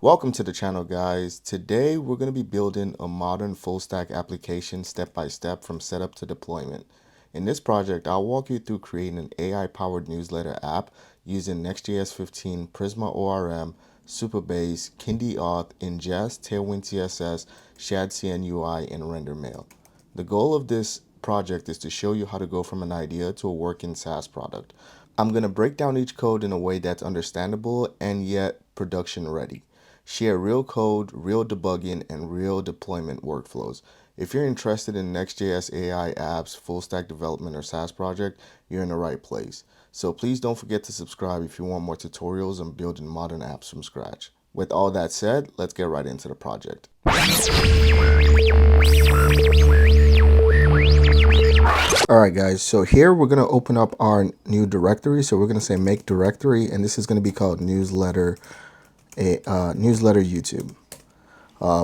Welcome to the channel, guys. Today we're going to be building a modern full stack application step by step from setup to deployment. In this project, I'll walk you through creating an AI powered newsletter app using Next.js 15, Prisma ORM, Supabase, Kinde Auth, Inngest, Tailwind CSS, shadcn UI, and RenderMail. The goal of this project is to show you how to go from an idea to a working SaaS product. I'm going to break down each code in a way that's understandable and yet production ready. Share real code, real debugging, and real deployment workflows. If you're interested in Next.js AI apps, full stack development, or SaaS project, you're in the right place. So please don't forget to subscribe if you want more tutorials on building modern apps from scratch. With all that said, let's get right into the project. All right, guys, so here we're going to open up our new directory. So we're going to say make directory, and this is going to be called newsletter YouTube.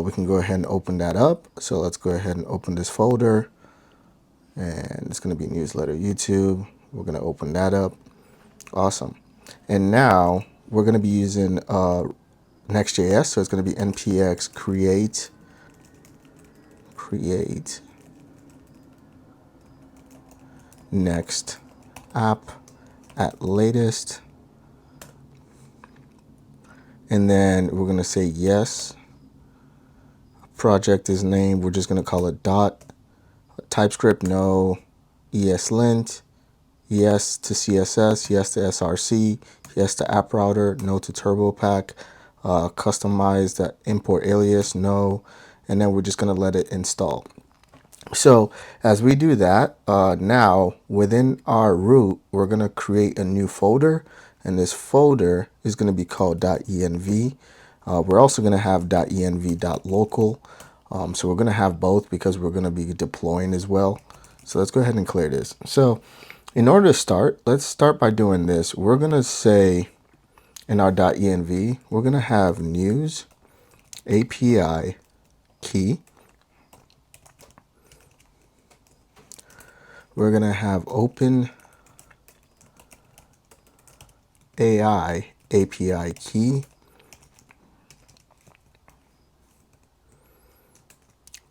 We can go ahead and open that up. So let's go ahead and open this folder, and it's going to be newsletter YouTube. We're going to open that up. Awesome. And now we're going to be using Next.js. So it's going to be npx create next app at latest. And then we're going to say yes. Project is named. We're just going to call it dot. TypeScript, no. ESLint, yes to CSS, yes to SRC, yes to app router, no to TurboPack. Customize the import alias, no. And then we're just going to let it install. So as we do that, now within our root, we're going to create a new folder, and this folder is going to be called .env. We're also going to have .env.local. So we're going to have both because we're going to be deploying as well. So let's go ahead and clear this. So in order to start, let's start by doing this. We're going to say in our .env, we're going to have news API key. We're going to have open AI API key.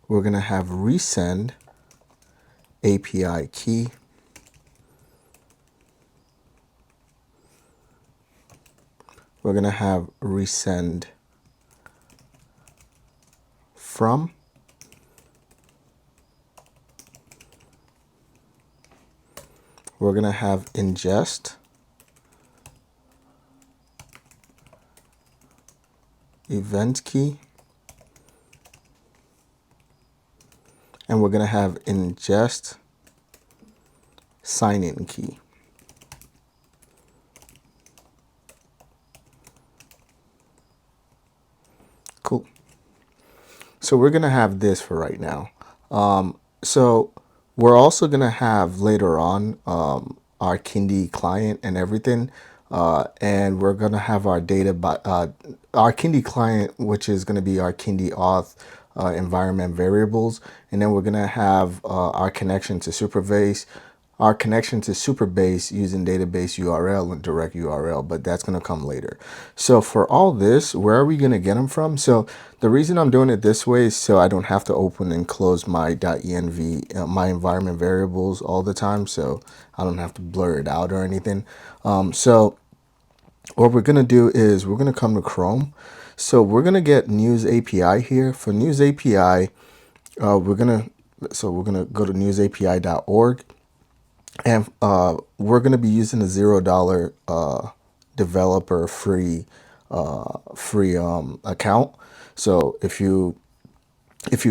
We're going to have resend API key. We're going to have resend from. We're going to have ingest event key. And we're going to have ingest sign-in key. Cool. So we're going to have this for right now. So we're also going to have later on our Kinde client and everything. And we're going to have our data by our Kinde client, which is going to be our Kinde Auth environment variables. And then we're going to have our connection to Supabase. Our connection to Supabase using database URL and direct URL, but that's going to come later. So for all this, where are we going to get them from? So the reason I'm doing it this way is so I don't have to open and close my .env, my environment variables all the time, so I don't have to blur it out or anything. So what we're going to do is we're going to come to Chrome. So we're going to get News API here. For News API, we're going to go to newsapi.org. And we're going to be using a $0 developer free account. So if you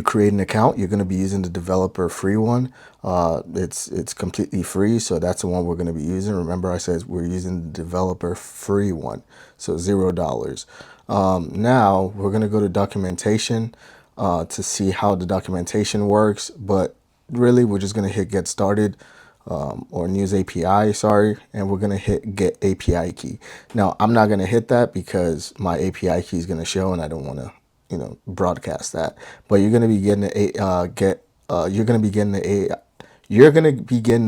create an account, you're going to be using the developer free one. It's completely free, so that's the one we're going to be using. Remember, I said we're using the developer free one, so $0. Now we're going to go to documentation to see how the documentation works, but really we're just going to hit get started. Or News API, sorry, and we're gonna hit get API key. Now I'm not gonna hit that because my API key is gonna show, and I don't want to, broadcast that. But you're gonna be getting the you're gonna be getting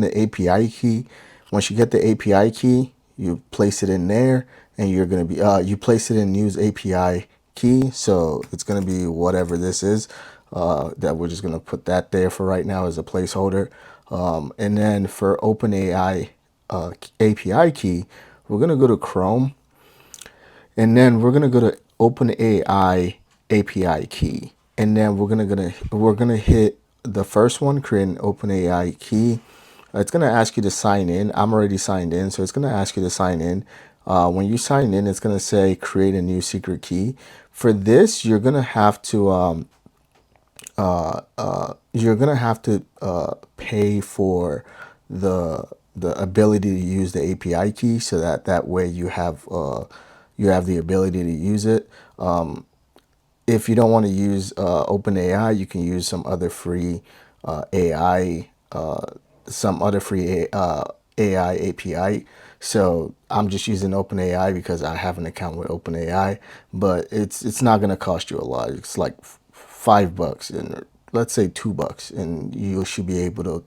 the API key. Once you get the API key, you place it in there, and you're gonna be you place it in News API key. So it's going to be whatever this is, that we're just going to put that there for right now as a placeholder. And then for OpenAI API key, we're going to go to Chrome, and then we're going to go to OpenAI API key. And then we're gonna hit the first one, create an OpenAI key. It's gonna ask you to sign in. I'm already signed in, so it's gonna ask you to sign in. When you sign in, it's gonna say create a new secret key. For this, you're gonna have to pay for the ability to use the API key, so that way you have the ability to use it. If you don't want to use OpenAI, you can use some other free AI, AI API. So I'm just using OpenAI because I have an account with OpenAI, but it's not going to cost you a lot. It's like $5 and let's say $2, and you should be able to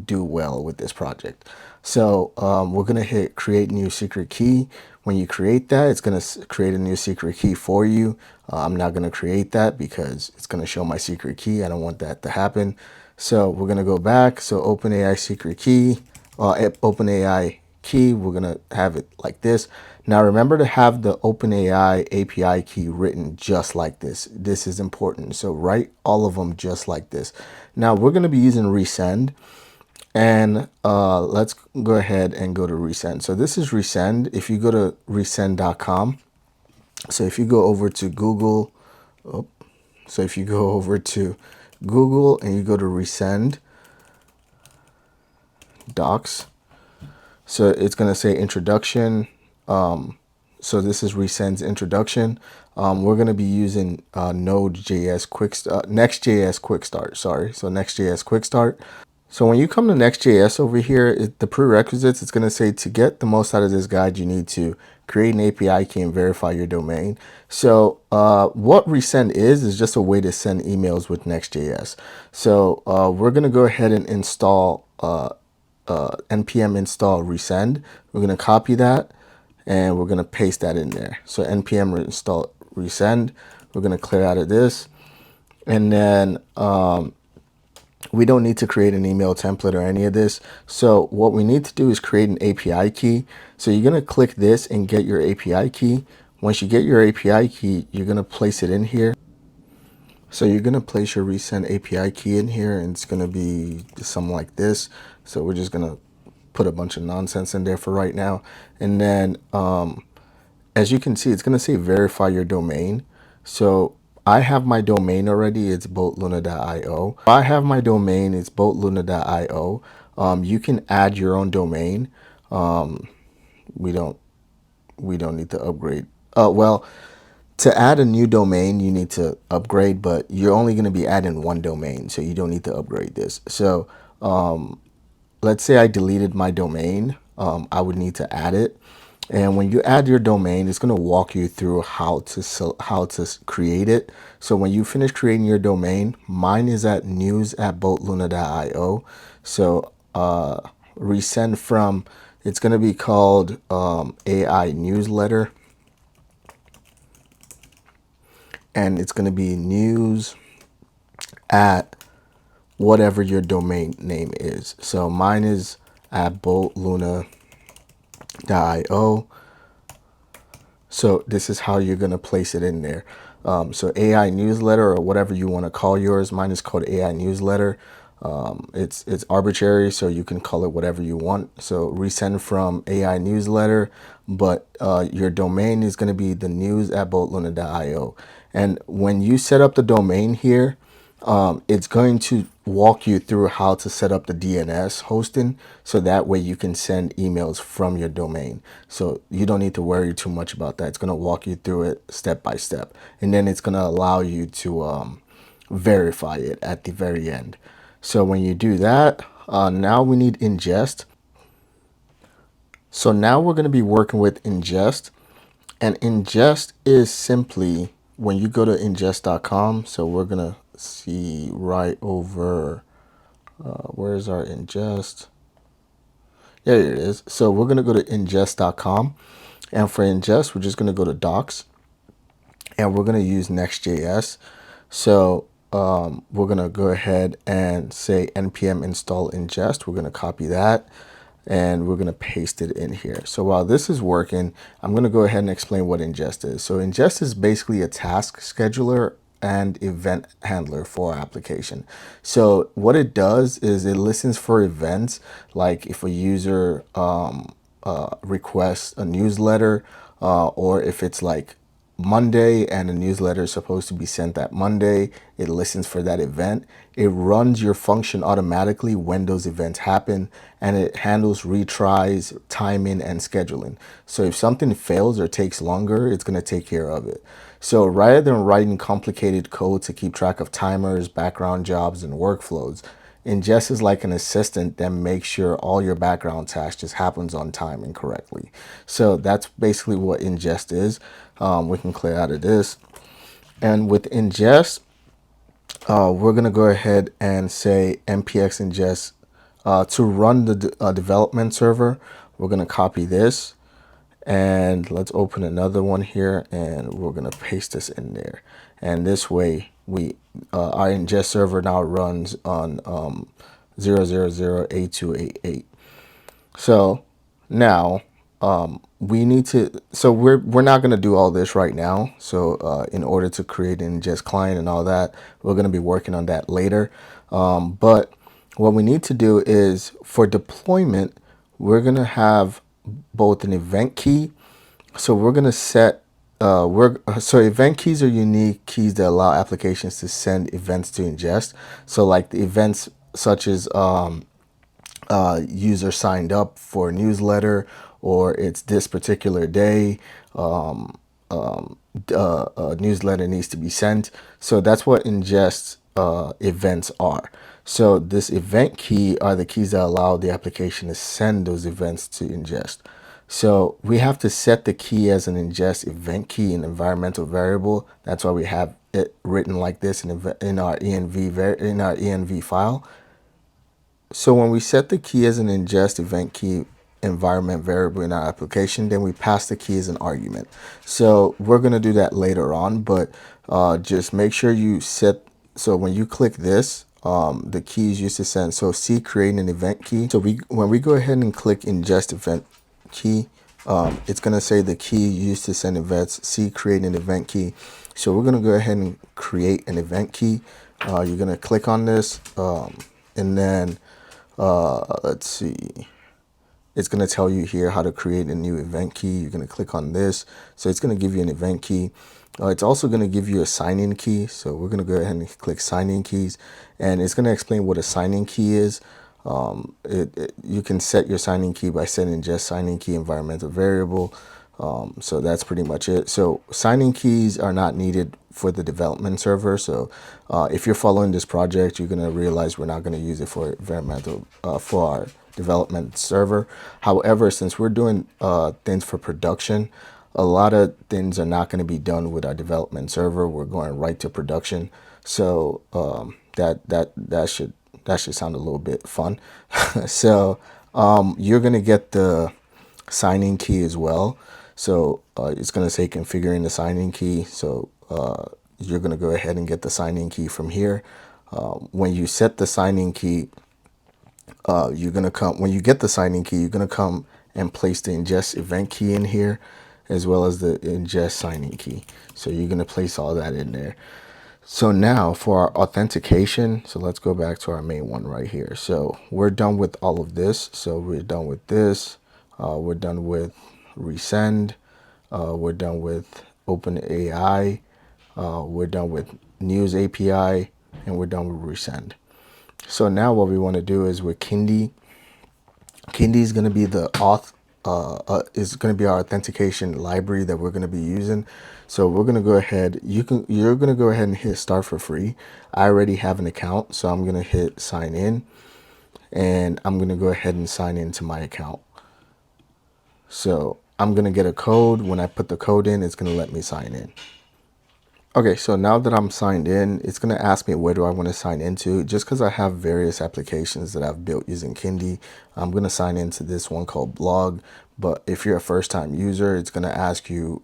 do well with this project. So we're going to hit create new secret key. When you create that, it's going to create a new secret key for you. I'm not going to create that because it's going to show my secret key. I don't want that to happen. So we're going to go back. So OpenAI secret key, OpenAI key, we're going to have it like this. Now remember to have the OpenAI API key written just like this. This is important. So write all of them just like this. Now we're going to be using resend. And let's go ahead and go to resend. So this is resend. If you go to resend.com, so if you go over to Google, so if you go over to Google and you go to resend docs, so it's going to say introduction. So this is resend's introduction. We're going to be using Node.js Next.js quick start. Sorry. So Next.js quick start. So when you come to Next.js over here, the prerequisites, it's going to say to get the most out of this guide, you need to create an API key and verify your domain. So what resend is just a way to send emails with Next.js. So we're going to go ahead and install npm install resend. We're going to copy that and we're going to paste that in there. So npm install resend. We're going to clear out of this. And then we don't need to create an email template or any of this. So what we need to do is create an API key. So you're going to click this and get your API key. Once you get your API key, you're going to place it in here. So you're going to place your resend API key in here, and it's going to be something like this. So we're just going to put a bunch of nonsense in there for right now. And then as you can see, it's going to say verify your domain. So I have my domain already. It's boatluna.io. I have my domain. It's boatluna.io. You can add your own domain. We don't need to upgrade. Well, to add a new domain, you need to upgrade, but you're only going to be adding one domain, so you don't need to upgrade this. So let's say I deleted my domain. I would need to add it. And when you add your domain, it's going to walk you through how to create it. So when you finish creating your domain, mine is at news@boatluna.io. So resend from, it's going to be called AI Newsletter, and it's going to be news at whatever your domain name is. So mine is at boatluna.io. So this is how you're going to place it in there. So AI Newsletter, or whatever you want to call yours. Mine is called AI Newsletter. It's arbitrary, so you can call it whatever you want. So resend from AI Newsletter, but your domain is going to be the news@boatluna.io. And when you set up the domain here, it's going to walk you through how to set up the DNS hosting, so that way you can send emails from your domain. So you don't need to worry too much about that. It's going to walk you through it step by step, and then it's going to allow you to verify it at the very end. So when you do that, now we need ingest. So now we're going to be working with ingest, and ingest is simply when you go to ingest.com. So we're going to see right over, where's our ingest? There it is. So we're going to go to ingest.com, and for ingest, we're just going to go to docs. and we're going to use Next.js. So we're going to go ahead and say npm install ingest. We're going to copy that and we're going to paste it in here. So while this is working, I'm going to go ahead and explain what ingest is. So ingest is basically a task scheduler and event handler for our application. So what it does is it listens for events, like if a user requests a newsletter, or if it's like Monday and a newsletter is supposed to be sent that Monday, it listens for that event. It runs your function automatically when those events happen, and it handles retries, timing, and scheduling. So if something fails or takes longer, it's going to take care of it. So rather than writing complicated code to keep track of timers, background jobs, and workflows, Ingest is like an assistant that makes sure all your background tasks just happens on time and correctly. So that's basically what ingest is. We can clear out of this. And with ingest, we're going to go ahead and say npx ingest to run the development server. We're going to copy this and let's open another one here and we're going to paste this in there. And this way we our ingest server now runs on 0008288. So now we need to, so we're not going to do all this right now. So in order to create an ingest client and all that, we're going to be working on that later. But what we need to do is for deployment, we're going to have both an event key. So we're going to set so event keys are unique keys that allow applications to send events to ingest. So like the events such as user signed up for a newsletter, or it's this particular day, a newsletter needs to be sent. So that's what ingest events are. So this event key are the keys that allow the application to send those events to ingest. So we have to set the key as an ingest event key in environmental variable. That's why we have it written like this in our env file. So when we set the key as an ingest event key environment variable in our application, then we pass the key as an argument. So we're going to do that later on, but just make sure you set, so when you click this, the key is used to send. So C, creating an event key. So when we go ahead and click ingest event key, it's going to say the key used to send events, C, create an event key. So we're going to go ahead and create an event key. You're going to click on this, and then let's see, it's going to tell you here how to create a new event key. You're going to click on this. So it's going to give you an event key. It's also going to give you a sign-in key. So we're going to go ahead and click sign-in keys, and it's going to explain what a sign-in key is. You can set your sign-in key by setting just sign-in key environmental variable. So that's pretty much it. So sign-in keys are not needed for the development server. So if you're following this project, you're going to realize we're not going to use it for environmental for our development server. However, since we're doing things for production, a lot of things are not going to be done with our development server. We're going right to production. So that should sound a little bit fun. So you're going to get the sign-in key as well. So it's going to say configuring the sign-in key. So you're going to go ahead and get the sign-in key from here. When you set the sign-in key, when you get the sign-in key, you're going to come and place the ingest event key in here, as well as the ingest sign-in key. So you're going to place all that in there. So now for our authentication, so let's go back to our main one right here. So we're done with all of this. So we're done with this. We're done with resend. We're done with OpenAI. We're done with News API, and we're done with resend. So now what we want to do is with Kinde. Kinde is going to be the is going to be our authentication library that we're going to be using. So we're going to go ahead. You're going to go ahead and hit start for free. I already have an account, so I'm going to hit sign in, and I'm going to go ahead and sign into my account. So I'm going to get a code. When I put the code in, it's going to let me sign in. Okay, so now that I'm signed in, it's going to ask me where do I want to sign into. Just because I have various applications that I've built using Kinde, I'm going to sign into this one called blog. But if you're a first-time user, it's going to ask you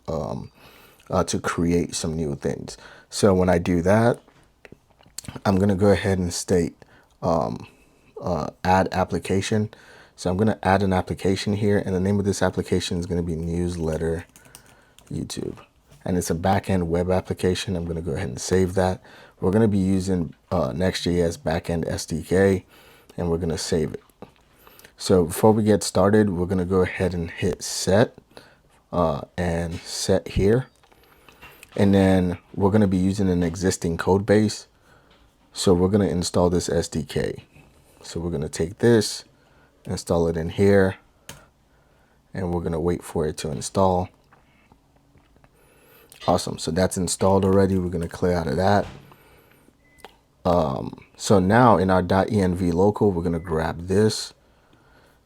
to create some new things. So when I do that, I'm going to go ahead and state add application. So I'm going to add an application here, and the name of this application is going to be Newsletter YouTube. And it's a backend web application. I'm going to go ahead and save that. We're going to be using Next.js backend SDK, and we're going to save it. So before we get started, we're going to go ahead and hit set and set here. And then we're going to be using an existing code base. So we're going to install this SDK. So we're going to take this, install it in here, and we're going to wait for it to install. Awesome. So that's installed already. We're going to clear out of that. So now in our .env local, we're going to grab this.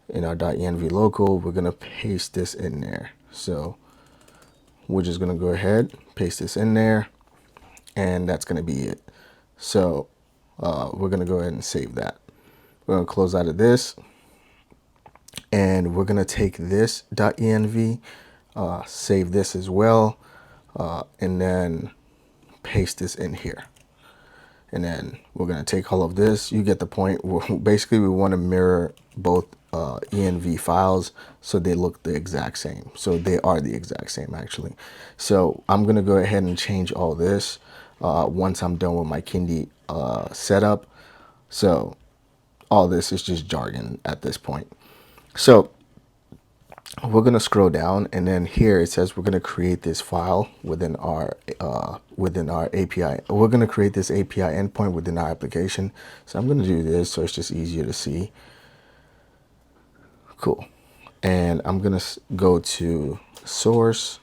In our .env local, we're going to paste this in there. So we're just going to go ahead, paste this in there, and that's going to be it. So we're going to go ahead and save that. We're going to close out of this, and we're going to take this .env, save this as well, and then paste this in here. And then we're going to take all of this. You get the point. Basically, we want to mirror both env files so they look the exact same. So they are the exact same, actually. So I'm going to go ahead and change all this once I'm done with my Kinde setup. So all this is just jargon at this point. So we're going to scroll down, and then here it says we're going to create this file within our API. We're going to create this API endpoint within our application. So I'm going to do this so it's just easier to see. Cool. And I'm going to go to source.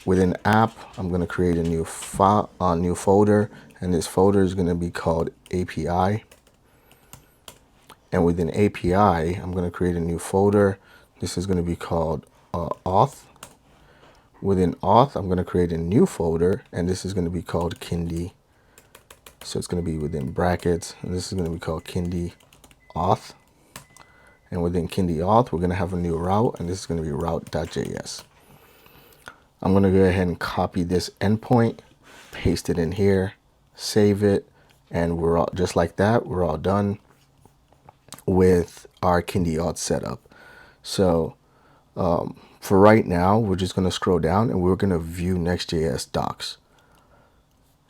Within app, I'm going to create a new file, a new folder, and this folder is going to be called API. And within API, I'm going to create a new folder. This is going to be called auth. Within auth, I'm going to create a new folder, and this is going to be called Kinde. So it's going to be within brackets, and this is going to be called Kinde Auth. And within Kinde Auth, we're going to have a new route, and this is going to be route.js. I'm going to go ahead and copy this endpoint, paste it in here, save it, and we're all just like that. We're all done with our Kinde Auth setup. So for right now, we're just going to scroll down, and we're going to view Next.js docs.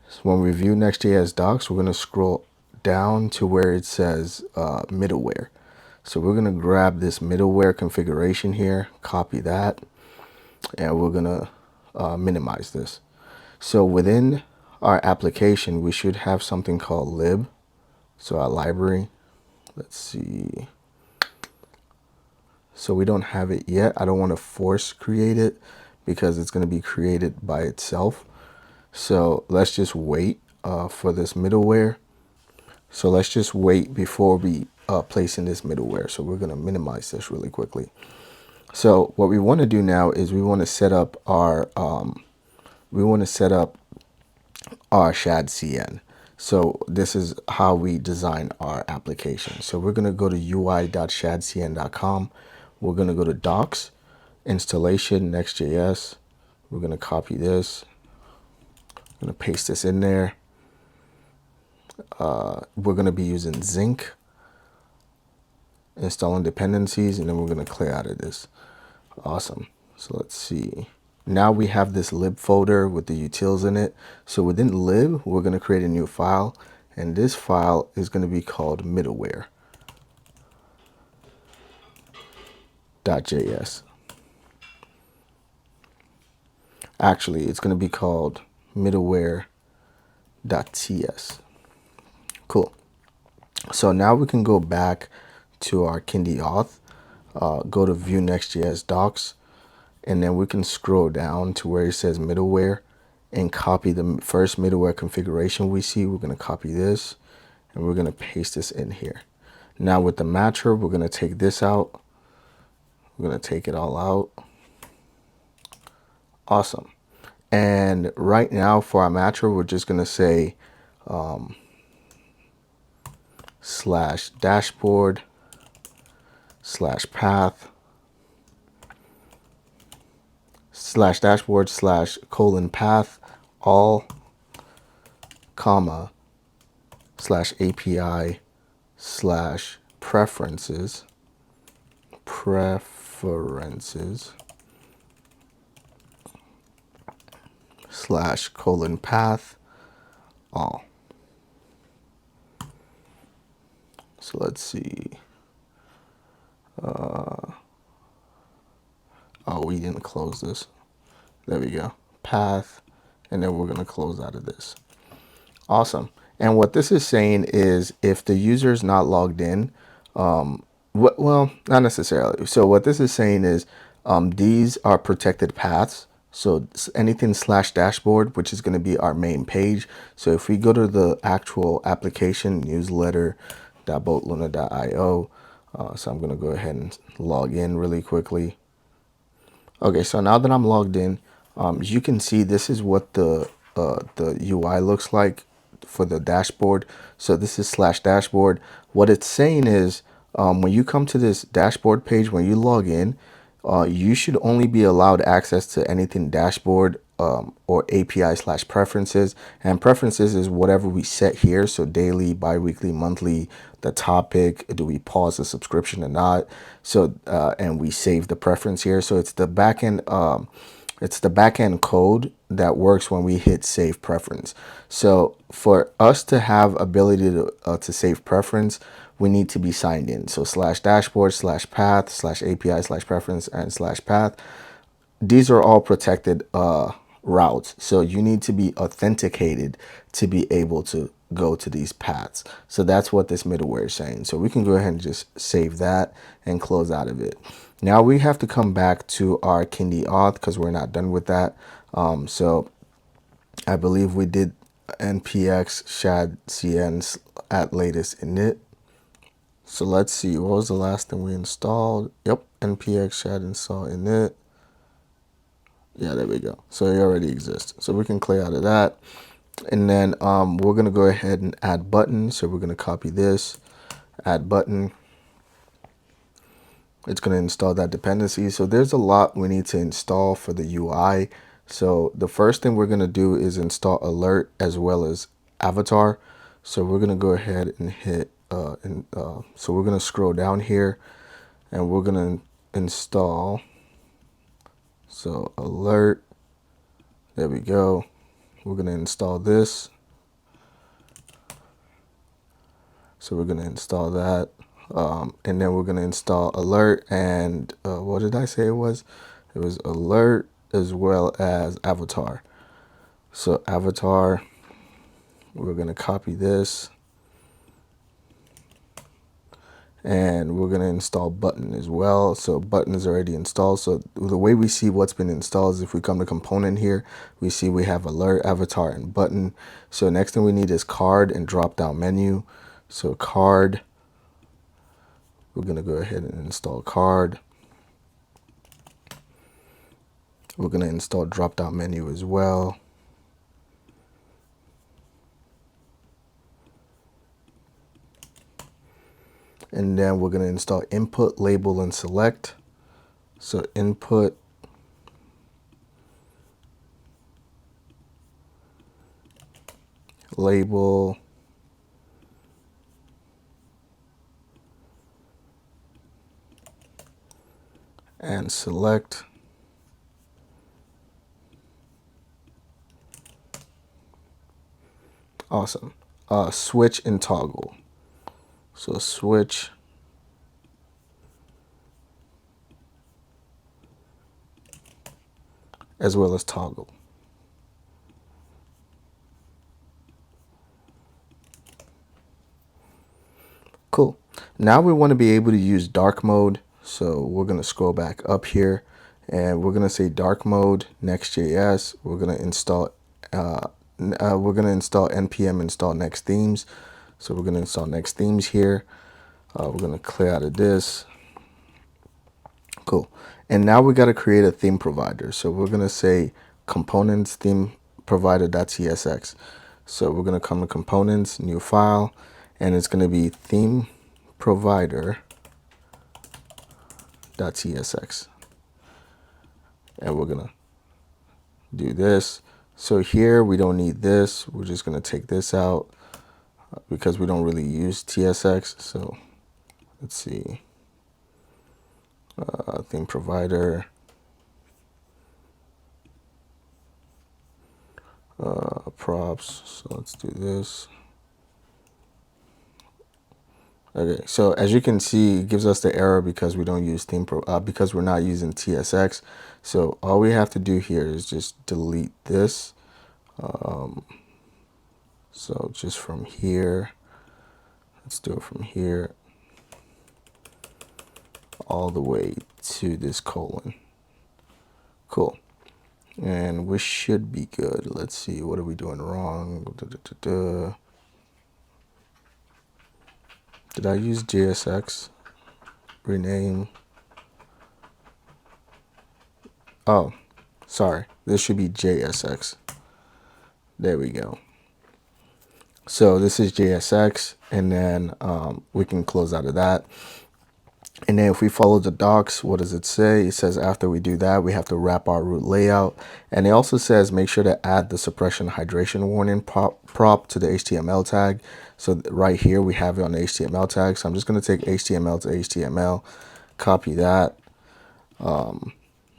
So when we view Next.js docs, we're going to scroll down to where it says middleware. So we're going to grab this middleware configuration here, copy that, and we're going to minimize this. So within our application, we should have something called lib. So our library, let's see. So we don't have it yet. I don't want to force create it because it's going to be created by itself. So let's just wait for this middleware. So let's just wait before we place in this middleware. So we're going to minimize this really quickly. So what we want to do now is we want to set up our shadcn. So this is how we design our application. So we're going to go to ui.shadcn.com. We're going to go to docs, installation, Next.js. We're going to copy this. I'm going to paste this in there. We're going to be using Zinc, installing dependencies, and then we're going to clear out of this. Awesome. So let's see. Now we have this lib folder with the utils in it. So within lib, we're going to create a new file, and this file is going to be called middleware.js. Actually, it's going to be called middleware.ts. Cool. So now we can go back to our Kinde Auth, go to view Next.js docs, and then we can scroll down to where it says middleware and copy the first middleware configuration we see. We're going to copy this, and we're going to paste this in here. Now with the matcher, we're going to take this out. We're going to take it all out. Awesome. And right now for our matcher, we're just going to say slash dashboard slash path slash dashboard slash colon path all comma slash API slash preferences slash colon path all. So let's see. Oh, we didn't close this. There we go. Path, and then we're going to close out of this. Awesome. And what this is saying is if the user is not logged in, well, not necessarily. So what this is saying is these are protected paths. So anything slash dashboard, which is going to be our main page. So if we go to the actual application newsletter.boatluna.io, so I'm going to go ahead and log in really quickly. Okay, so now that I'm logged in, as you can see, this is what the UI looks like for the dashboard. So this is slash dashboard. What it's saying is when you come to this dashboard page, when you log in, you should only be allowed access to anything dashboard or API slash preferences. And preferences is whatever we set here. So daily, bi-weekly, monthly, the topic, do we pause the subscription or not? So and we save the preference here. So it's the backend code that works when we hit save preference. So for us to have ability to save preference, we need to be signed in. So slash dashboard slash path slash API slash preference and slash path. These are all protected routes. So you need to be authenticated to be able to go to these paths. So that's what this middleware is saying. So we can go ahead and just save that and close out of it. Now we have to come back to our Kinde Auth because we're not done with that. So I believe we did npx shadcn at latest init. So let's see, what was the last thing we installed? Yep, npx shad install init. Yeah, there we go. So it already exists. So we can clear out of that. And then we're going to go ahead and add button. So we're going to copy this, add button. It's going to install that dependency. So there's a lot we need to install for the UI. So the first thing we're going to do is install alert as well as avatar. So we're going to go ahead and hit, so we're going to scroll down here and we're going to install, so alert, there we go. We're going to install this. So we're going to install that. And then we're going to install alert and what did I say it was? It was alert as well as avatar. So avatar, we're going to copy this. And we're going to install button as well. So button is already installed. So the way we see what's been installed is if we come to component here, we see we have alert, avatar, and button. So next thing we need is card and drop down menu. So card, we're going to go ahead and install card. We're going to install drop down menu as well. And then we're going to install input, label, and select. So input, label, and select. Awesome. Switch and toggle. So switch as well as toggle. Cool. Now we want to be able to use dark mode. So we're going to scroll back up here and we're going to say dark mode, Next.js. We're going to install npm install next themes. So we're going to install next themes here. We're going to clear out of this. Cool. And now we got to create a theme provider. So we're going to say components theme provider.tsx. So we're going to come to components, new file, and it's going to be theme provider.tsx. And we're going to do this. So here we don't need this. We're just going to take this out because we don't really use TSX. So let's see, theme provider, props. So let's do this. Okay, so as you can see, it gives us the error because we don't use because we're not using TSX. So all we have to do here is just delete this. So just from here, let's do it from here all the way to this colon. Cool. And we should be good. Let's see, what are we doing wrong? Did I use JSX? Rename. Oh, sorry. This should be JSX. There we go. So this is JSX, and then we can close out of that. And then if we follow the docs, what does it say? It says after we do that, we have to wrap our root layout. And it also says make sure to add the suppression hydration warning prop to the HTML tag. So right here, we have it on the HTML tag. So I'm just going to take HTML to HTML, copy that, and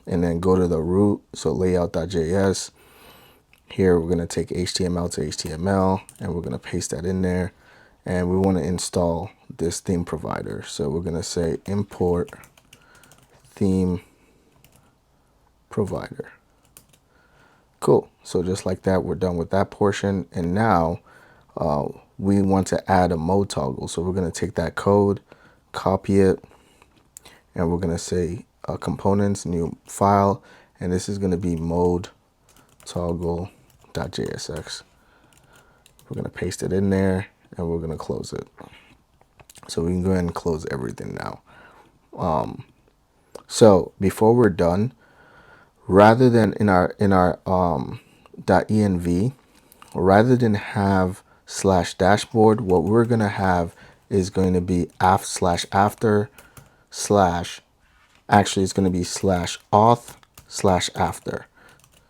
then go to the root. So layout.js. Here, we're going to take HTML to HTML, and we're going to paste that in there. And we want to install this theme provider. So we're going to say import theme provider. Cool. So just like that, we're done with that portion. And now we want to add a mode toggle. So we're going to take that code, copy it, and we're going to say components, new file. And this is going to be mode toggle.jsx. We're going to paste it in there, and we're going to close it. So we can go ahead and close everything now. So before we're done, rather than in our .env, rather than have slash dashboard, what we're going to have is going to be after slash, actually it's going to be slash auth slash after.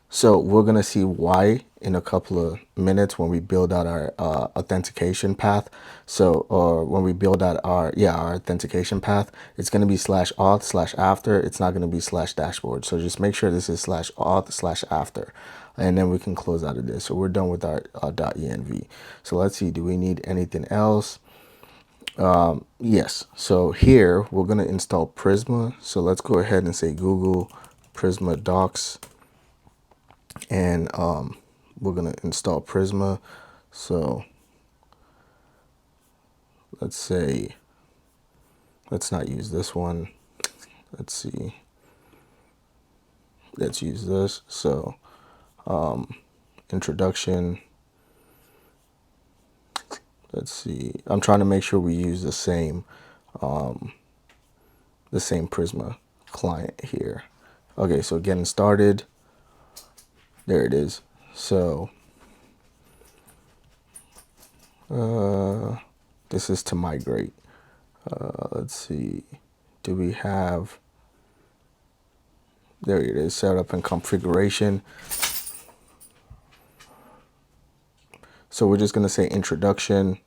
So we're going to see why in a couple of minutes when we build out our authentication path. So, or when we build out our authentication path, it's going to be slash auth slash after. It's not going to be slash dashboard. So just make sure this is slash auth slash after. And then we can close out of this. So we're done with our .env. So let's see, do we need anything else? Yes. So here we're going to install Prisma. So let's go ahead and say Google Prisma docs. And we're going to install Prisma. So let's say, let's not use this one. Let's see. Let's use this. So introduction. Let's see. I'm trying to make sure we use the same Prisma client here. Okay, so getting started. There it is. So this is to migrate. Let's see. Do we have? There it is. Setup and configuration. So we're just going to say introduction,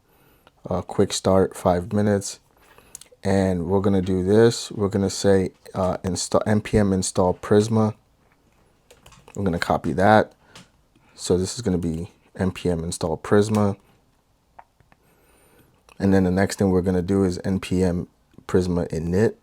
quick start, 5 minutes. And we're going to do this. We're going to say install npm install Prisma. We're going to copy that. So this is going to be npm install Prisma. And then the next thing we're going to do is npm Prisma init.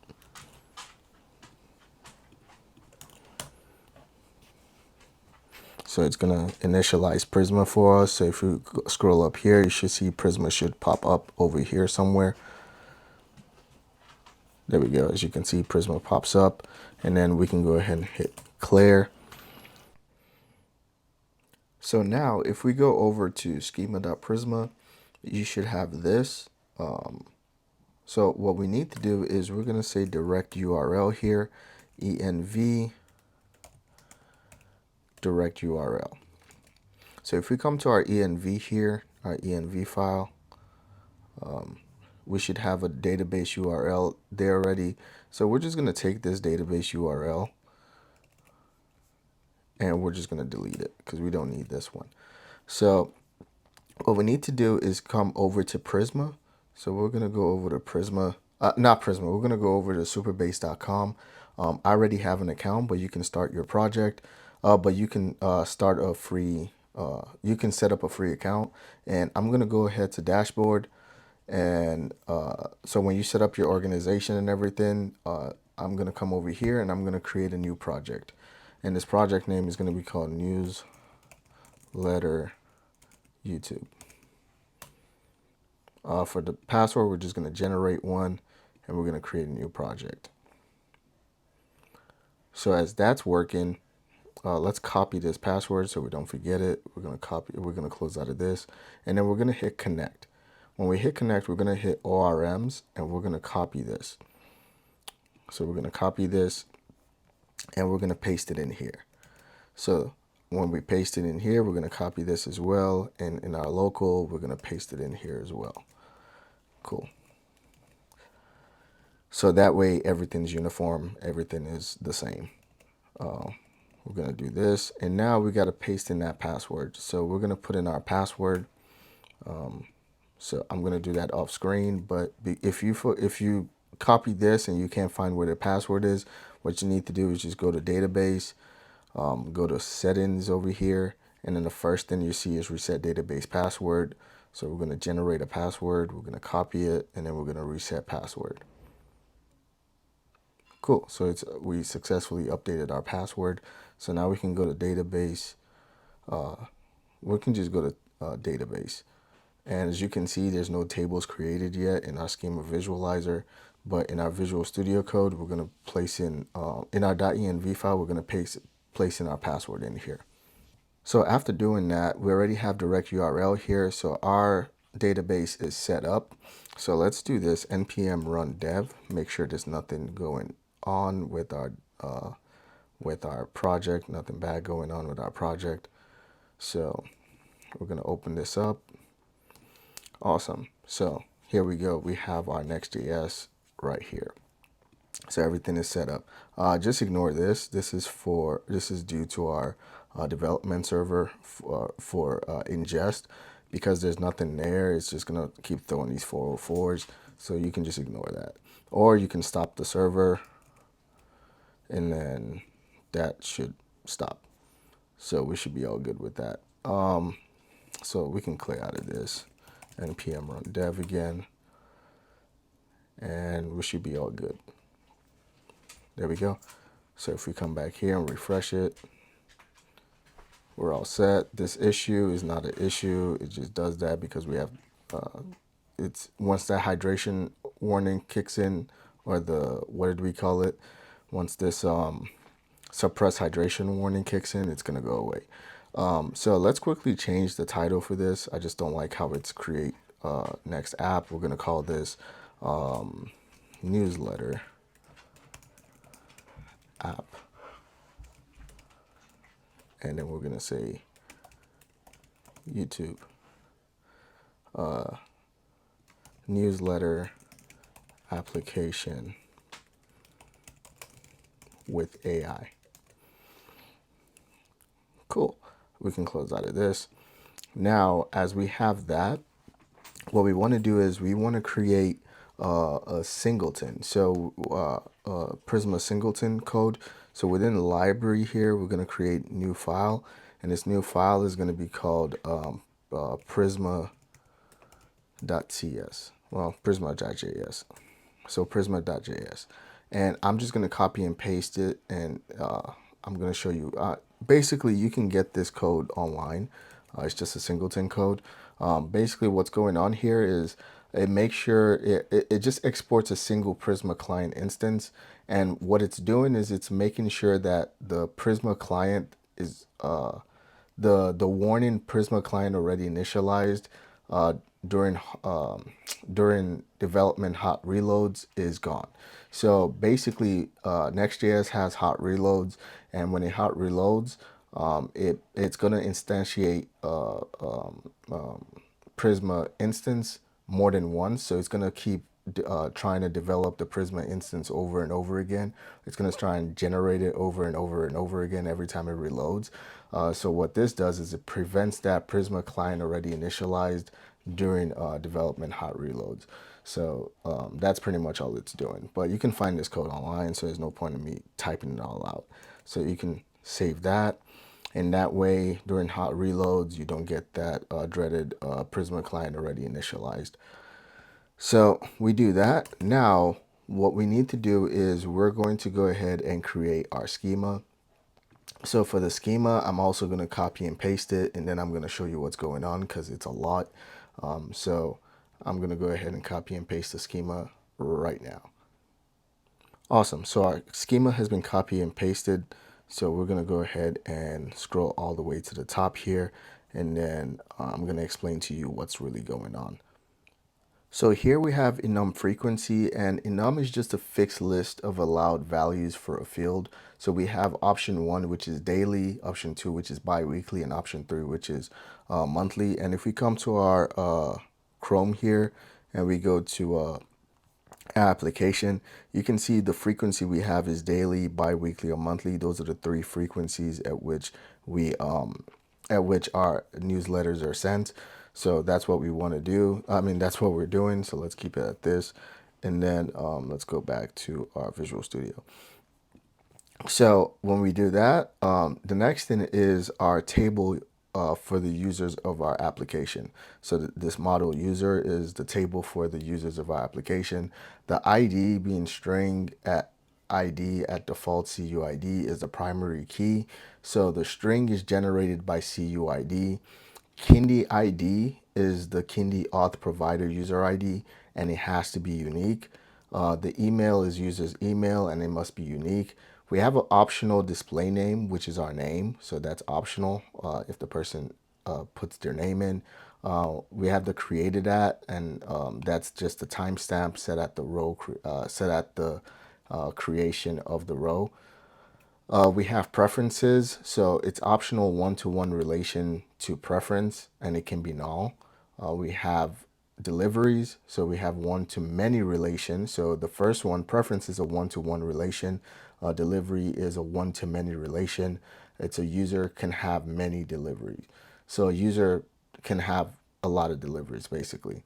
So it's going to initialize Prisma for us. So if you scroll up here, you should see Prisma should pop up over here somewhere. There we go. As you can see, Prisma pops up. And then we can go ahead and hit clear. So now if we go over to schema.prisma, you should have this. So what we need to do is we're going to say direct URL here, env direct URL. So if we come to our env here, our env file, we should have a database URL there already. So we're just going to take this database URL and we're just going to delete it because we don't need this one. So what we need to do is come over to Prisma. So we're going to go over to Prisma, not Prisma, we're going to go over to supabase.com. I already have an account, but you can start your project, but you can start a free, you can set up a free account. And I'm going to go ahead to dashboard. And so when you set up your organization and everything, I'm going to come over here and I'm going to create a new project. And this project name is going to be called Newsletter YouTube. For the password, we're just going to generate one and we're going to create a new project. So as that's working, let's copy this password so we don't forget it. We're going to copy, we're going to close out of this, and then we're going to hit connect. When we hit connect, we're going to hit ORMs and we're going to copy this. So we're going to copy this and we're going to paste it in here. So when we paste it in here, we're going to copy this as well. And in our local, we're going to paste it in here as well. Cool. So that way everything's uniform, everything is the same. We're going to do this, and now we got to paste in that password. So we're going to put in our password. So I'm going to do that off screen, but if you copy this and you can't find where the password is, what you need to do is just go to database, go to settings over here, and then the first thing you see is reset database password. So we're going to generate a password, we're going to copy it, and then we're going to reset password. Cool. So we successfully updated our password. So now we can go to database. We can just go to database. And as you can see, there's no tables created yet in our schema visualizer. But in our Visual Studio Code, we're going to place in our .env file, we're going to place in our password in here. So after doing that, we already have direct URL here. So our database is set up. So let's do this npm run dev. Make sure there's nothing going on with our project, nothing bad going on with our project. So we're going to open this up. Awesome. So here we go. We have our Next.js right here. So everything is set up. Just ignore this. This is due to our development server for ingest. Because there's nothing there, it's just gonna keep throwing these 404s. So you can just ignore that, or you can stop the server, and then that should stop. So we should be all good with that. So we can clear out of this npm run dev again, and we should be all good. There we go. So if we come back here and refresh it, we're all set. This issue is not an issue. It just does that because we have, it's once that hydration warning kicks in, or what did we call it? Once this suppress hydration warning kicks in, it's gonna go away. So let's quickly change the title for this. I just don't like how it's create next app. We're gonna call this newsletter app. And then we're gonna say YouTube newsletter application with AI. Cool. We can close out of this. Now, as we have that, what we want to do is we want to create a singleton. So Prisma singleton code. So within the library here, we're going to create new file, and this new file is going to be called Prisma.cs. Well, Prisma.js. So Prisma.js. And I'm just going to copy and paste it, and I'm going to show you. Basically, you can get this code online. It's just a singleton code. Basically, what's going on here is it makes sure it just exports a single Prisma client instance. And what it's doing is it's making sure that the Prisma client is the warning Prisma client already initialized during development hot reloads is gone. So basically, Next.js has hot reloads, and when it hot reloads, it's gonna instantiate Prisma instance more than once. So it's gonna keep trying to develop the Prisma instance over and over again. It's going to try and generate it over and over and over again every time it reloads. So what this does is it prevents that Prisma client already initialized during development hot reloads. So that's pretty much all it's doing. But you can find this code online, so there's no point in me typing it all out. So you can save that. And that way, during hot reloads, you don't get that dreaded Prisma client already initialized. So we do that. Now, what we need to do is we're going to go ahead and create our schema. So for the schema, I'm also going to copy and paste it, and then I'm going to show you what's going on because it's a lot. So I'm going to go ahead and copy and paste the schema right now. Awesome. So our schema has been copied and pasted. So we're going to go ahead and scroll all the way to the top here, and then I'm going to explain to you what's really going on. So here we have enum frequency, and enum is just a fixed list of allowed values for a field. So we have option 1, which is daily, option 2, which is bi-weekly, and option 3, which is monthly. And if we come to our Chrome here and we go to application, you can see the frequency we have is daily, bi-weekly, or monthly. Those are the 3 frequencies at which our newsletters are sent. So that's what we want to do. I mean, that's what we're doing. So let's keep it at this. And then let's go back to our Visual Studio. So when we do that, the next thing is our table for the users of our application. So this model user is the table for the users of our application. The ID being string at ID at default CUID is the primary key. So the string is generated by CUID. Kinde ID is the Kinde Auth provider user ID, and it has to be unique. The email is user's email, and it must be unique. We have an optional display name, which is our name, so that's optional if the person puts their name in. We have the created at, and that's just the timestamp set at the row, set at the creation of the row. We have preferences, so it's optional one-to-one relation to preference, and it can be null. We have deliveries, so we have one-to-many relation. So the first one, preference, is a one-to-one relation. Delivery is a one-to-many relation. It's a user can have many deliveries. So a user can have a lot of deliveries, basically.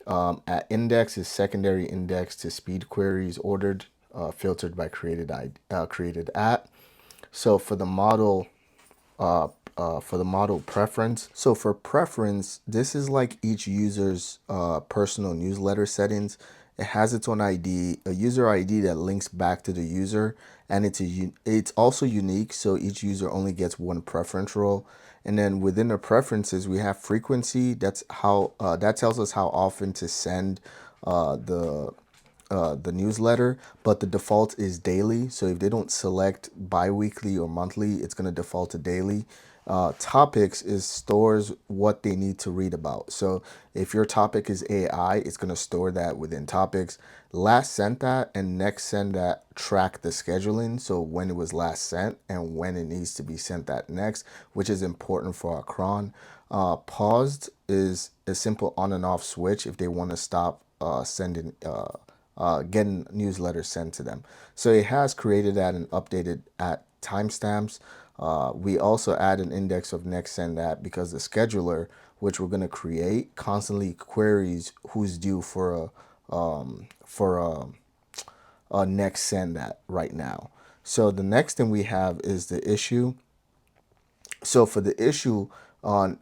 At index is secondary index to speed queries ordered, filtered by created at. So for the model preference. So for preference, this is like each user's personal newsletter settings. It has its own ID, a user ID that links back to the user, and it's also unique. So each user only gets one preference role. And then within the preferences, we have frequency. That's how that tells us how often to send the newsletter, but the default is daily. So if they don't select bi-weekly or monthly, it's going to default to daily. Topics is stores what they need to read about. So if your topic is AI, it's going to store that within topics. Last sent that and next send that track the scheduling. So when it was last sent and when it needs to be sent that next, which is important for our cron. Paused is a simple on and off switch if they want to stop sending getting newsletters sent to them. So it has created that and updated at timestamps. We also add an index of next send that because the scheduler, which we're going to create, constantly queries who's due for a next send that right now. So the next thing we have is the issue. So for the issue on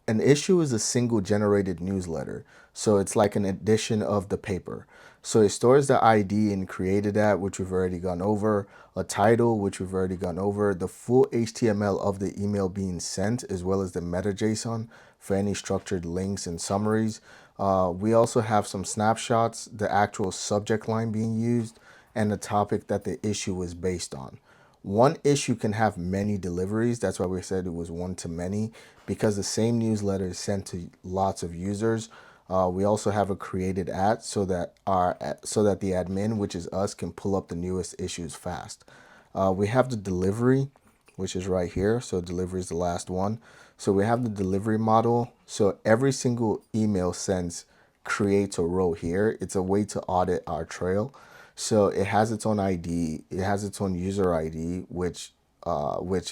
an issue is a single generated newsletter. So it's like an edition of the paper. So it stores the ID and created at, which we've already gone over, a title, which we've already gone over, the full HTML of the email being sent, as well as the meta-JSON for any structured links and summaries. We also have some snapshots, the actual subject line being used, and the topic that the issue is based on. One issue can have many deliveries. That's why we said it was one to many, because the same newsletter is sent to lots of users. We also have a created at so that the admin, which is us, can pull up the newest issues fast. We have the delivery, which is right here. So delivery is the last one. So we have the delivery model. So every single email sends creates a row here, it's a way to audit our trail. So it has its own ID, it has its own user ID, which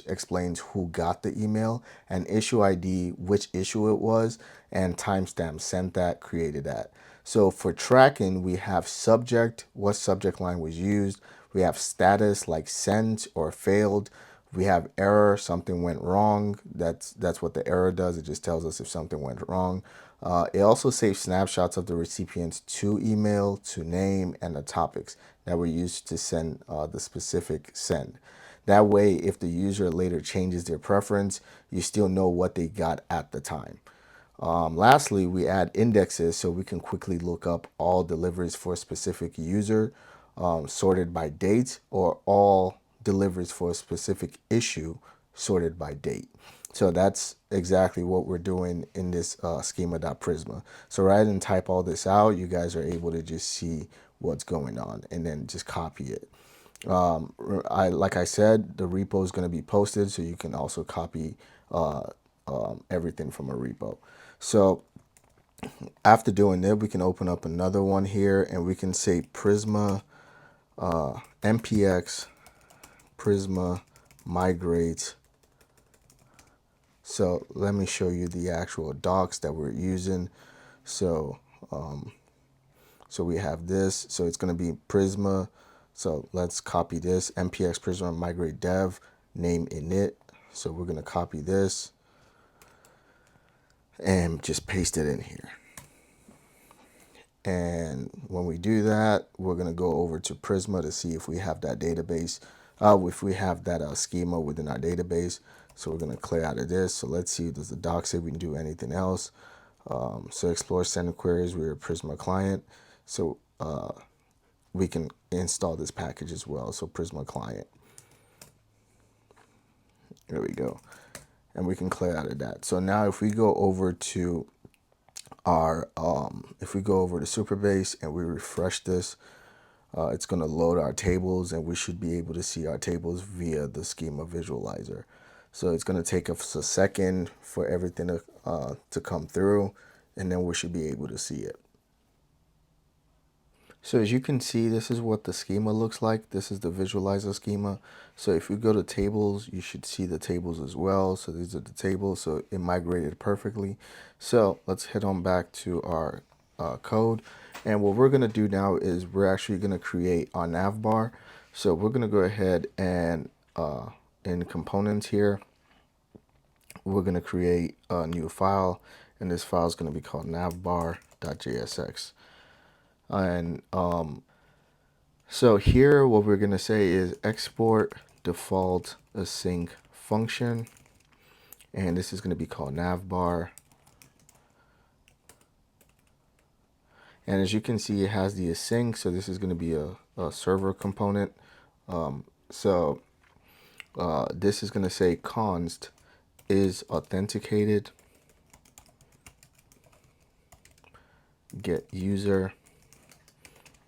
explains who got the email, and issue ID, which issue it was, and timestamp, sent that, created that. So for tracking, we have subject, what subject line was used. We have status, like sent or failed. We have error, something went wrong. That's what the error does. It just tells us if something went wrong. It also saves snapshots of the recipients to email, to name, and the topics that were used to send the specific send. That way, if the user later changes their preference, you still know what they got at the time. Lastly, we add indexes so we can quickly look up all deliveries for a specific user, sorted by date, or all deliveries for a specific issue sorted by date. So that's exactly what we're doing in this schema.prisma. So rather than type all this out, you guys are able to just see what's going on and then just copy it. Like I said, the repo is going to be posted, so you can also copy everything from a repo. So after doing that, we can open up another one here, and we can say Prisma MPX Prisma migrate. So let me show you the actual docs that we're using. So so we have this. So it's going to be Prisma. So let's copy this, MPX Prisma migrate dev, name init. So we're going to copy this and just paste it in here. And when we do that, we're going to go over to Prisma to see if we have that database, if we have that schema within our database. So we're going to clear out of this. So let's see, does the doc say we can do anything else? So explore standard queries, we're a Prisma client. So we can install this package as well. So Prisma client. There we go. And we can clear out of that. So now if we go over to our, if we go over to Supabase and we refresh this, it's going to load our tables, and we should be able to see our tables via the schema visualizer. So it's going to take us a second for everything to come through, and then we should be able to see it. So as you can see, this is what the schema looks like. This is the visualizer schema. So if you go to tables, you should see the tables as well. So these are the tables. So it migrated perfectly. So let's head on back to our code. And what we're going to do now is we're actually going to create our Navbar. So we're going to go ahead and in components here, we're going to create a new file. And this file is going to be called navbar.jsx. And so here what we're going to say is export default async function, and this is going to be called navbar. And as you can see, it has the async, so this is going to be a server component. This is going to say const is authenticated get user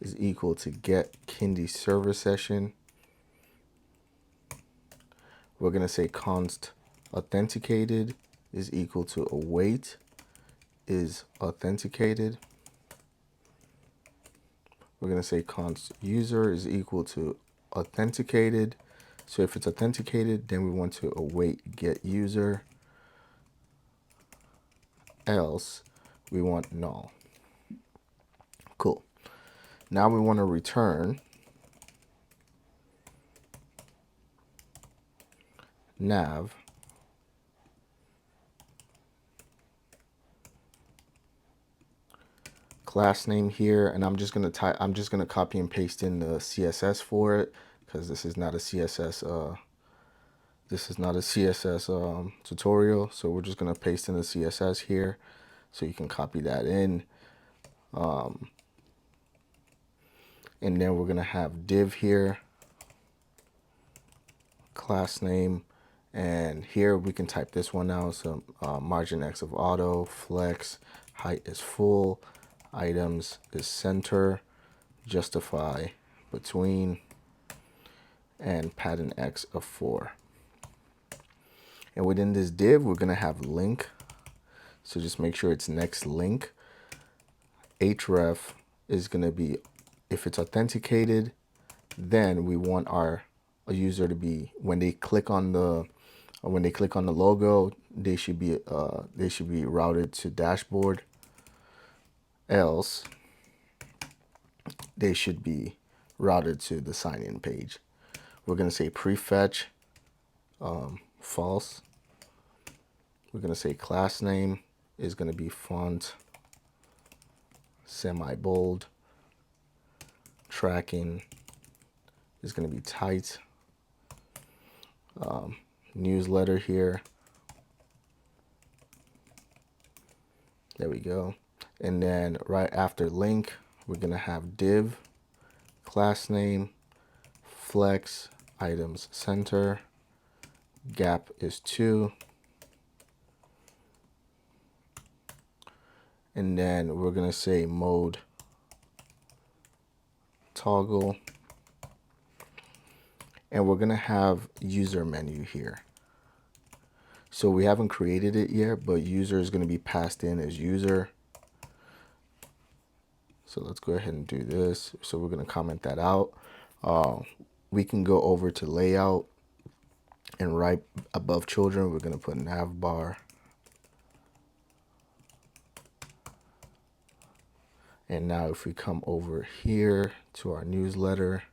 is equal to get Kinde server session. We're going to say const authenticated is equal to await is authenticated. We're going to say const user is equal to authenticated. So if it's authenticated, then we want to await get user, else we want null. Cool. Now we want to return nav class name here, and I'm just going to copy and paste in the CSS for it, because this is not a CSS tutorial. So we're just going to paste in the CSS here, so you can copy that in. And then we're going to have div here, class name, and here we can type this one out. So margin X of auto, flex, height is full, items is center, justify between, and pattern X of 4. And within this div, we're going to have link. So just make sure it's next link. href is going to be, if it's authenticated, then we want our a user to be, when they click on the logo, they should be routed to dashboard, else they should be routed to the sign in page. We're going to say prefetch false. We're going to say class name is going to be font semi bold. Tracking is going to be tight. Newsletter here. There we go. And then right after link, we're going to have div, class name, flex, items center, gap is 2. And then we're going to say mode toggle. And we're going to have user menu here. So we haven't created it yet, but user is going to be passed in as user. So let's go ahead and do this. So we're going to comment that out. We can go over to layout, and right above children, we're going to put Navbar. And now if we come over here to our newsletter,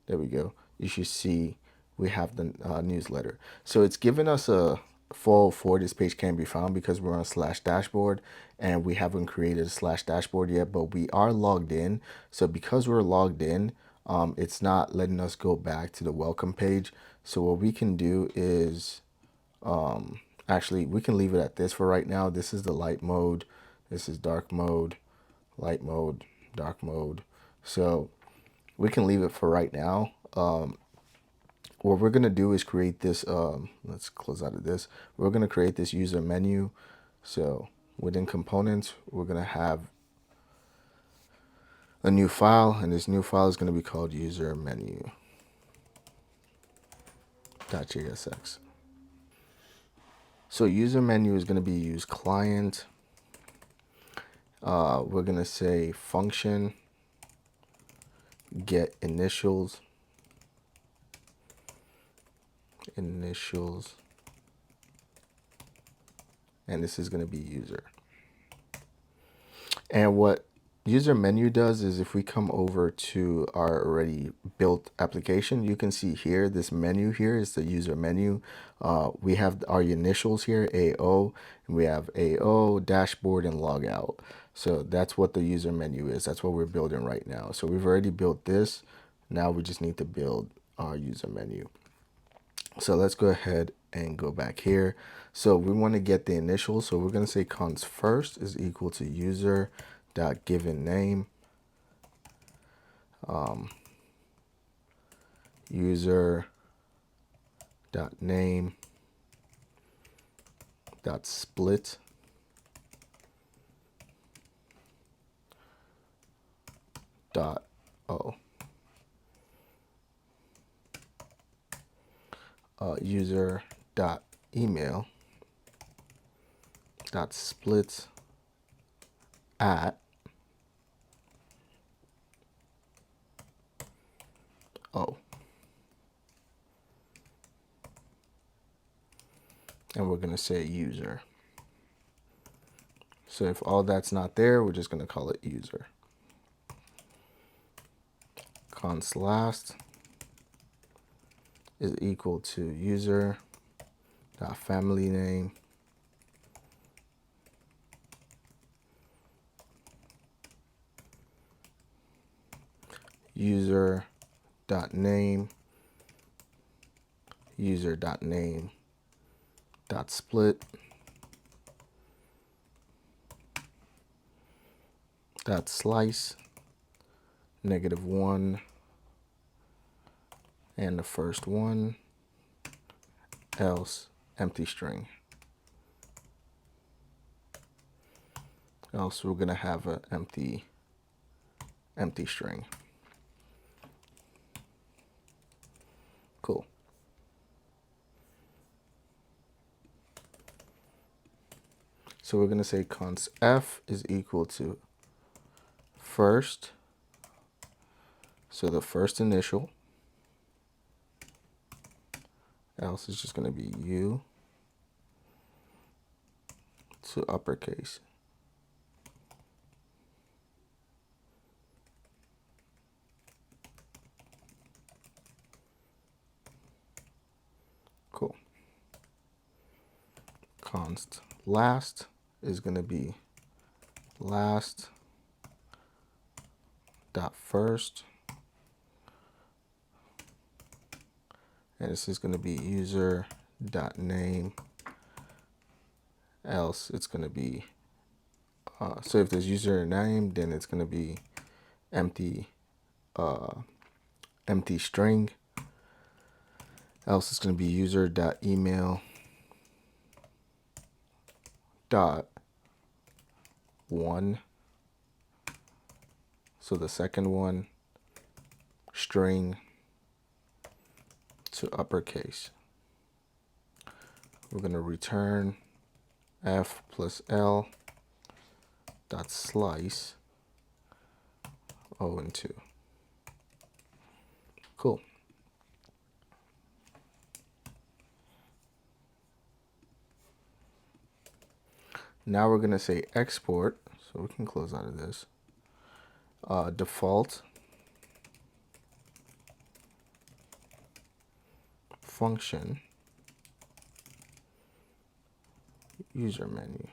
there we go. You should see we have the newsletter. So it's given us a full for this page can be found because we're on /dashboard and we haven't created a /dashboard yet, but we are logged in. So because we're logged in, it's not letting us go back to the welcome page. So what we can do is, actually we can leave it at this for right now. This is the light mode. This is dark mode, light mode, dark mode. So we can leave it for right now. What we're going to do is create this, let's close out of this. We're going to create this user menu. So within components, we're going to have a new file, and this new file is going to be called user menu.jsx. So user menu is going to be use client. We're going to say function get initials, and this is going to be user. And what user menu does is, if we come over to our already built application, you can see here, this menu here is the user menu. We have our initials here, AO, and we have AO, dashboard, and logout. So that's what the user menu is. That's what we're building right now. So we've already built this. Now we just need to build our user menu. So let's go ahead and go back here. So we want to get the initials. So we're going to say const first is equal to user dot given name, user dot name dot split dot o, user dot email dot split at o. And we're going to say user. So if all that's not there, we're just going to call it user. Const last is equal to user dot family name user dot name user dot name dot split dot slice -1 and the first one, else empty string. Else we're gonna have an empty string. Cool. So we're going to say const f is equal to first, so the first initial, else is just going to be u to uppercase. Cool. Const last is going to be last dot first, and this is going to be user dot name, else it's going to be so if there's user name, then it's going to be empty empty string, else it's going to be user dot email dot one, so the second one, string to uppercase. We're going to return f plus l dot slice o and 2. Cool. Now we're going to say export, so we can close out of this. Default function user menu.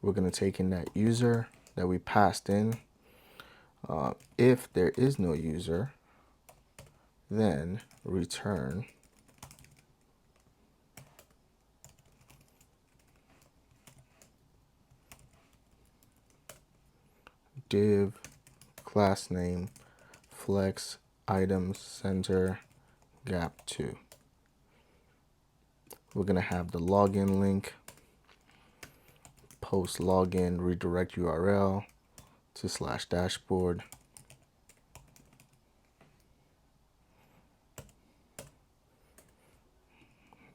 We're going to take in that user that we passed in. If there is no user, then return div class name flex items center gap 2. We're going to have the login link, post login redirect URL to /dashboard.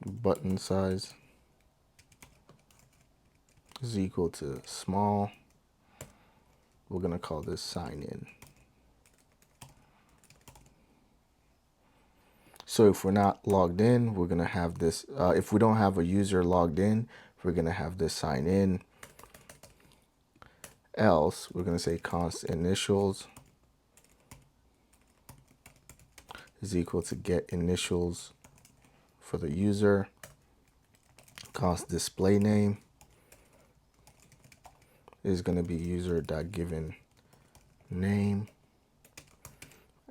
Button size is equal to small. We're going to call this sign in. So if we're not logged in, we're going to have this. If we don't have a user logged in, we're going to have this sign in. Else, we're going to say const initials is equal to get initials for the user. Const display name is going to be user.given name.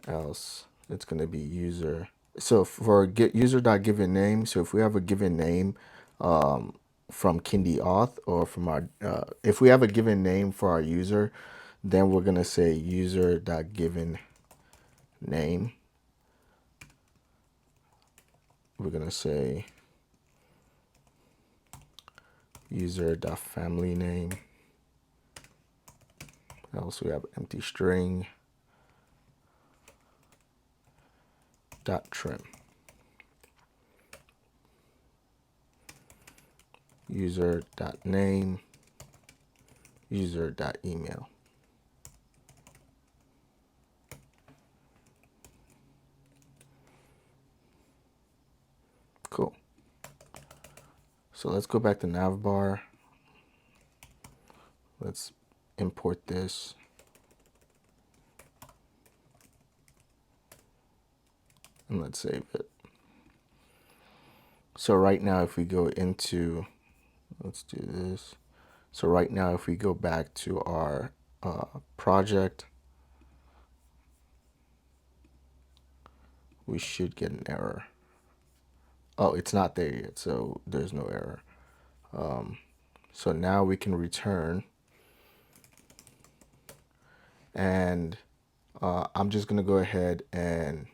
Else, it's going to be user. So for get user.given name, so if we have a given name from Kinde Auth, or from our, if we have a given name for our user, then we're going to say user.given name. We're going to say user.family name. Else we have empty string dot trim. User.name, user.email. Cool. So let's go back to Navbar. Let's import this. And let's save it. So right now, if we go into, let's do this. So right now, if we go back to our project, we should get an error. Oh, it's not there yet, so there's no error. So now we can return, and I'm just gonna go ahead and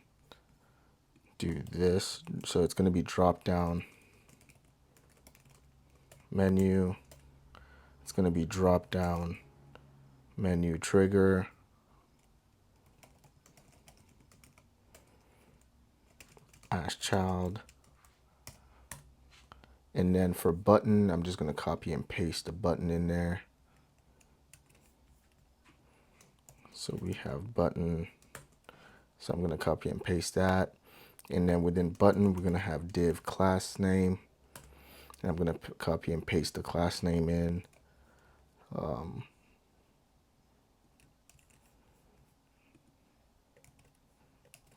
do this. So it's gonna be drop down menu. It's gonna be drop down menu trigger. As child And then for button, I'm just going to copy and paste the button in there. So we have button. So I'm going to copy and paste that. And then within button, we're going to have div class name. And I'm going to copy and paste the class name in.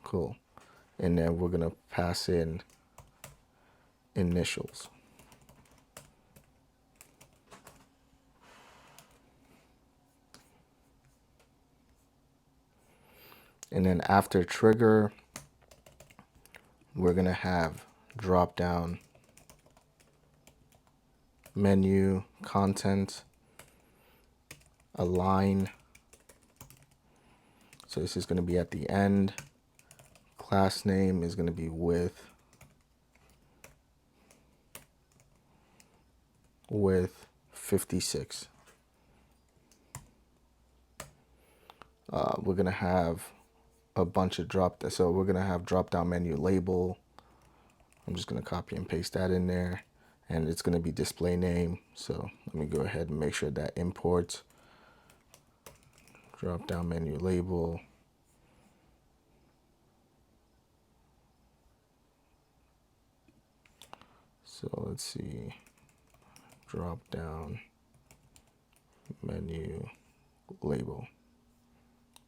Cool. And then we're going to pass in initials. And then after trigger, we're going to have drop down menu content align. So this is going to be at the end. Class name is going to be with 56. We're going to have a bunch of so we're going to have drop down menu label. I'm just going to copy and paste that in there, and it's going to be display name. So let me go ahead and make sure that imports drop down menu label. So let's see, drop down menu label.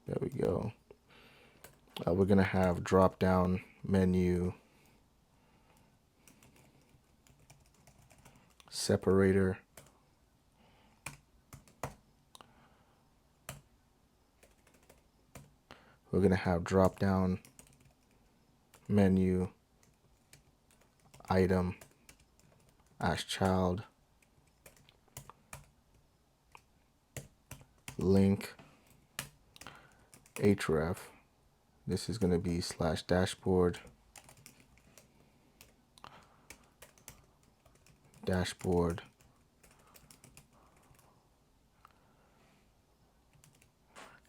There we go. We're going to have drop down menu separator. We're going to have drop down menu item as child, link href. This is going to be slash dashboard, dashboard,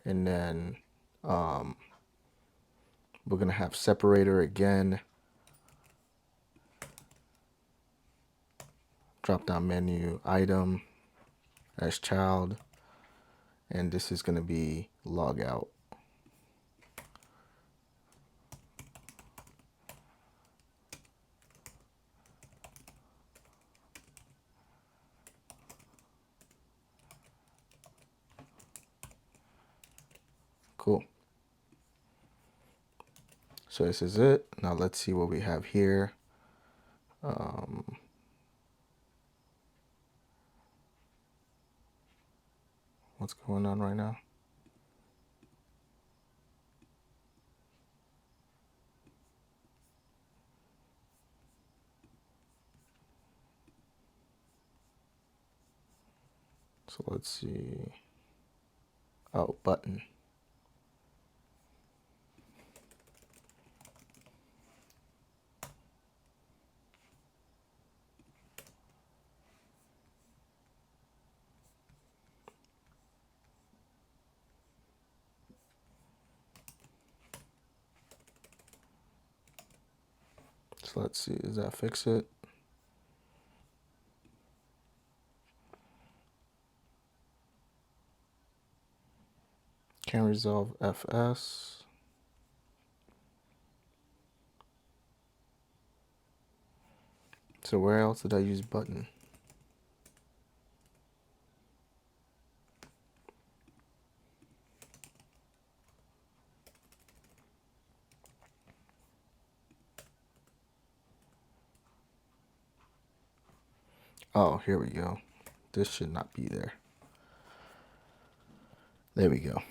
and then we're going to have separator again, drop down menu item as child, and this is going to be log out. Cool. So this is it. Now let's see what we have here. What's going on right now? So let's see. Oh, button. So let's see, does that fix it? Can resolve FS. So where else did I use button? Oh, here we go. This should not be there. There we go.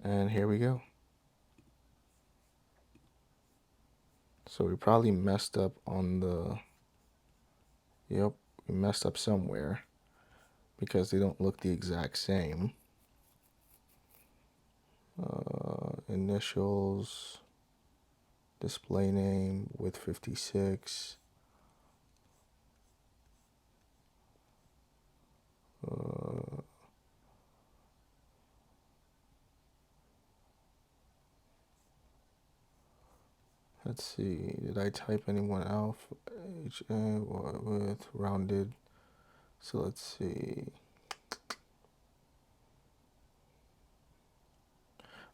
And here we go. So we probably messed up on the, yep, we messed up somewhere because they don't look the exact same. Initials, display name with 56. Let's see, did I type anyone else? HA with rounded. So let's see.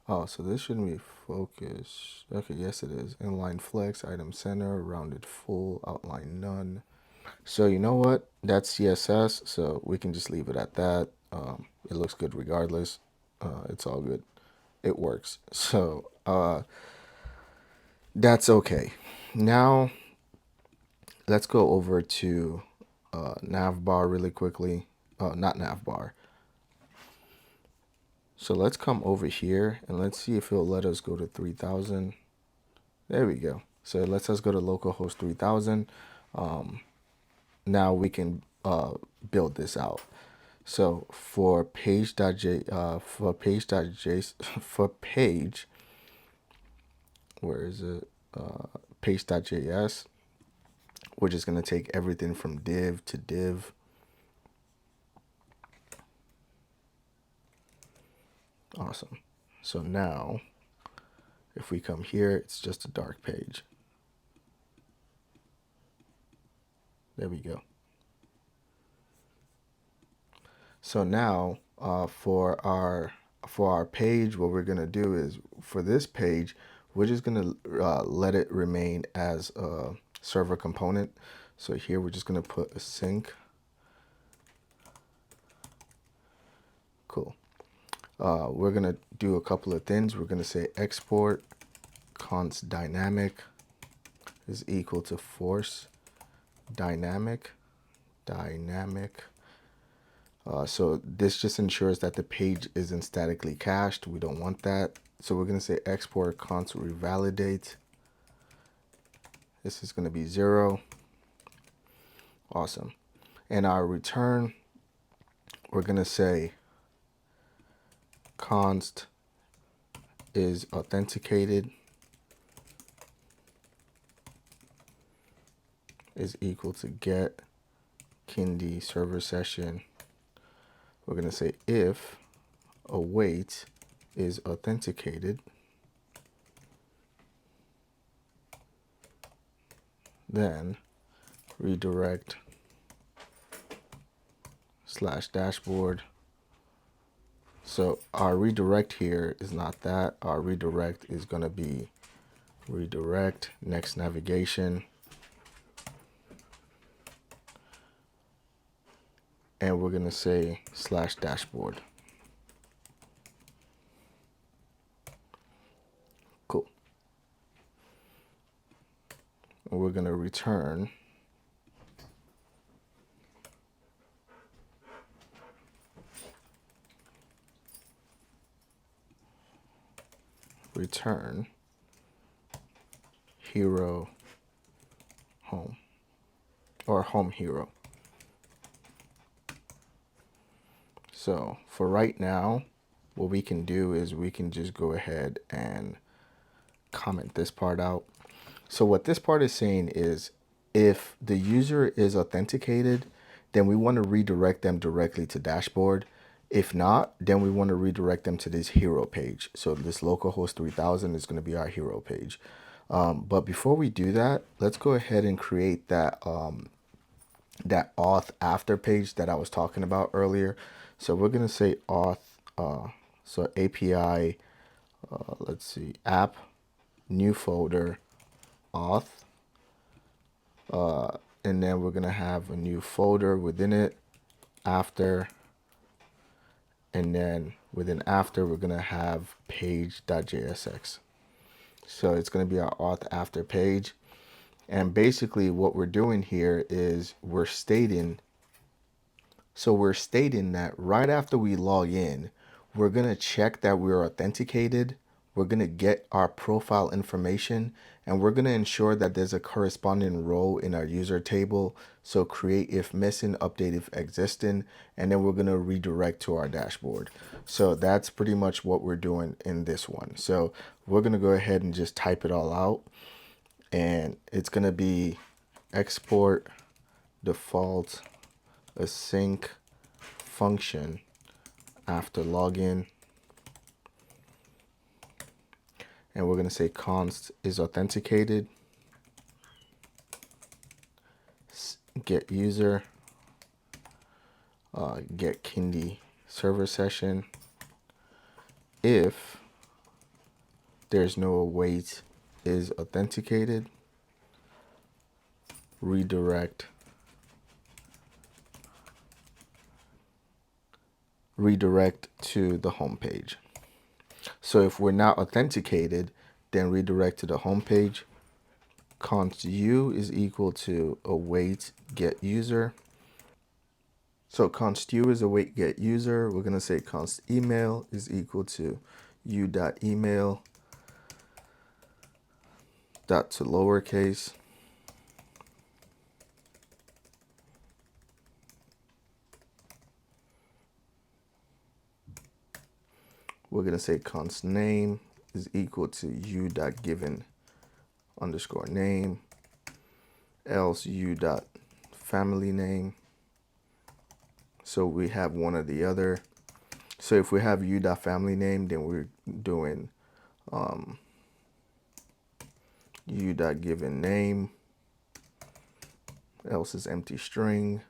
Oh, so this shouldn't be focus. Okay, yes it is. Inline flex, item center, rounded full, outline none. So you know what? That's CSS, so we can just leave it at that. It looks good regardless. It's all good. It works. So that's okay. Now let's go over to Navbar really quickly. Not Navbar. So let's come over here and let's see if it'll let us go to 3000. There we go. So it lets us go to localhost 3000. Now we can build this out. So for page.js, for page, where is it? Page.js, we're just going to take everything from div to div. Awesome. So now if we come here, it's just a dark page. There we go. So now for our page, what we're gonna do is for this page, we're just gonna let it remain as a server component. So here we're just gonna put a sync. Cool. We're gonna do a couple of things. We're gonna say export const dynamic is equal to force dynamic. So this just ensures that the page isn't statically cached. We don't want that. So we're going to say export const revalidate. This is going to be 0. Awesome. And our return, we're going to say const is authenticated is equal to get Kinde server session. We're going to say if await is authenticated, then redirect / dashboard. So our redirect here is not that. Our redirect is going to be redirect next navigation. And we're going to say / dashboard. Cool. And we're going to return hero home or home hero. So for right now, what we can do is we can just go ahead and comment this part out. So what this part is saying is if the user is authenticated, then we want to redirect them directly to dashboard. If not, then we want to redirect them to this hero page. So this localhost 3000 is going to be our hero page. But before we do that, let's go ahead and create that that auth after page that I was talking about earlier. So we're going to say auth, so API, let's see, app, new folder, auth, and then we're going to have a new folder within it, after, and then within after, we're going to have page.jsx. So it's going to be our auth after page. And basically what we're doing here is we're stating that right after we log in, we're going to check that we're authenticated. We're going to get our profile information, and we're going to ensure that there's a corresponding row in our user table. So create if missing, update if existing, and then we're going to redirect to our dashboard. So that's pretty much what we're doing in this one. So we're going to go ahead and just type it all out. And it's going to be export default async function after login. and we're going to say const is authenticated, get user, get Kinde server session. If there's no await is authenticated, redirect to the home page. So if we're not authenticated, then redirect to the home page. Const u is equal to await get user. So const u is await get user. We're going to say const email is equal to u.email dot to lowercase. We're going to say const name is equal to u.given underscore name, else u.family name. So we have one or the other. So if we have u.family name, then we're doing u.given name, else is empty string.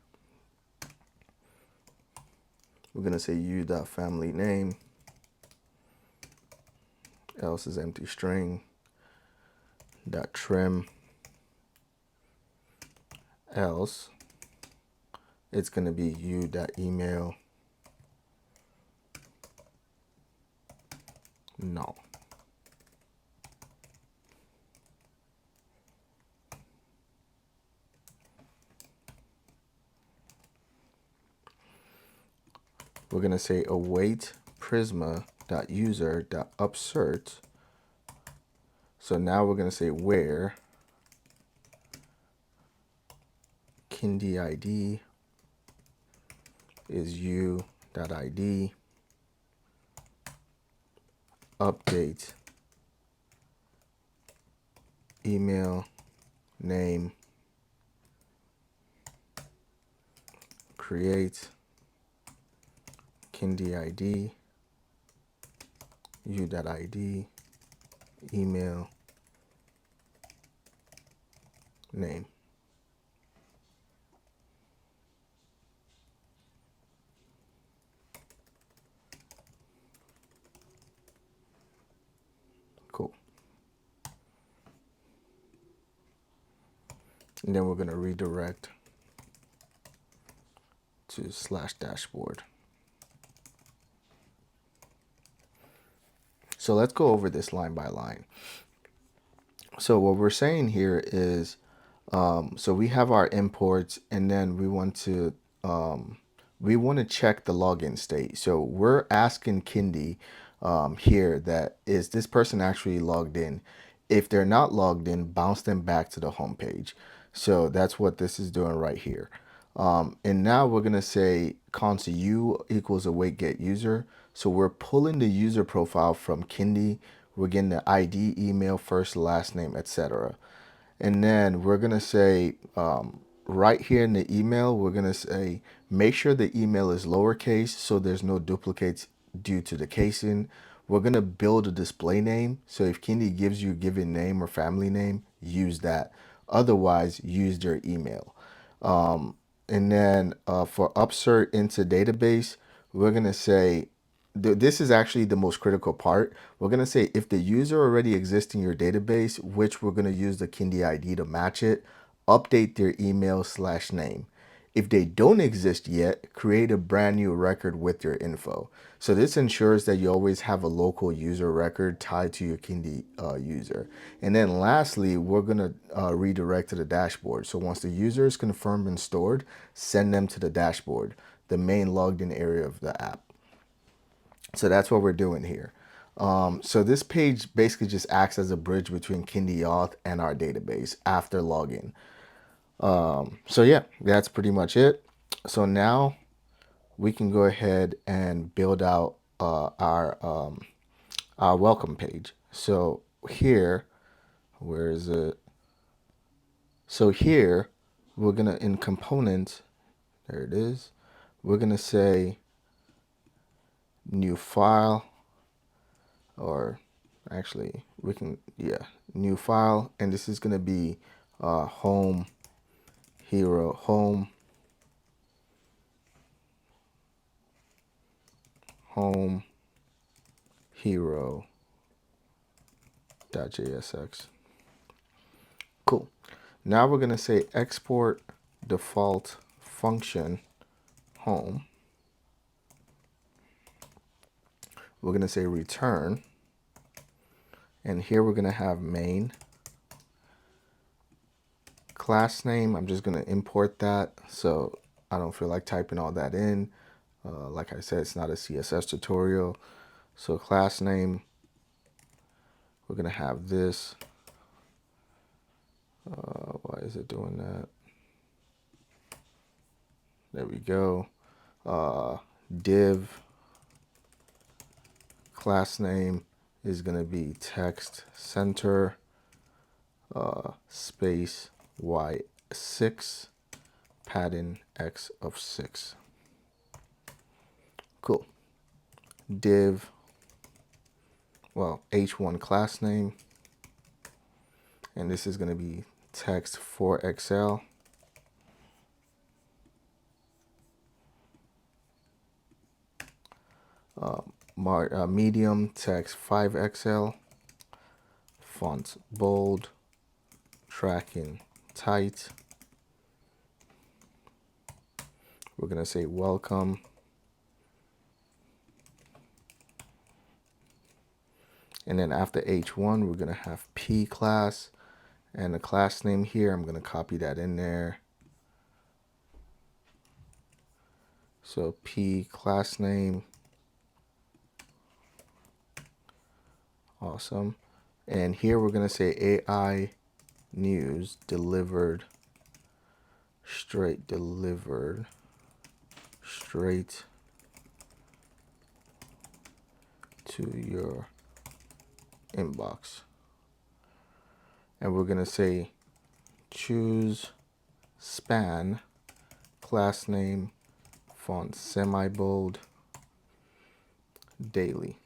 We're going to say u.family name, else is empty string, dot trim, else it's going to be u.email null. We're going to say await prisma.user.upsert. So now we're going to say where Kinde ID is u.id, update email name, create Kinde ID u.id email name. Cool. And then we're going to redirect to /dashboard. So let's go over this line by line. So what we're saying here is, so we have our imports, and then we want to check the login state. So we're asking Kinde here that is this person actually logged in. If they're not logged in, bounce them back to the home page. So that's what this is doing right here. And now we're gonna say const u equals await get user. So we're pulling the user profile from Kinde. We're getting the ID, email, first, last name, etc. And then we're gonna say right here in the email, we're gonna say make sure the email is lowercase so there's no duplicates due to the casing. We're gonna build a display name. So if Kinde gives you a given name or family name, use that. Otherwise, use their email. And then for upsert into database, we're going to say, this is actually the most critical part. We're going to say if the user already exists in your database, which we're going to use the Kinde ID to match it, update their email/name. If they don't exist yet, create a brand new record with your info. So this ensures that you always have a local user record tied to your Kinde user. And then lastly, we're gonna redirect to the dashboard. So once the user is confirmed and stored, send them to the dashboard, the main logged in area of the app. So that's what we're doing here. So this page basically just acts as a bridge between Kinde Auth and our database after login. So yeah, that's pretty much it. So now we can go ahead and build out our welcome page. So here, where is it? So here, we're gonna in component, there it is. We're gonna say new file, or Actually, we can, yeah, new file, and this is going to be home hero home home hero .jsx. Cool. Now we're going to say export default function home. We're going to say return, and here we're going to have main class name. I'm just going to import that, so I don't feel like typing all that in. Like I said, it's not a CSS tutorial. So class name, we're going to have this. Why is it doing that? There we go. Div class name is going to be text center space y6 padding x of 6. Cool. Div, well, h1 class name, and this is going to be text 4xl. Medium text 5xl, font bold, tracking tight. We're going to say welcome. And then after h1, we're going to have p class, and the class name here, I'm going to copy that in there. So p class name. Awesome. And here we're going to say AI news delivered straight to your inbox. And we're going to say choose span class name font semi-bold daily,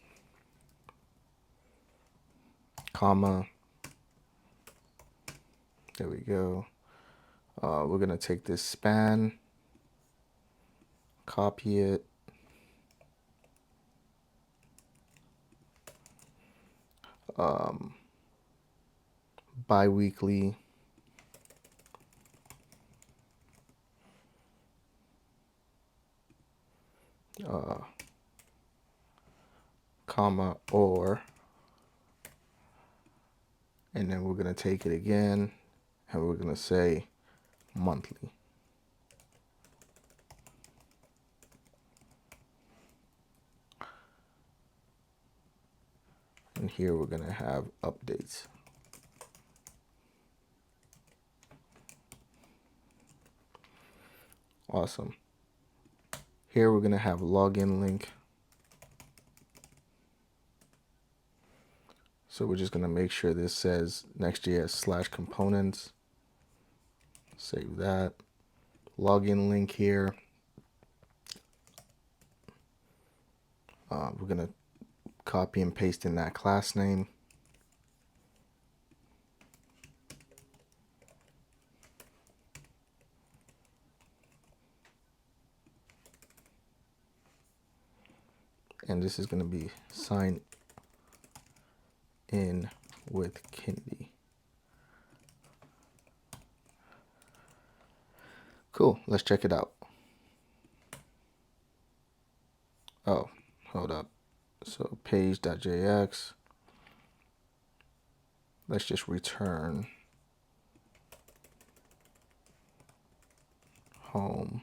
comma. There we go. We're going to take this span, copy it, bi-weekly, comma, or, and then we're going to take it again, and we're going to say monthly. And here we're going to have updates. Awesome. Here we're going to have login link. So we're just going to make sure this says Next.js / components. Save that. Login link here. We're going to copy and paste in that class name. And this is going to be sign in with Kinde. Cool. Let's check it out. Oh, hold up. So page.jx. Let's just return home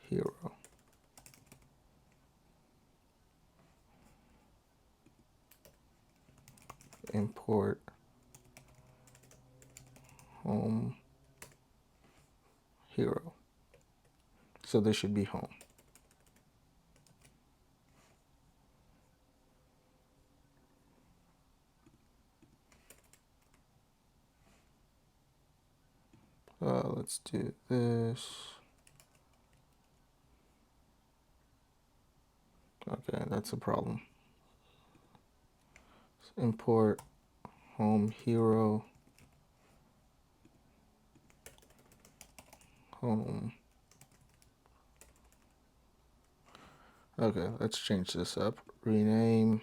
hero. Import home hero. So this should be home. Let's do this. Okay, that's a problem. Import home hero home. Okay, let's change this up. Rename.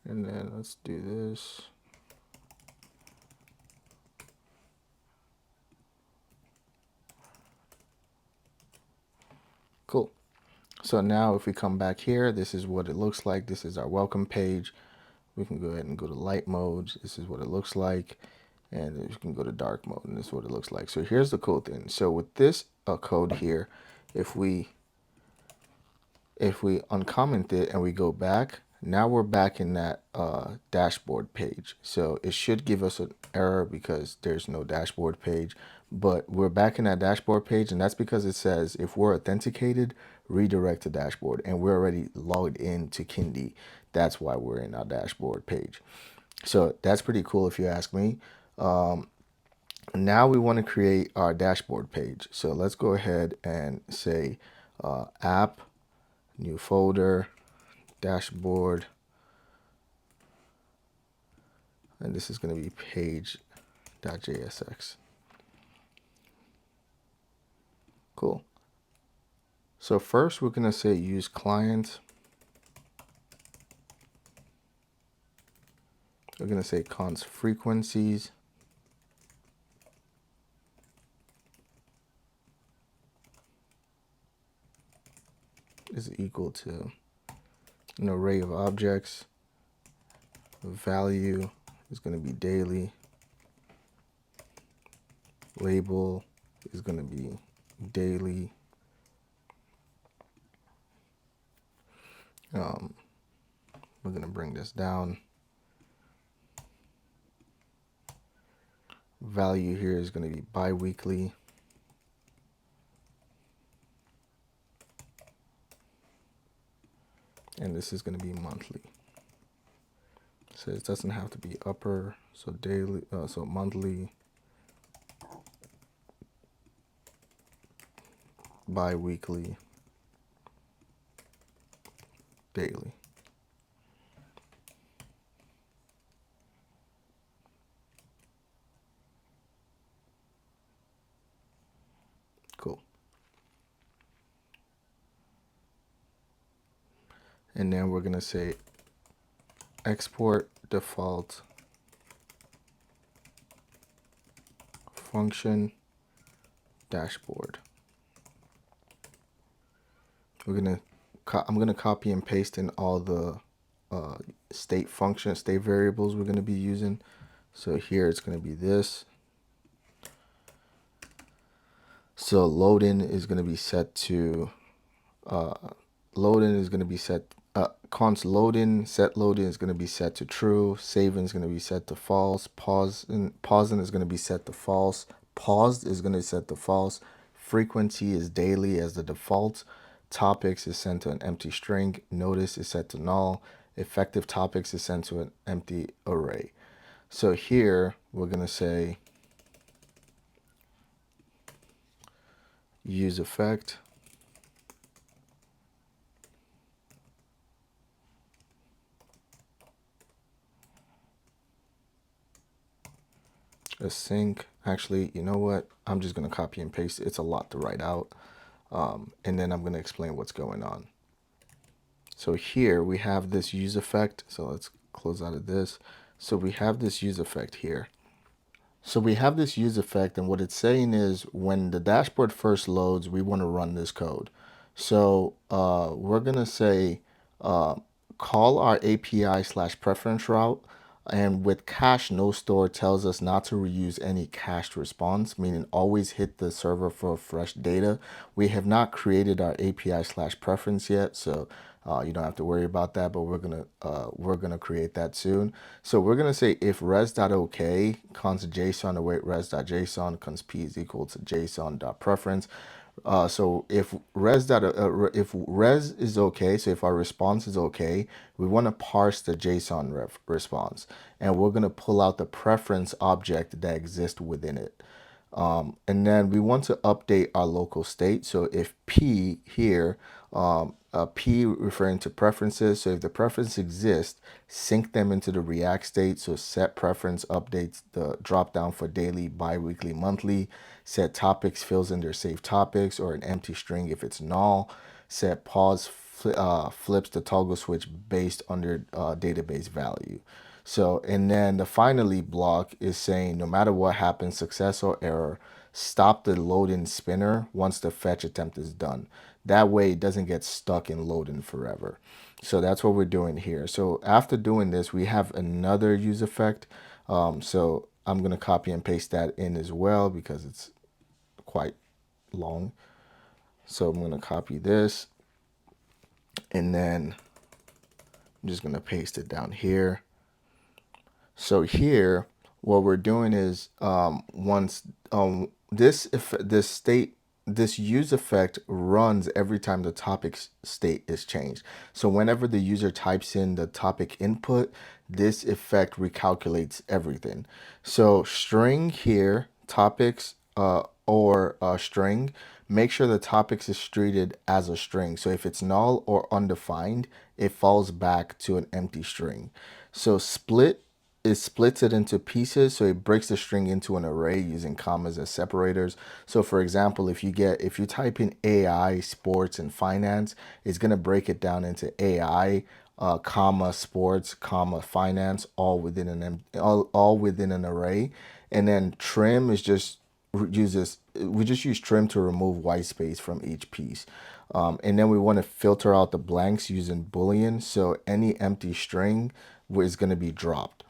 And then let's do this. Cool. So now if we come back here, this is what it looks like. This is our welcome page. We can go ahead and go to light mode. This is what it looks like. And you can go to dark mode, and this is what it looks like. So here's the cool thing. So with this code here, if we uncomment it and we go back, now we're back in that dashboard page. So it should give us an error because there's no dashboard page, but we're back in that dashboard page, and that's because it says if we're authenticated, redirect to dashboard, and we're already logged in to Kinde. That's why we're in our dashboard page. So that's pretty cool if you ask me. Now we want to create our dashboard page. So let's go ahead and say app, new folder, dashboard, and this is going to be page.jsx. Cool. So first we're going to say use client. We're going to say const frequencies is equal to an array of objects. Value is going to be daily. Label is going to be daily. We're going to bring this down. Value here is going to be bi-weekly. And this is going to be monthly. So it doesn't have to be upper, so daily, so monthly, bi-weekly, daily. Cool. And then we're going to say export default function dashboard. I'm going to copy and paste in all the state variables we're going to be using. So here it's going to be this. So load in is going to be set to load in is going to be set const load in, set load in is going to be set to true, save in is going to be set to false, pause in is going to be set to false, paused is going to be set to false, frequency is daily as the default, topics is sent to an empty string, notice is set to null, effective topics is sent to an empty array. So here we're going to say use effect async. Actually, you know what? I'm just going to copy and paste it. It's a lot to write out. And then I'm going to explain what's going on. So here we have this use effect. So let's close out of this. So we have this use effect here. So we have this use effect, and what it's saying is when the dashboard first loads, we want to run this code. So we're going to say call our API / preference route, and with cache no store tells us not to reuse any cached response, meaning always hit the server for fresh data. We have not created our API / preference yet, so you don't have to worry about that, but we're gonna create that soon. So we're gonna say if res.ok const JSON await res.json const p is equal to JSON.preference. So if res is okay, so if our response is okay, we want to parse the JSON response, and we're going to pull out the preference object that exists within it. And then we want to update our local state. So if P here, P referring to preferences. So if the preference exists, sync them into the React state. So set preference updates the drop down for daily, bi-weekly, monthly. Set topics fills in their saved topics or an empty string if it's null. Set pause flips the toggle switch based on their database value. So, and then the finally block is saying no matter what happens, success or error, stop the loading spinner once the fetch attempt is done. That way it doesn't get stuck in loading forever. So that's what we're doing here. So after doing this, we have another use effect. So I'm going to copy and paste that in as well because it's quite long. So I'm going to copy this and then I'm just going to paste it down here. So here, what we're doing is once this use effect runs every time the topic state is changed. So whenever the user types in the topic input, this effect recalculates everything. So string here, topics or string, make sure the topics is treated as a string. So if it's null or undefined, it falls back to an empty string. So split, it splits it into pieces, so it breaks the string into an array using commas as separators. So for example, if you type in AI, sports, and finance, it's gonna break it down into AI, comma, sports, comma, finance, all within an array. And then trim is just we just use trim to remove white space from each piece. And then we want to filter out the blanks using Boolean, so any empty string is going to be dropped.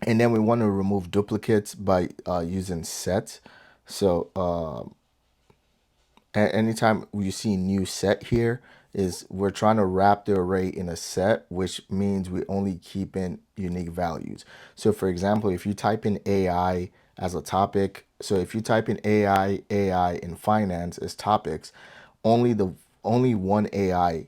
And then we want to remove duplicates by using set. So anytime you see new set here, is we're trying to wrap the array in a set, which means we only keep in unique values. So for example, if you type in AI as a topic, so if you type in AI in finance as topics, only the only one AI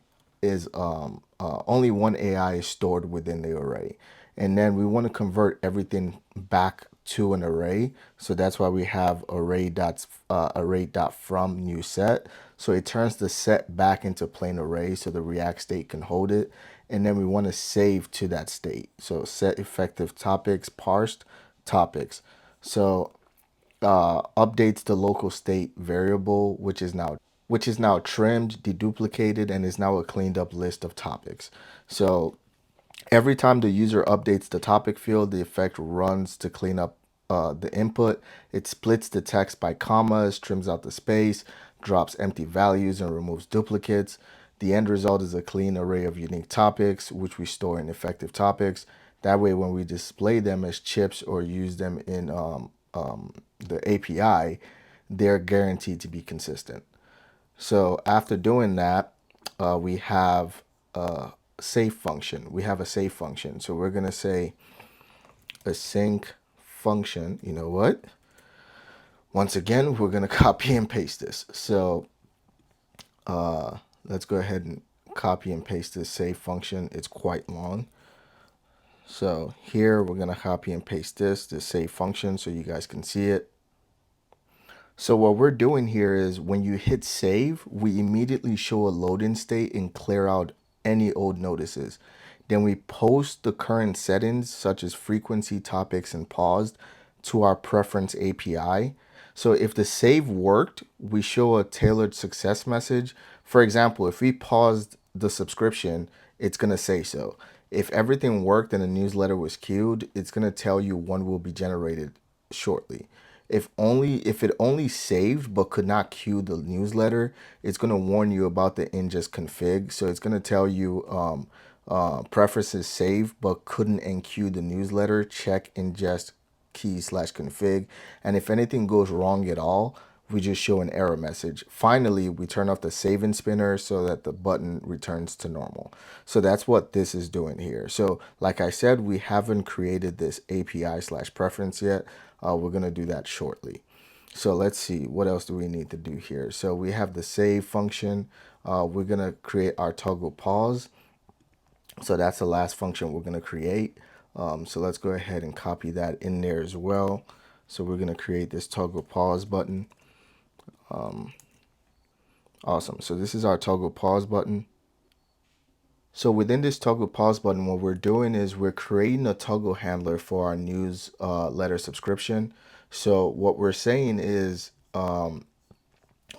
only one AI is stored within the array. And then we want to convert everything back to an array. So that's why we have array dot from new set. So it turns the set back into plain array so the React state can hold it. And then we want to save to that state. So set effective topics parsed topics. So updates the local state variable, which is now trimmed, deduplicated, and is now a cleaned up list of topics. So every time the user updates the topic field, the effect runs to clean up the input. It splits the text by commas, trims out the space, drops empty values, and removes duplicates. The end result is a clean array of unique topics, which we store in effective topics. That way, when we display them as chips or use them in the API, they're guaranteed to be consistent. So after doing that, we have a save function. We have a save function. So we're going to say async function. You know what? Once again, we're going to copy and paste this. So let's go ahead and copy and paste this save function. It's quite long. So here we're going to copy and paste this save function so you guys can see it. So what we're doing here is when you hit save, we immediately show a loading state and clear out any old notices. Then we post the current settings such as frequency, topics, and paused to our preference API. So if the save worked, we show a tailored success message. For example, if we paused the subscription, it's going to say so. If everything worked and the newsletter was queued, it's going to tell you one will be generated shortly. If it only saved but could not queue the newsletter, it's going to warn you about the ingest config. So it's going to tell you preferences saved but couldn't enqueue the newsletter. Check ingest key/config. And if anything goes wrong at all, we just show an error message. Finally, we turn off the save and spinner so that the button returns to normal. So that's what this is doing here. So like I said, we haven't created this API/preference yet. We're going to do that shortly. So let's see, what else do we need to do here? So we have the save function. We're gonna create our toggle pause. So that's the last function we're gonna create. So let's go ahead and copy that in there as well. So we're gonna create this toggle pause button. Awesome. So this is our toggle pause button. So within this toggle pause button, what we're doing is we're creating a toggle handler for our newsletter subscription. So what we're saying is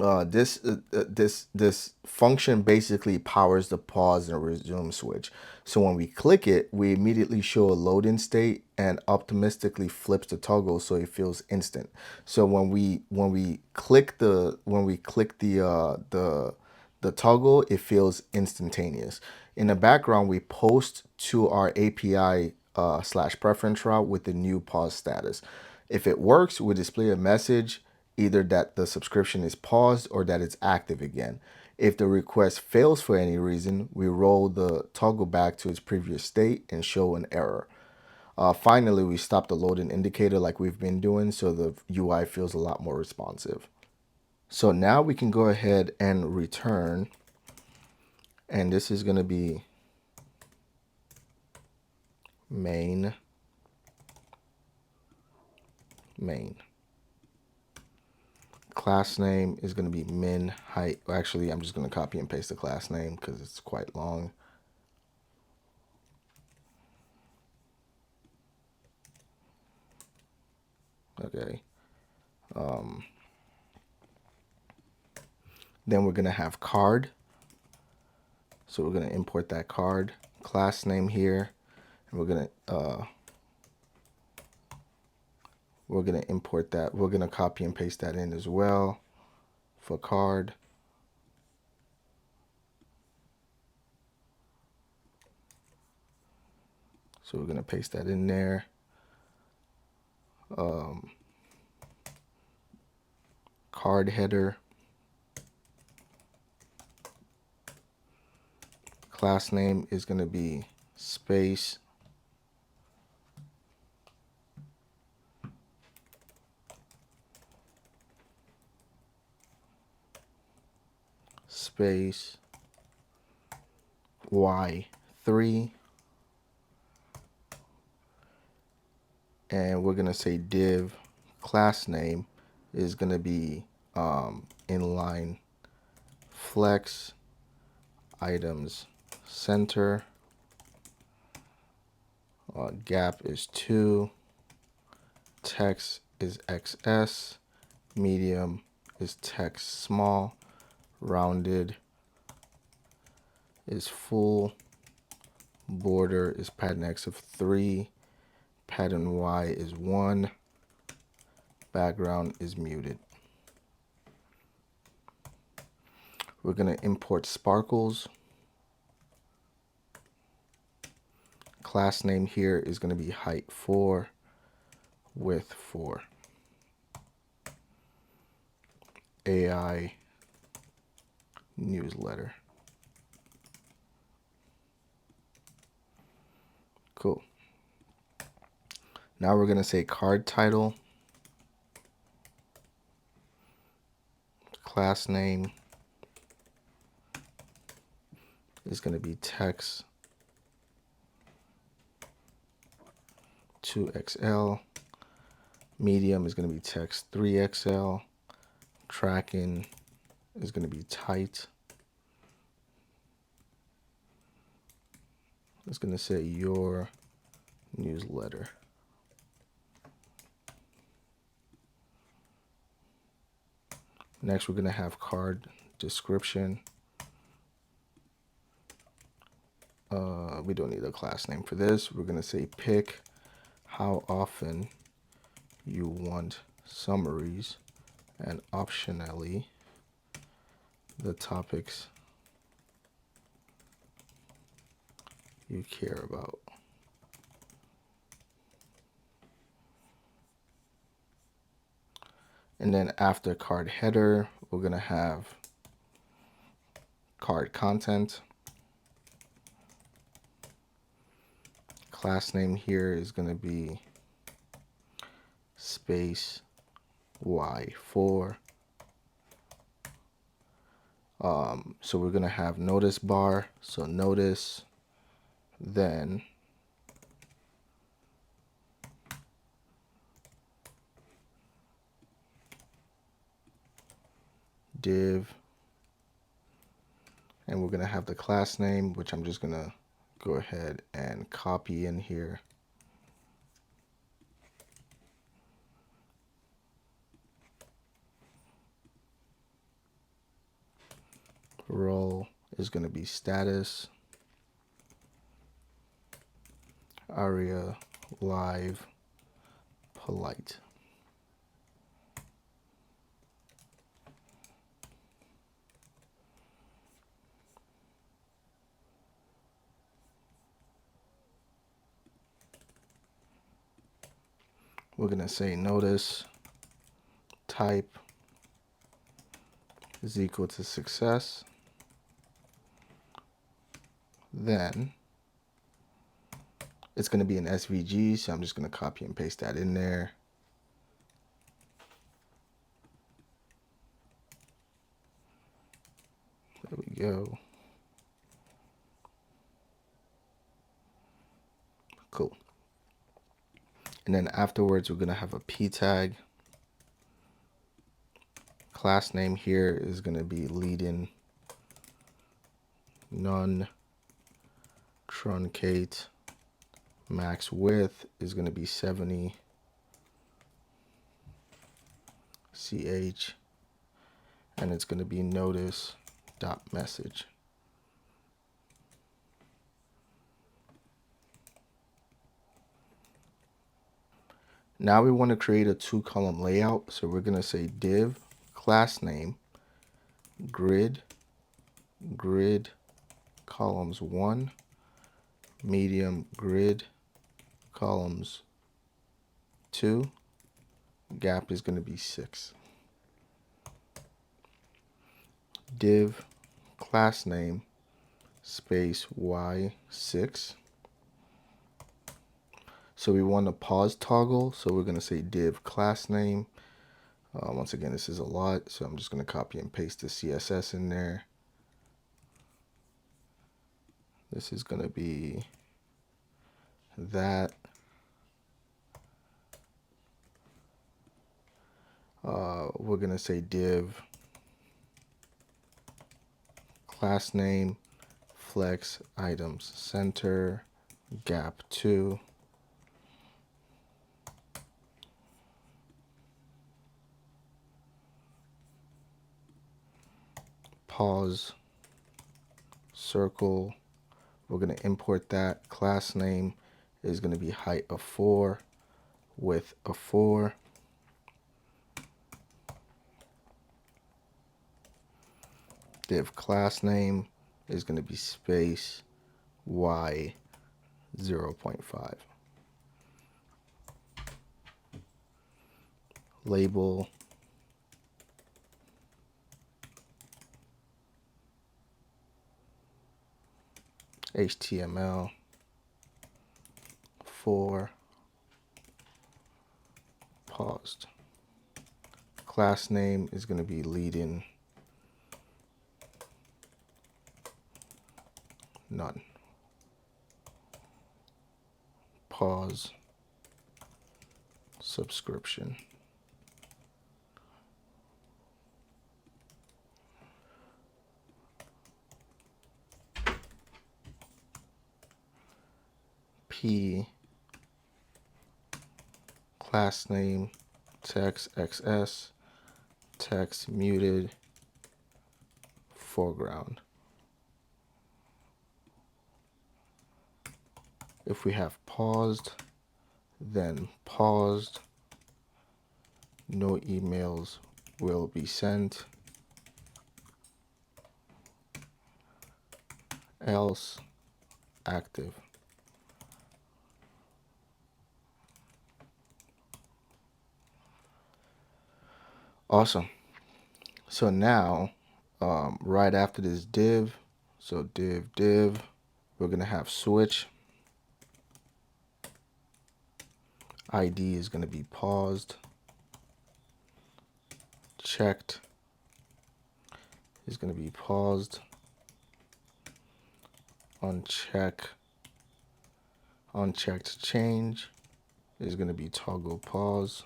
this function basically powers the pause and resume switch. So when we click it, we immediately show a loading state and optimistically flips the toggle so it feels instant. So when we click the toggle, it feels instantaneous. In the background, we post to our API / preference route with the new pause status. If it works, we display a message either that the subscription is paused or that it's active again. If the request fails for any reason, we roll the toggle back to its previous state and show an error. Finally, we stop the loading indicator like we've been doing so the UI feels a lot more responsive. So now we can go ahead and return, and this is going to be main. Class name is going to be min height. Actually, I'm just going to copy and paste the class name because it's quite long. Okay. Then we're going to have card. So we're going to import that card class name here. And we're going to import that. We're going to copy and paste that in as well for card. So we're going to paste that in there. Card header. Class name is going to be space Y3, and we're going to say div class name is going to be inline flex items center, gap is 2, text is XS, medium is text small, rounded is full, border is pattern X of 3, pattern Y is 1, background is muted. We're going to import sparkles. Class name here is going to be height 4, width 4. AI Newsletter. Cool. Now we're going to say card title, class name is going to be text 2XL, medium is going to be text 3XL, tracking is going to be tight. It's going to say your newsletter. Next, we're going to have card description. We don't need a class name for this. We're going to say pick how often you want summaries and optionally the topics you care about. And then after card header, we're going to have card content. Class name here is going to be space y4. So we're going to have notice bar. So notice, then div, and we're going to have the class name, which I'm just going to go ahead and copy in here. Role is going to be status, aria, live, polite. We're going to say notice type is equal to success. Then it's going to be an SVG, so I'm just going to copy and paste that in there. There we go. Cool. And then afterwards, we're going to have a p tag. Class name here is going to be lead-in, none, truncate, max width is going to be 70 ch, and it's going to be notice.message. Now we want to create a 2-column layout, so we're going to say div class name grid columns 1, medium grid columns 2, gap is going to be 6. Div class name space y6. So we want a pause toggle, so we're going to say div class name. Once again, this is a lot, so I'm just going to copy and paste the CSS in there. This is going to be that. We're going to say div class name flex items center gap 2. Pause circle. We're going to import that. Class name is going to be height of 4, width of 4. Div class name is going to be space y 0.5. Label HTML 4 paused. Class name is going to be lead-in, none. Pause subscription. P class name text XS, text muted, foreground. If we have paused, then paused, no emails will be sent, else active. Awesome. So now, right after this div, so div, we're going to have switch. ID is going to be paused. checked is going to be paused. Unchecked change is going to be toggle pause.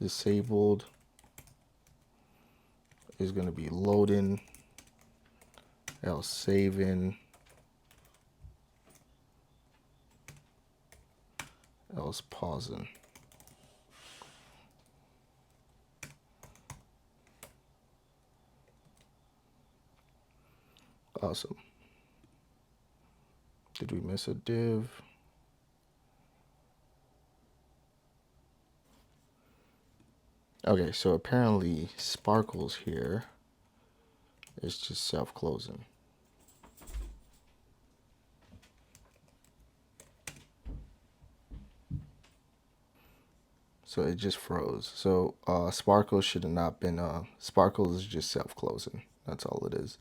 Disabled is going to be loading, else saving, else pausing. Awesome. Did we miss a div? Okay, so apparently Sparkles here is just self-closing. So it just froze. So Sparkles should have not been, Sparkles is just self-closing. That's all it is.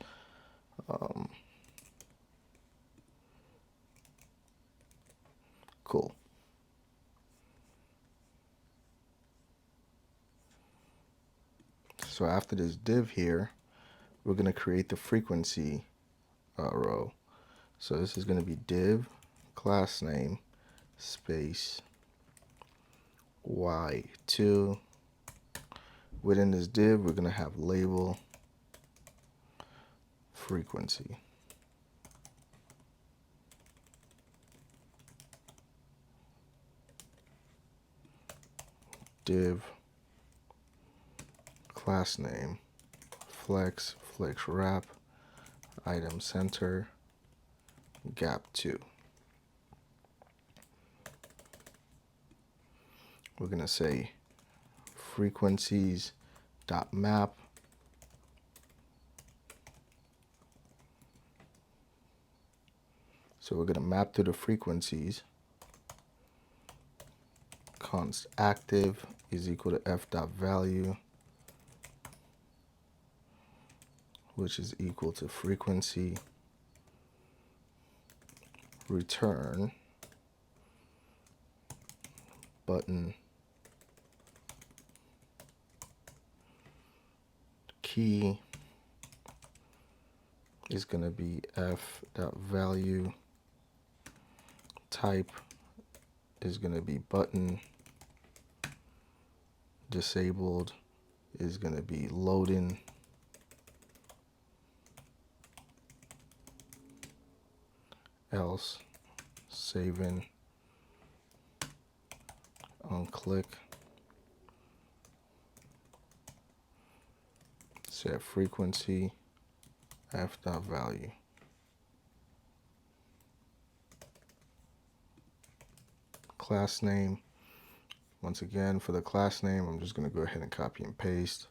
Cool. So after this div here, we're going to create the frequency row. So this is going to be div class name space y2. Within this div, we're going to have label frequency. Div class name flex wrap item center gap 2. We're going to say frequencies dot map so we're going to map to the frequencies. Const active is equal to f dot value, which is equal to frequency return button key is going to be f dot value, type is going to be button, disabled is going to be loading, else saving, on click, set frequency f dot value. Class name, once again for the class name, I'm just going to go ahead and copy and paste.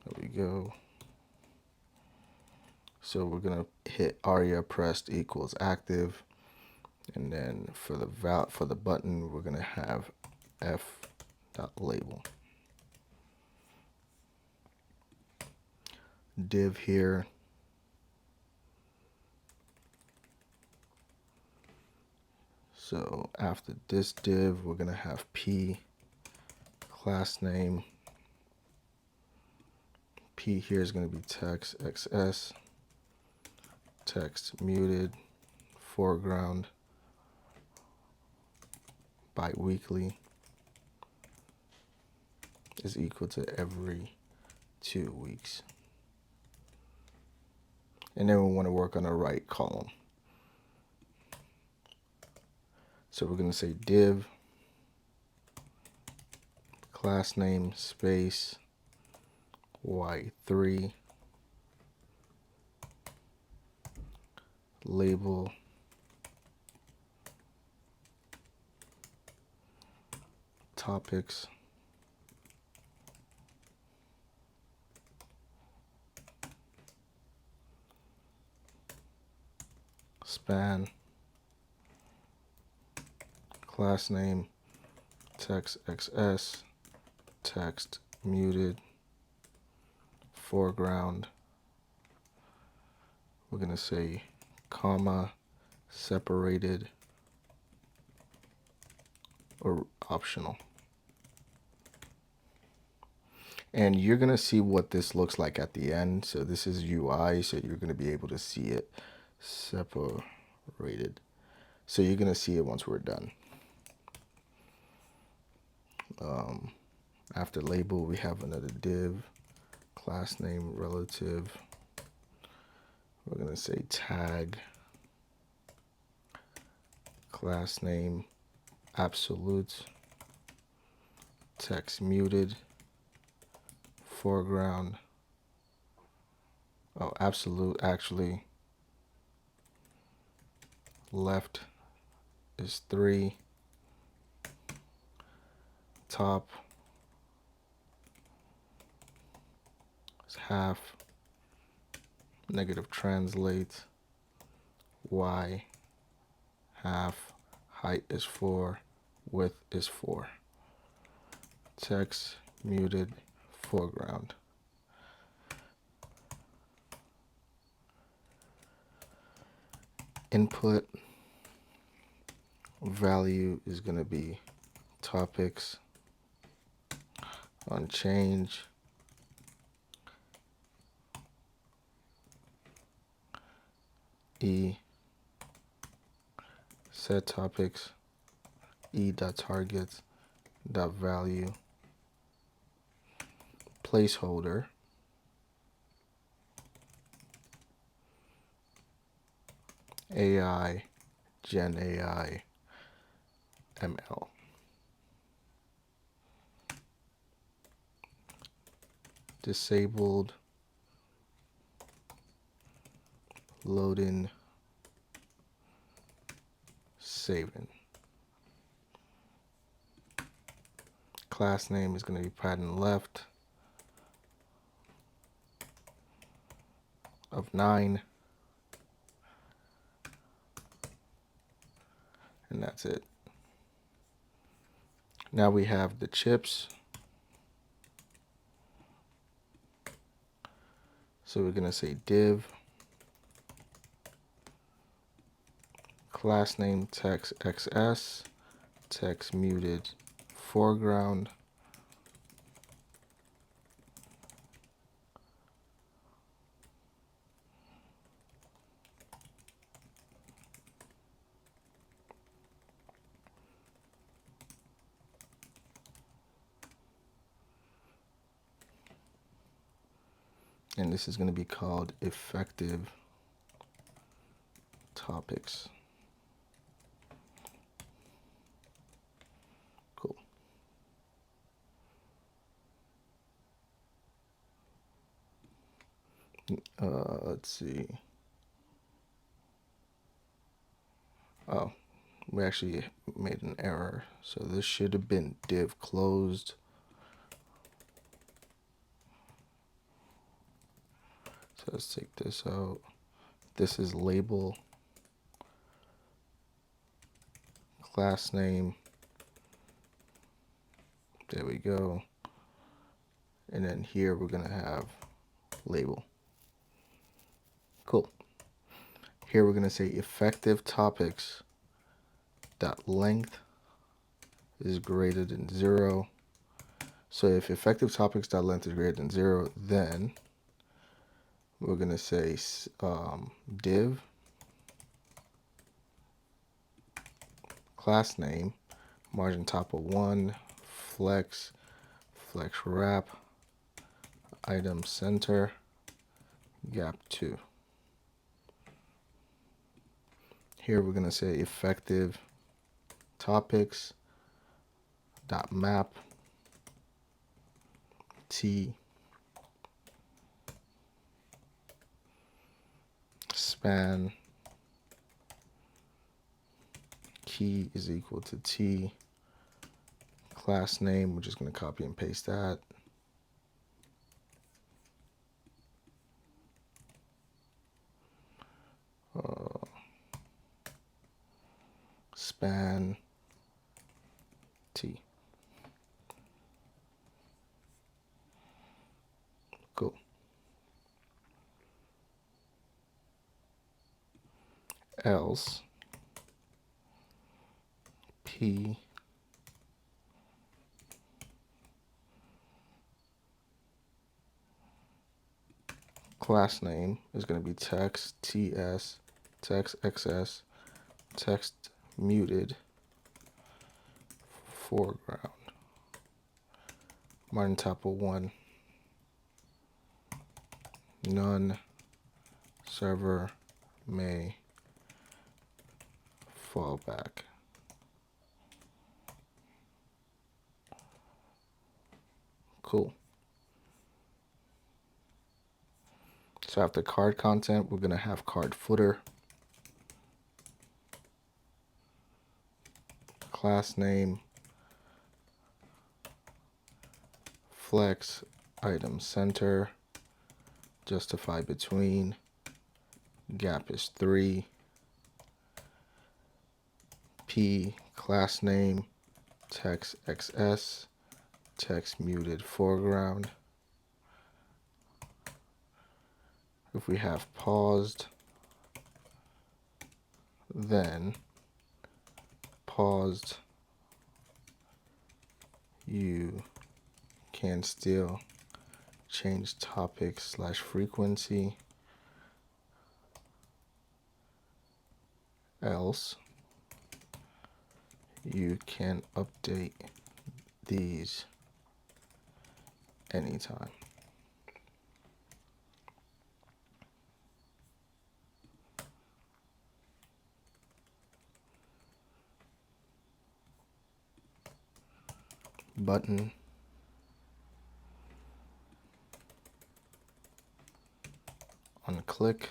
There we go. So we're going to hit aria pressed equals active, and then for the button we're going to have f dot label. Div here, so after this div we're going to have p class name. P here is going to be text xs, text muted, foreground, biweekly is equal to every 2 weeks. And then we want to work on the right column. So we're going to say div class name space y3 label topics span class name text xs, text muted, foreground. We're going to say comma separated or optional. And you're going to see what this looks like at the end. So this is UI, so you're going to be able to see it separated. So you're going to see it once we're done. After label, we have another div, class name, relative. We're going to say tag, class name, absolute, text muted, foreground. Oh, absolute actually. Left is 3. Top is half. Negative translate. Y half. Height is 4. Width is 4. Text muted, foreground. Input value is going to be topics on change. E set topics. E.targets dot value. Placeholder. AI, Gen AI, ML. Disabled, loading, saving. Class name is going to be pattern left of 9. And that's it. Now we have the chips. So we're going to say div, class name text XS, text muted, foreground. And this is going to be called effective topics. Cool. Let's see. Oh, we actually made an error. So this should have been div closed. So let's take this out. This is label, class name. There we go. And then here we're going to have label. Cool. Here we're going to say effective topics dot length is greater than 0. So if effective topics dot length is greater than 0, then we're going to say div class name, margin top of 1, flex wrap, item center, gap 2. Here we're going to say effective topics dot map t span key is equal to t. Class name, we're just going to copy and paste that. Span t. Cool. Else p class name is going to be text TS, text XS, text muted, foreground, margin top of 1, none, server may fall back. Cool. So after card content, we're going to have card footer, class name, flex, item center, justify between, gap is 3, P, class name, text XS, text muted foreground. If we have paused, then paused, you can still change topic / frequency, else you can update these anytime. Button, unclick,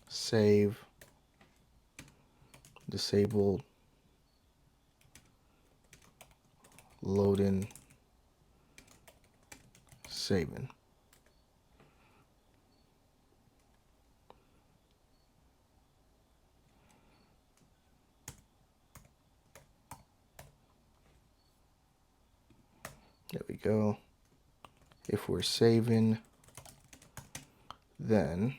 save, disabled, loading, saving. There we go. If we're saving, then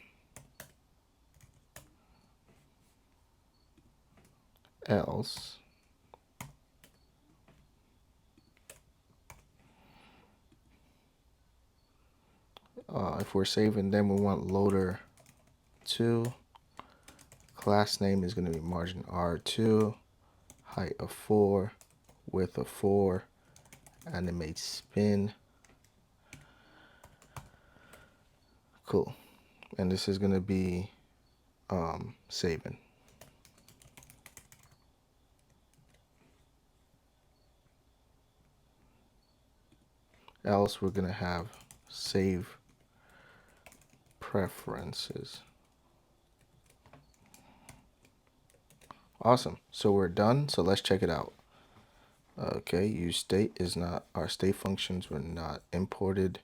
else if we're saving, then we want loader 2. Class name is going to be margin R2, height of 4, width of 4, animate spin. Cool. And this is going to be saving. Else we're going to have save preferences. Awesome. So we're done. So let's check it out. Okay, use state is not, our state functions were not imported.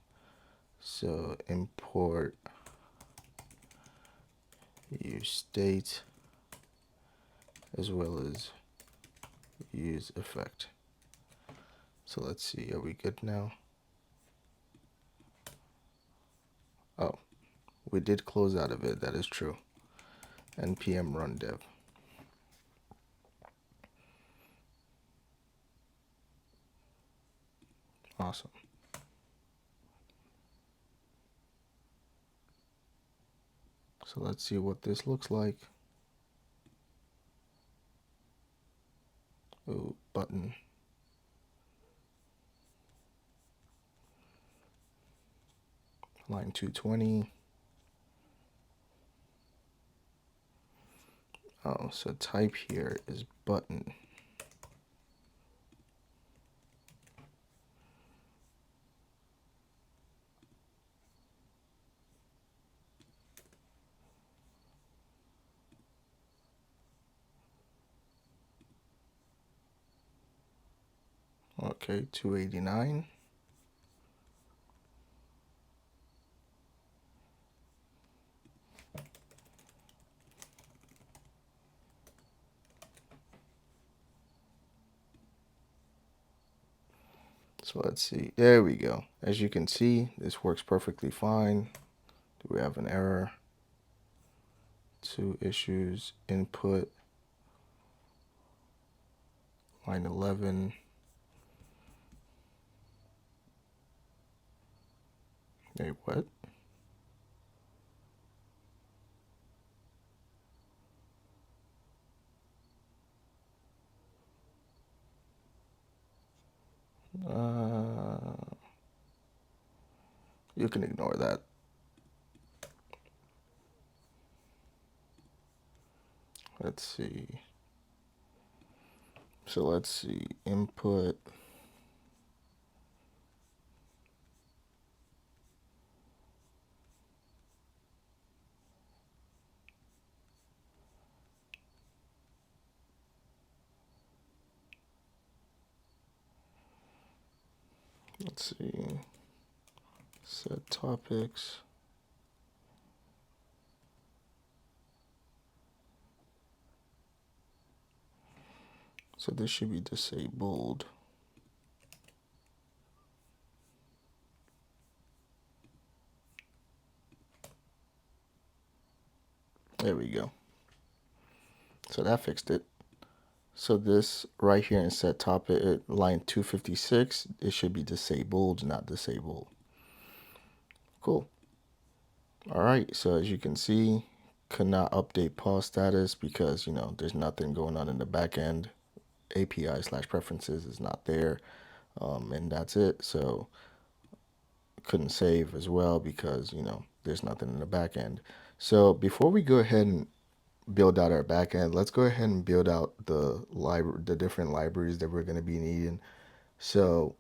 So import use state as well as use effect. So let's see, are we good now? Oh, we did close out of it, that is true. npm run dev. Awesome. So let's see what this looks like. Ooh, button. Line 220. Oh, so type here is button. Okay, 289. So let's see, there we go. As you can see, this works perfectly fine. Do we have an error? 2 issues, input, line 11. Wait, what? You can ignore that. Let's see. So let's see, input. Let's see, set topics. So this should be disabled. There we go. So that fixed it. So this right here in set topic, line 256, it should be disabled, not disabled. Cool. All right, so as you can see, could not update pause status because, there's nothing going on in the backend. API slash preferences is not there. And that's it. So couldn't save as well because, there's nothing in the backend. So before we go ahead and build out our backend, let's go ahead and build out the different libraries that we're going to be needing. So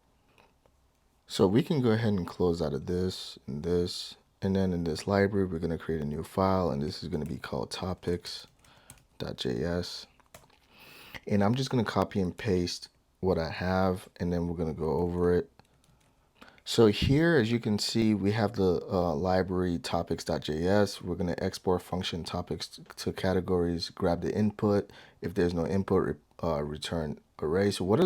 we can go ahead and close out of this and this. And then in this library, we're going to create a new file, and this is going to be called topics.js. And I'm just going to copy and paste what I have, and then we're going to go over it. So here, as you can see, we have the library topics.js. We're going to export function topics to categories, grab the input. If there's no input, return array. So what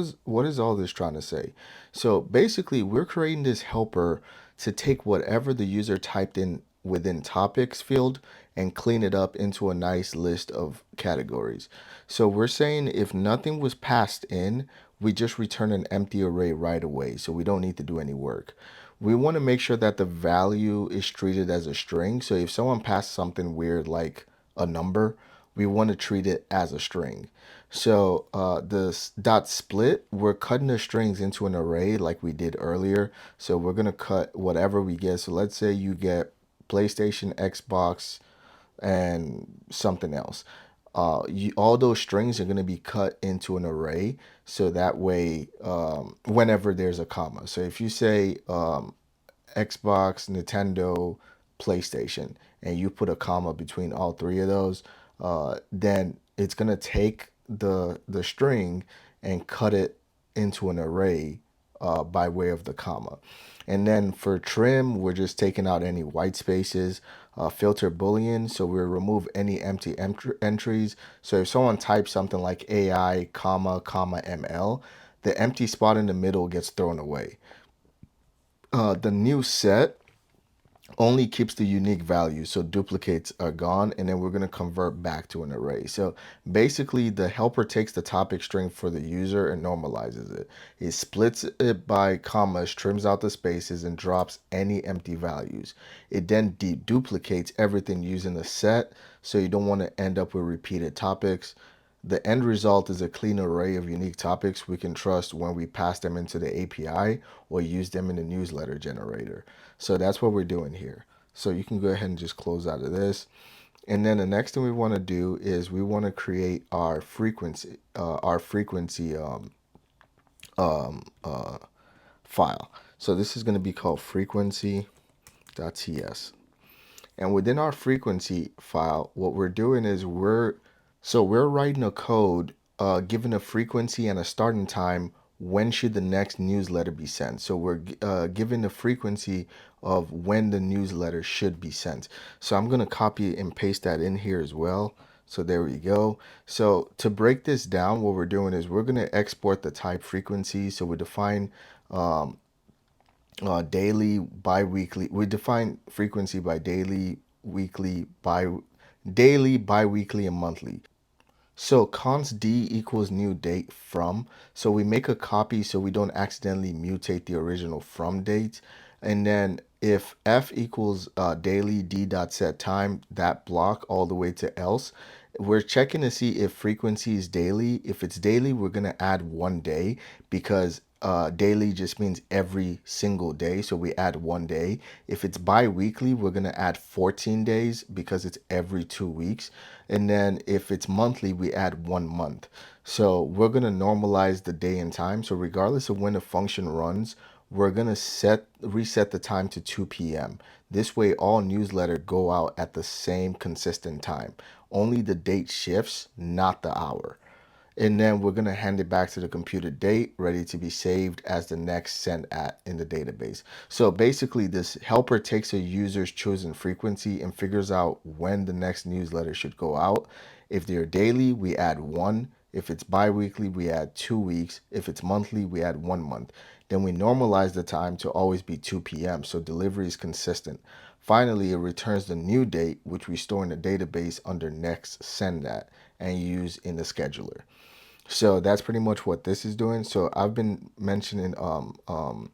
is all this trying to say? So basically, we're creating this helper to take whatever the user typed in within topics field and clean it up into a nice list of categories. So we're saying if nothing was passed in, we just return an empty array right away. So we don't need to do any work. We want to make sure that the value is treated as a string. So if someone passed something weird like a number, we want to treat it as a string. So the dot split, we're cutting the strings into an array like we did earlier. So we're going to cut whatever we get. So let's say you get PlayStation, Xbox, and something else. All those strings are going to be cut into an array. So that way, whenever there's a comma. So if you say Xbox, Nintendo, PlayStation, and you put a comma between all three of those, then it's gonna take the string and cut it into an array by way of the comma. And then for trim, we're just taking out any white spaces. Filter Boolean, so we remove any empty entries. So if someone types something like AI, comma, ML, the empty spot in the middle gets thrown away. The new set only keeps the unique value, so duplicates are gone, and then we're going to convert back to an array. So basically, the helper takes the topic string for the user and normalizes it. It splits it by commas, trims out the spaces, and drops any empty values. It then deduplicates everything using the set, so you don't want to end up with repeated topics. The end result is a clean array of unique topics we can trust when we pass them into the API or use them in the newsletter generator. So that's what we're doing here. So you can go ahead and just close out of this. And then the next thing we want to do is we want to create our frequency file. So this is going to be called frequency.ts. And within our frequency file, what we're doing is we're writing a code given a frequency and a starting time. When should the next newsletter be sent? So we're given the frequency of when the newsletter should be sent. So I'm going to copy and paste that in here as well. So there we go. So to break this down, what we're doing is we're going to export the type frequency. So we define daily, bi-weekly. We define frequency by daily, weekly, bi-weekly, and monthly. So const d equals new date from. So we make a copy so we don't accidentally mutate the original from date. And then if f equals daily d dot set time, that block all the way to else, we're checking to see if frequency is daily. If it's daily, we're going to add 1 day because daily just means every single day, so we add 1 day. If it's bi-weekly, we're going to add 14 days because it's every 2 weeks. And then if it's monthly, we add 1 month. So we're going to normalize the day and time. So regardless of when the function runs, we're going to reset the time to 2 p.m. This way all newsletter go out at the same consistent time. Only the date shifts, not the hour. And then we're going to hand it back to the computer date, ready to be saved as the next sent at in the database. So basically, this helper takes a user's chosen frequency and figures out when the next newsletter should go out. If they're daily, we add 1. If it's bi-weekly, we add 2 weeks. If it's monthly, we add 1 month. Then we normalize the time to always be 2 p.m. so delivery is consistent. Finally, it returns the new date, which we store in the database under next send at and use in the scheduler. So that's pretty much what this is doing. So I've been mentioning the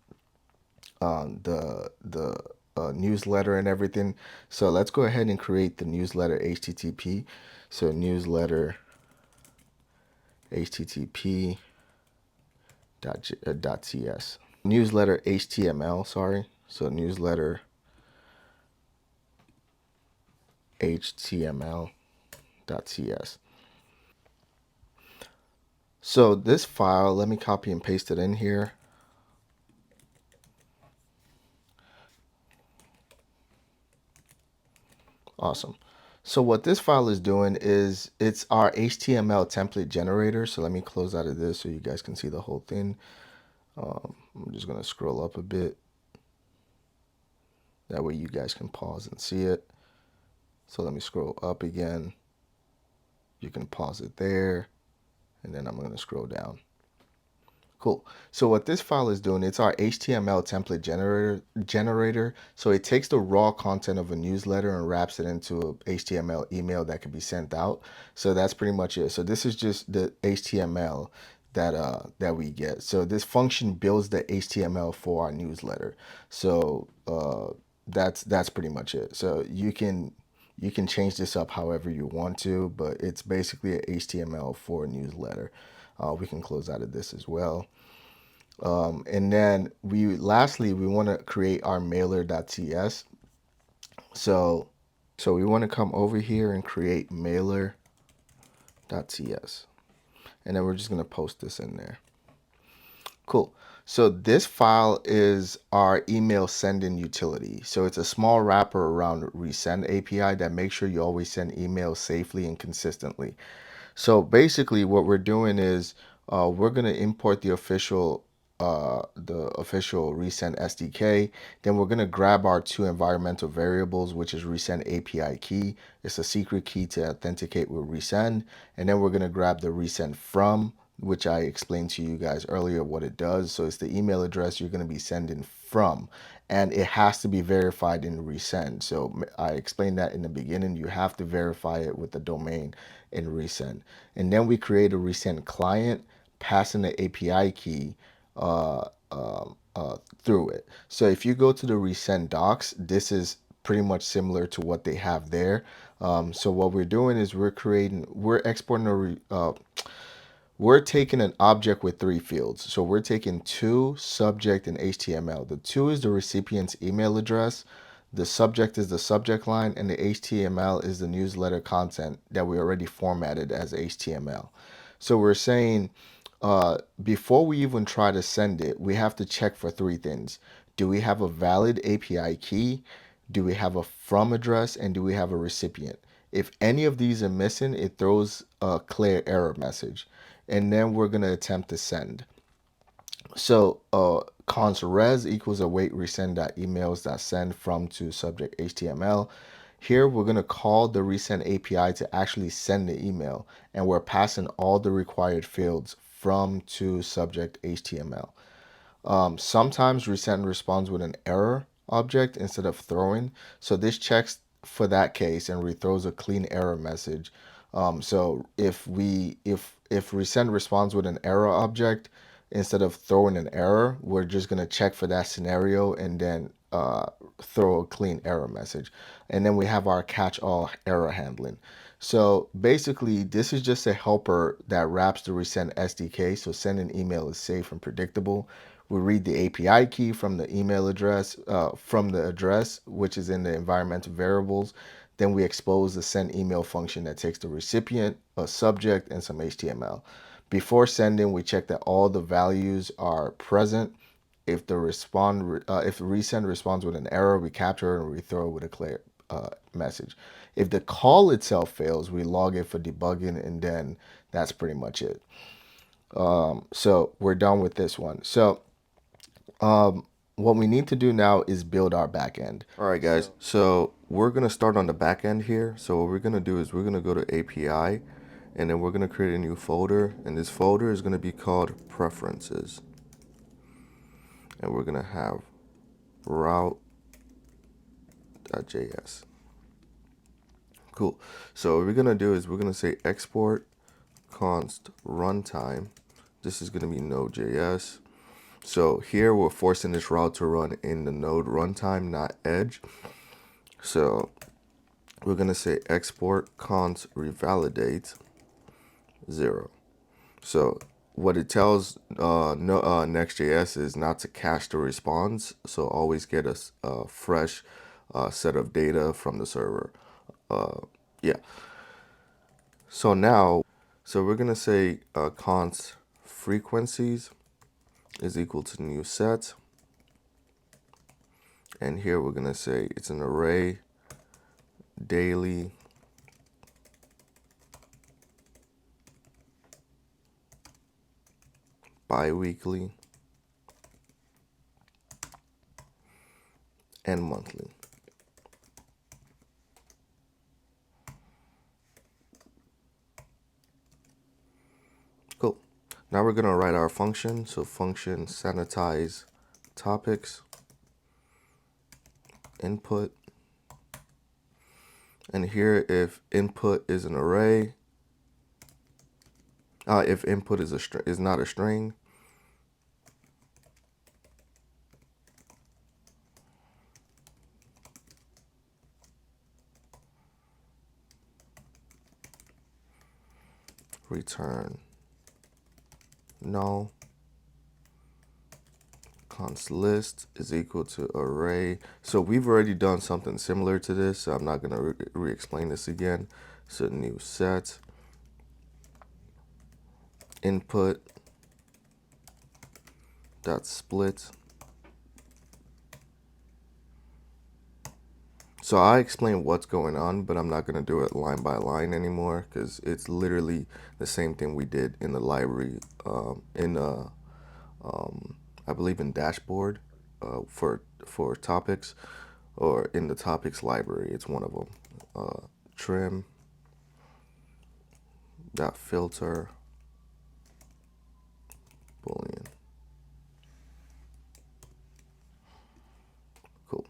newsletter and everything. So let's go ahead and create the newsletter HTTP. So newsletter HTTP .cs. Newsletter HTML, sorry. So newsletter HTML.cs. So this file, let me copy and paste it in here. Awesome. So what this file is doing is it's our HTML template generator. So let me close out of this so you guys can see the whole thing. I'm just going to scroll up a bit. That way you guys can pause and see it. So let me scroll up again. You can pause it there. And then I'm going to scroll down. Cool. So what this file is doing, it's our HTML template generator. So it takes the raw content of a newsletter and wraps it into a HTML email that can be sent out. So that's pretty much it. So this is just the HTML that we get. So this function builds the HTML for our newsletter. So that's pretty much it. So you can change this up however you want to, but it's basically a HTML for a newsletter. We can close out of this as well. And then lastly, we want to create our mailer.cs. So we want to come over here and create mailer.cs. And then we're just going to post this in there. Cool. So this file is our email send-in utility. So it's a small wrapper around resend API that makes sure you always send emails safely and consistently. So basically what we're doing is we're going to import the official resend SDK. Then we're going to grab our 2 environmental variables, which is resend API key. It's a secret key to authenticate with resend. And then we're going to grab the resend from, which I explained to you guys earlier what it does. So it's the email address you're going to be sending from, and it has to be verified in resend. So I explained that in the beginning. You have to verify it with the domain in resend. And then we create a resend client, passing the API key through it. So if you go to the resend docs, this is pretty much similar to what they have there. So what we're doing is we're exporting we're taking an object with 3 fields. So we're taking to, subject, and HTML. The to is the recipient's email address. The subject is the subject line, and the HTML is the newsletter content that we already formatted as HTML. So we're saying before we even try to send it, we have to check for 3 things. Do we have a valid API key? Do we have a from address? And do we have a recipient? If any of these are missing, it throws a clear error message. And then we're going to attempt to send. So const res equals await resend.emails.send from to subject HTML. Here we're going to call the resend API to actually send the email, and we're passing all the required fields from to subject HTML. Sometimes resend responds with an error object instead of throwing. So this checks for that case and rethrows a clean error message. So if resend responds with an error object instead of throwing an error, we're just gonna check for that scenario and then throw a clean error message. And then we have our catch all error handling. So basically, this is just a helper that wraps the resend SDK, so sending email is safe and predictable. We read the API key from the email address, which is in the environmental variables. Then we expose the send email function that takes the recipient, a subject, and some HTML. Before sending, we check that all the values are present. If the resend responds with an error, we capture it and we throw it with a clear message. If the call itself fails, we log it for debugging, and then that's pretty much it. So we're done with this one. So what we need to do now is build our backend. All right, guys. So we're gonna start on the backend here. So what we're gonna do is we're gonna go to API, and then we're gonna create a new folder, and this folder is gonna be called Preferences, and we're gonna have route.js. Cool. So what we're gonna do is we're gonna say export const runtime. This is gonna be Node.js. So here we're forcing this route to run in the Node runtime, not Edge. So we're gonna say export const revalidate 0. So what it tells Next.js is not to cache the response. So always get a fresh set of data from the server. Yeah. So now, so we're gonna say const frequencies is equal to new set, and here we're gonna say it's an array, daily, bi-weekly, and monthly. Cool. Now we're gonna write our function. So function sanitize topics, input, and here if input is an array, if input is not a string, return null. Const list is equal to array. So we've already done something similar to this, so I'm not going to re-explain this again. So new set, input dot split. So I explain what's going on, but I'm not going to do it line by line anymore because it's literally the same thing we did in the library I believe in dashboard for topics, or in the topics library. It's one of them. Trim dot filter boolean. Cool.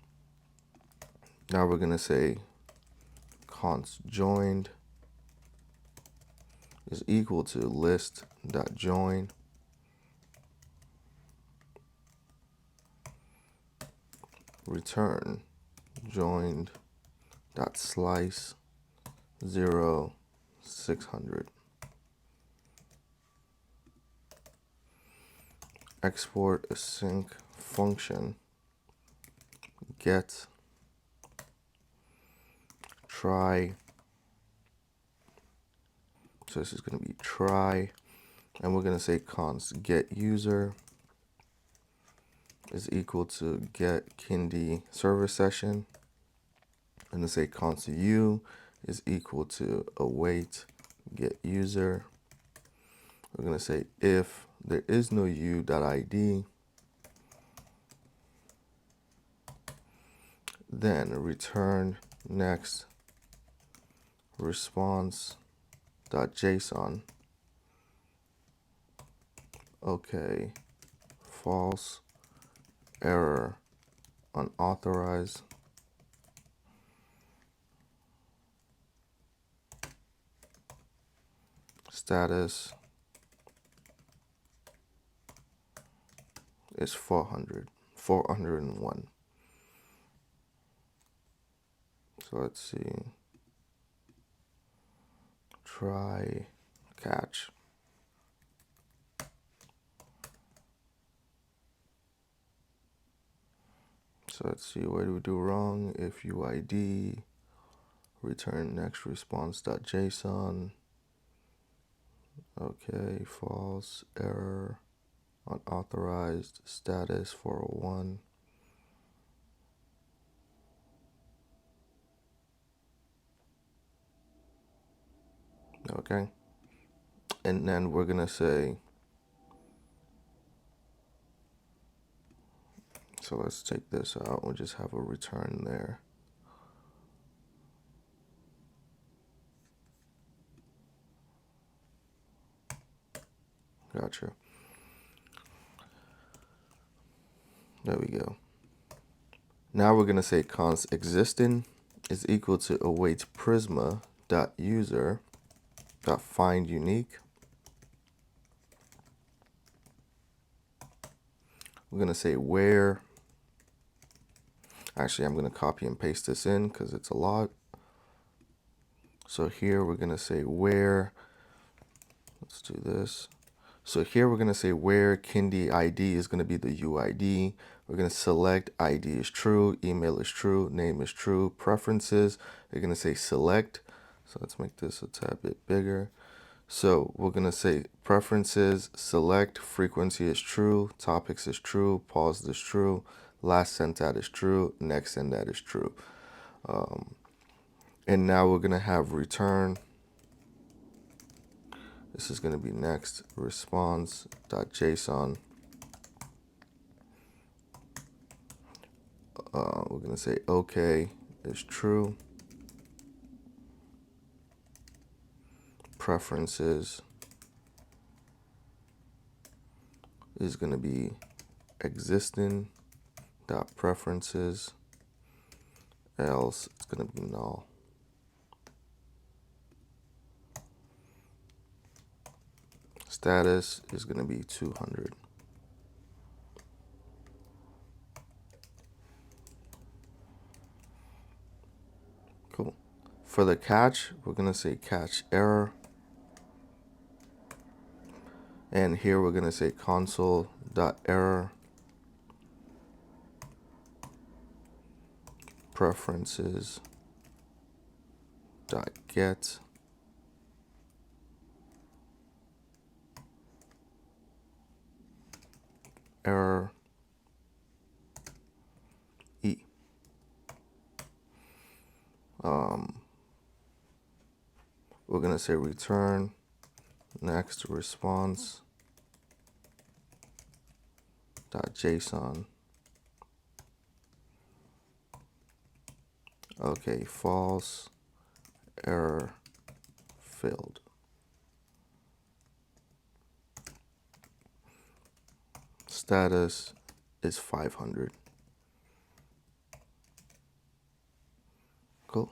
Now we're gonna say const joined is equal to list dot join return joined dot slice 0 600. Export async function get try. So this is going to be try, and we're going to say const get user is equal to get Kinde server session, and to say const u is equal to await get user. We're going to say if there is no u.id, then return next response.json. Okay, false, error, unauthorized. Status is 401. So let's see. try catch. So let's see, what do we do wrong? If UID, return next response.json. Okay, false, error, unauthorized, status 401. Okay, and then we're gonna say, so let's take this out. We'll just have a return there. Gotcha. There we go. Now we're gonna say const existing is equal to await Prisma dot user dot find unique. We're gonna say where. Actually, I'm gonna copy and paste this in because it's a lot. So here we're gonna say where. Let's do this. So here we're gonna say where Kinde ID is gonna be the UID. We're gonna select ID is true, email is true, name is true, preferences. You're gonna say select. So let's make this a tad bit bigger. So we're gonna say preferences, select, frequency is true, topics is true, pause is true, last sent at is true, next send at is true. And now we're gonna have return. This is gonna be next response.json. We're gonna say okay is true. Preferences is gonna be existing dot preferences, else it's gonna be null. Status is gonna be 200. Cool. For the catch, we're gonna say catch error. And here we're gonna say console.error preferences.get error E. We're gonna say return next response.json. Okay, false, error, failed. Status is 500. Cool.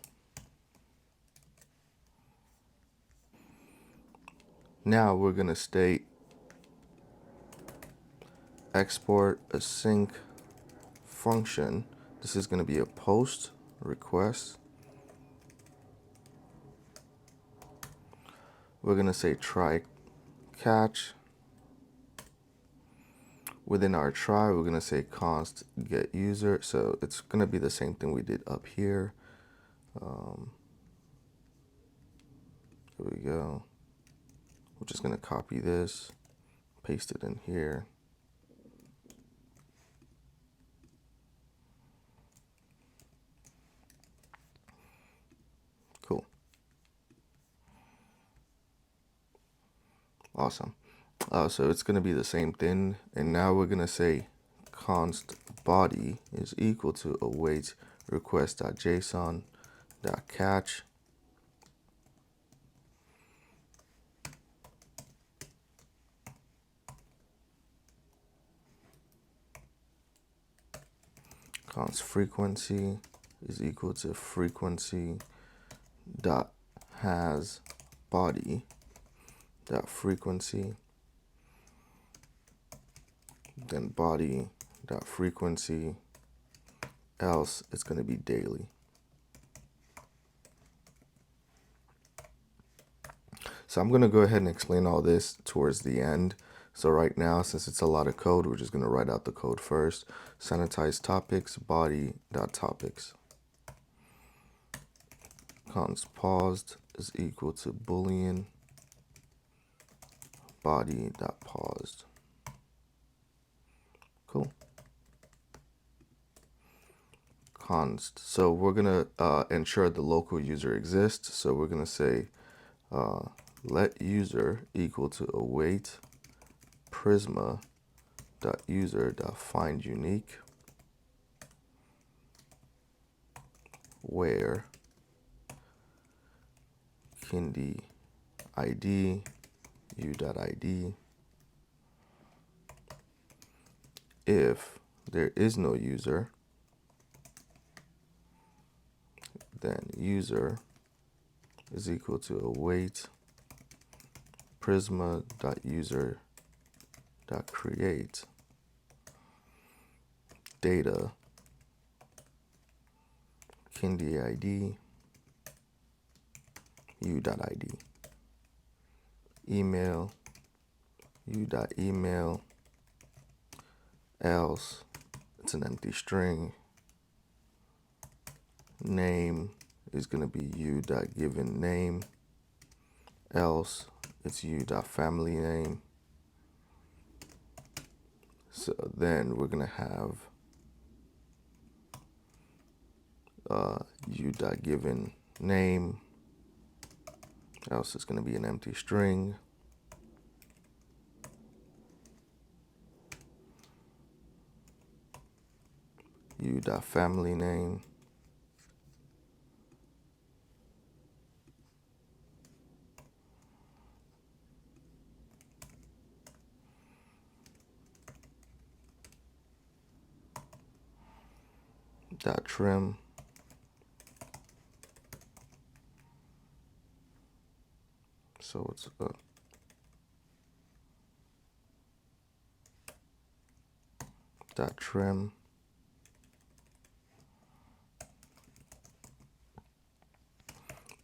Now we're gonna state export async function. This is gonna be a post request. We're gonna say try catch. Within our try, we're gonna say const get user. So it's gonna be the same thing we did up here. Here we go. We're just gonna copy this, paste it in here. Cool. Awesome. So it's gonna be the same thing. And now we're gonna say const body is equal to await request.json.catch. Const frequency is equal to frequency dot has body dot frequency, then body dot frequency, else it's going to be daily. So I'm going to go ahead and explain all this towards the end. So right now, since it's a lot of code, we're just going to write out the code first. Sanitize topics, body.topics. Const paused is equal to boolean body.paused. Cool. Const. So we're going to ensure the local user exists. So we're going to say let user equal to await prisma.user.find unique where Kinde ID u.id. If there is no user, then user is equal to await prisma.user.create data Kinde ID u.id. Email u.email, else it's an empty string. Name is going to be u.given name, else it's u.family name. So then we're going to have u.given name, else it's going to be an empty string. U.family name. Dot trim. So it's dot trim.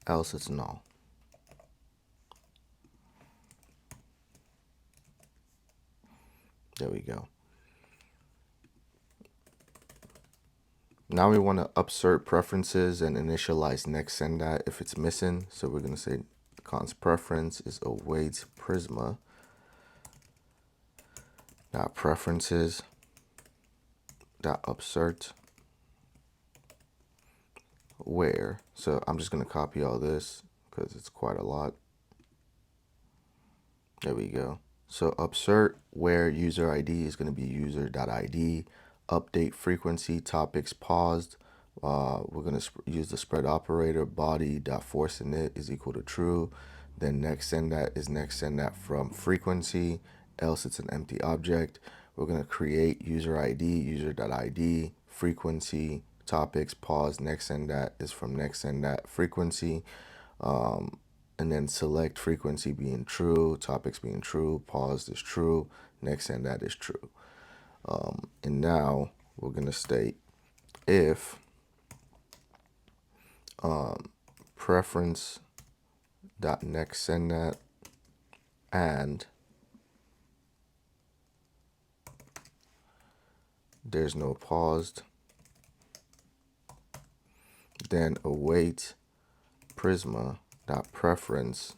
Else it's null. There we go. Now we want to upsert preferences and initialize next send that if it's missing. So we're going to say const preference is await prisma dot preferences dot upsert where. So I'm just going to copy all this because it's quite a lot. There we go. So upsert where user ID is going to be user.id. Update frequency topics paused. We're going to use the spread operator. Body.forceInit is equal to true. Then next send that is next send that from frequency. Else it's an empty object. We're going to create user ID, user.id, frequency, topics, pause, next send that is from next send that frequency. And then select frequency being true, topics being true, paused is true, next send that is true. And now we're going to state if preference dot next send that and there's no paused, then await prisma dot preference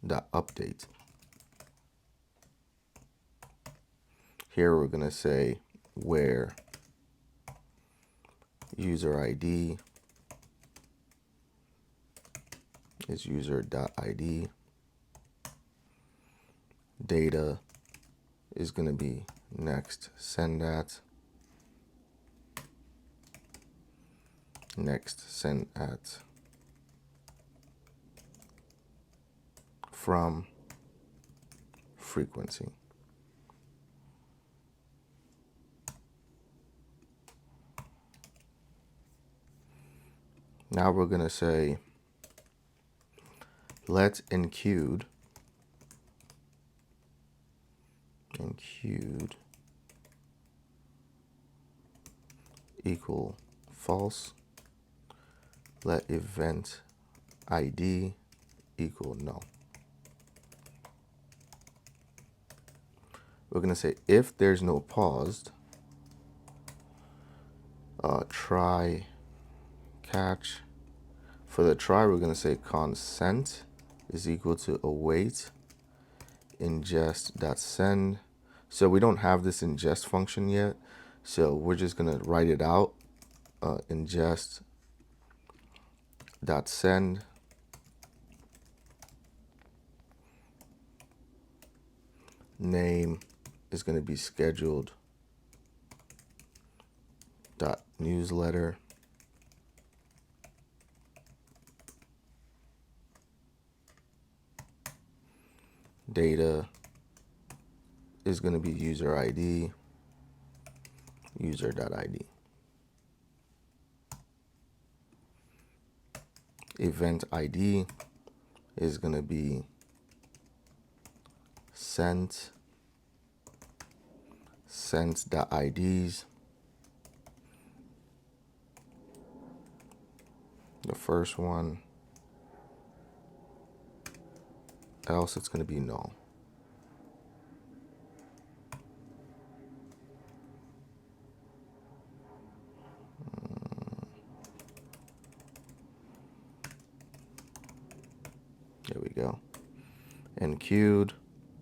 dot update. Here we're going to say where user ID is user.id. Data is going to be next send that. Next send at from frequency. Now we're going to say let enqueued equal false. let event ID equal null. We're going to say if there's no paused, try catch. For the try, we're going to say consent is equal to await ingest.send. So we don't have this ingest function yet, so we're just going to write it out. Ingest.send name is going to be scheduled dot newsletter. Data is going to be user ID, user.id. Event ID is going to be sent.IDs. The first one, else it's going to be null. There we go. And queued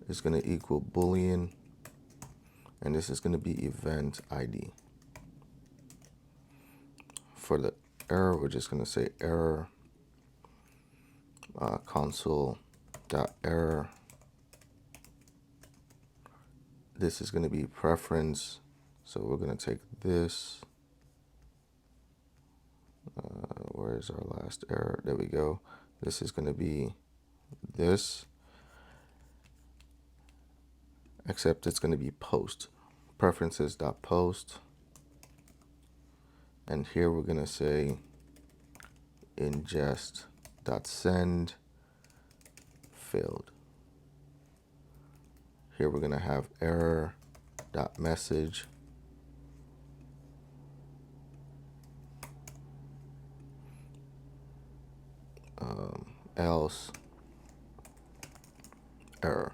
is going to equal Boolean, and this is going to be event ID. For the error, we're just going to say error console.error. This is going to be preference, so we're going to take this. Where's our last error? There we go. This is going to be this, except it's going to be post. Preferences.post. And here we're going to say ingest.send failed. Here we're going to have error.message. Else error.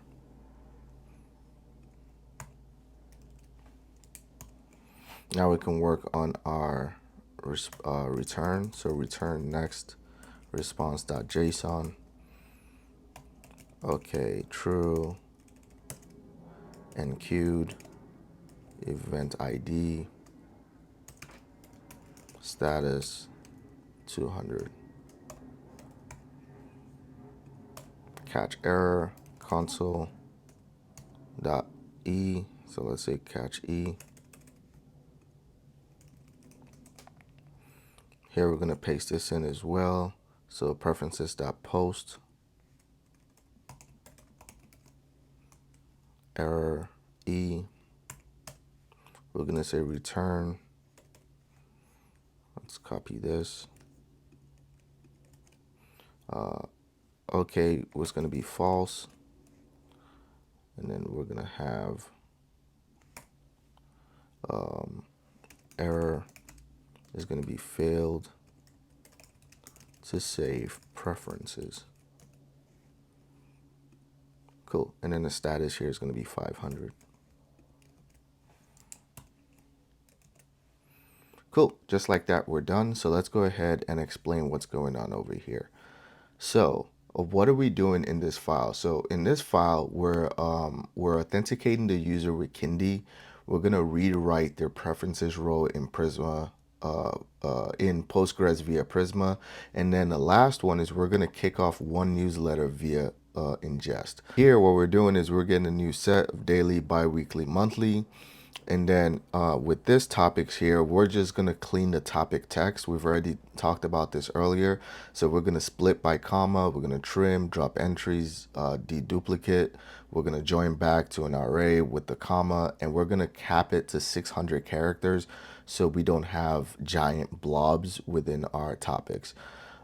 Now we can work on our return. So return next response.json. Okay, true. And queued. Event ID. Status 200. Catch error console.e. So let's say catch E. Here we're going to paste this in as well. So preferences.post error E. We're going to say return. Let's copy this. Okay, was going to be false. And then we're going to have error is going to be failed to save preferences. Cool. And then the status here is going to be 500. Cool. Just like that, we're done. So let's go ahead and explain what's going on over here. So what are we doing in this file? So in this file, we're authenticating the user with Kinde. We're going to rewrite their preferences row in Prisma, in Postgres via Prisma. And then the last one is we're going to kick off one newsletter via ingest. Here, what we're doing is we're getting a new set of daily, bi-weekly, monthly. And then with this topics here, we're just going to clean the topic text. We've already talked about this earlier. So we're going to split by comma. We're going to trim, drop entries, deduplicate. We're going to join back to an array with the comma. And we're going to cap it to 600 characters so we don't have giant blobs within our topics.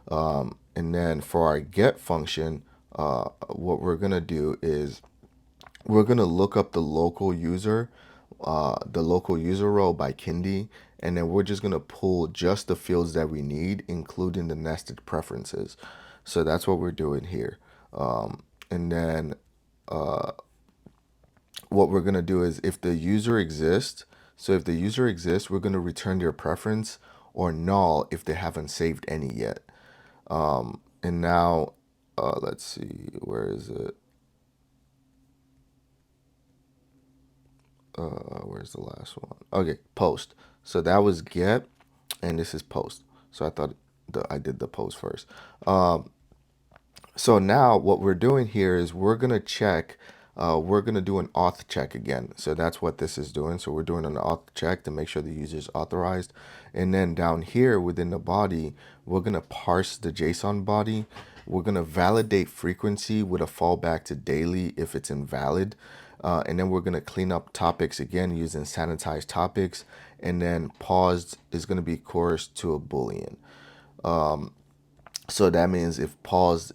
And then for our get function, what we're going to do is we're going to look up the local user the local user role by Kinde, and then we're just gonna pull just the fields that we need, including the nested preferences. So that's what we're doing here. And then what we're gonna do is if the user exists, so if the user exists, we're gonna return their preference or null if they haven't saved any yet. And now, let's see, where is it? Where's the last one? Okay, post. So that was get, and this is post. So I thought I did the post first. So now what we're doing here is we're gonna check, we're gonna do an auth check again. So that's what this is doing. So we're doing an auth check to make sure the user is authorized. And then down here within the body, we're gonna parse the JSON body. We're gonna validate frequency with a fallback to daily if it's invalid. And then we're gonna clean up topics again using sanitized topics. And then paused is gonna be coerced to a Boolean. So that means if pause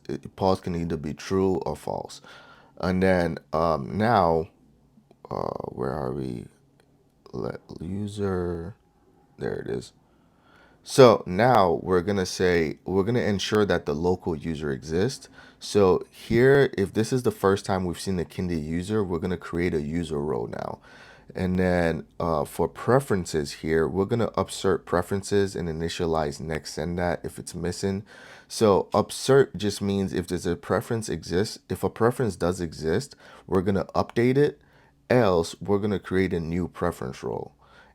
can either be true or false. And then now, where are we? Let user, there it is. So now we're gonna ensure that the local user exists. So here, if this is the first time we've seen the Kinde user, we're gonna create a user role now. And then for preferences here, we're gonna upsert preferences and initialize next send that if it's missing. So upsert just means if there's a preference exists, if a preference does exist, we're gonna update it, else we're gonna create a new preference role.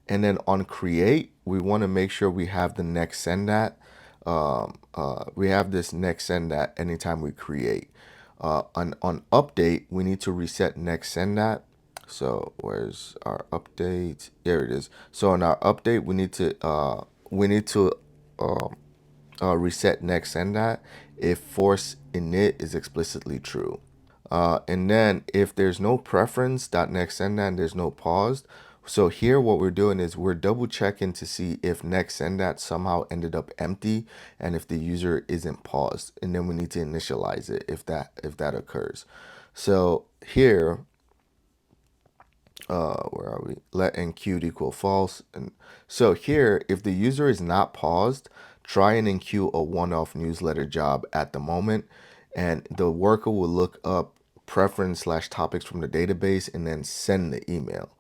And then on create, we want to make sure we have the next send that. We have this next send that anytime we create. On update, we need to reset next send that. So where's our update? There it is. So on our update, we need to reset next send that if force init is explicitly true. And then if there's no preference, .next send that, and there's no paused. So here what we're doing is we're double checking to see if next send that somehow ended up empty and if the user isn't paused. And then we need to initialize it if that occurs. So here, where are we? Let enqueued equal false. And so here, if the user is not paused, try and enqueue a one-off newsletter job at the moment, and the worker will look up preference/topics from the database and then send the email.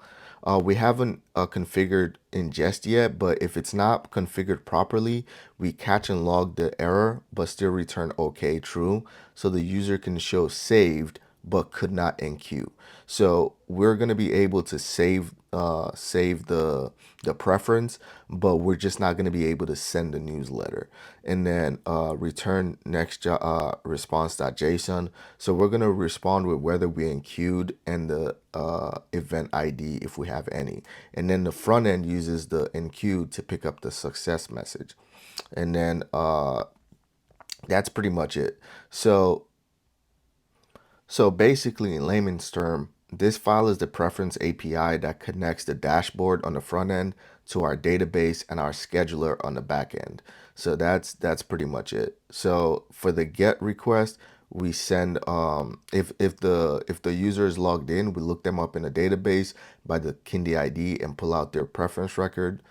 We haven't configured ingest yet, but if it's not configured properly, we catch and log the error, but still return OK true, so the user can show saved but could not enqueue. So we're going to be able to save the preference, but we're just not going to be able to send the newsletter. And then return next response.json. So we're going to respond with whether we enqueued and the event ID if we have any. And then the front end uses the enqueue to pick up the success message. And then that's pretty much it. So basically, in layman's term, this file is the preference API that connects the dashboard on the front end to our database and our scheduler on the back end. So that's pretty much it. So for the get request, we send if the user is logged in, we look them up in a database by the Kinde ID and pull out their preference record.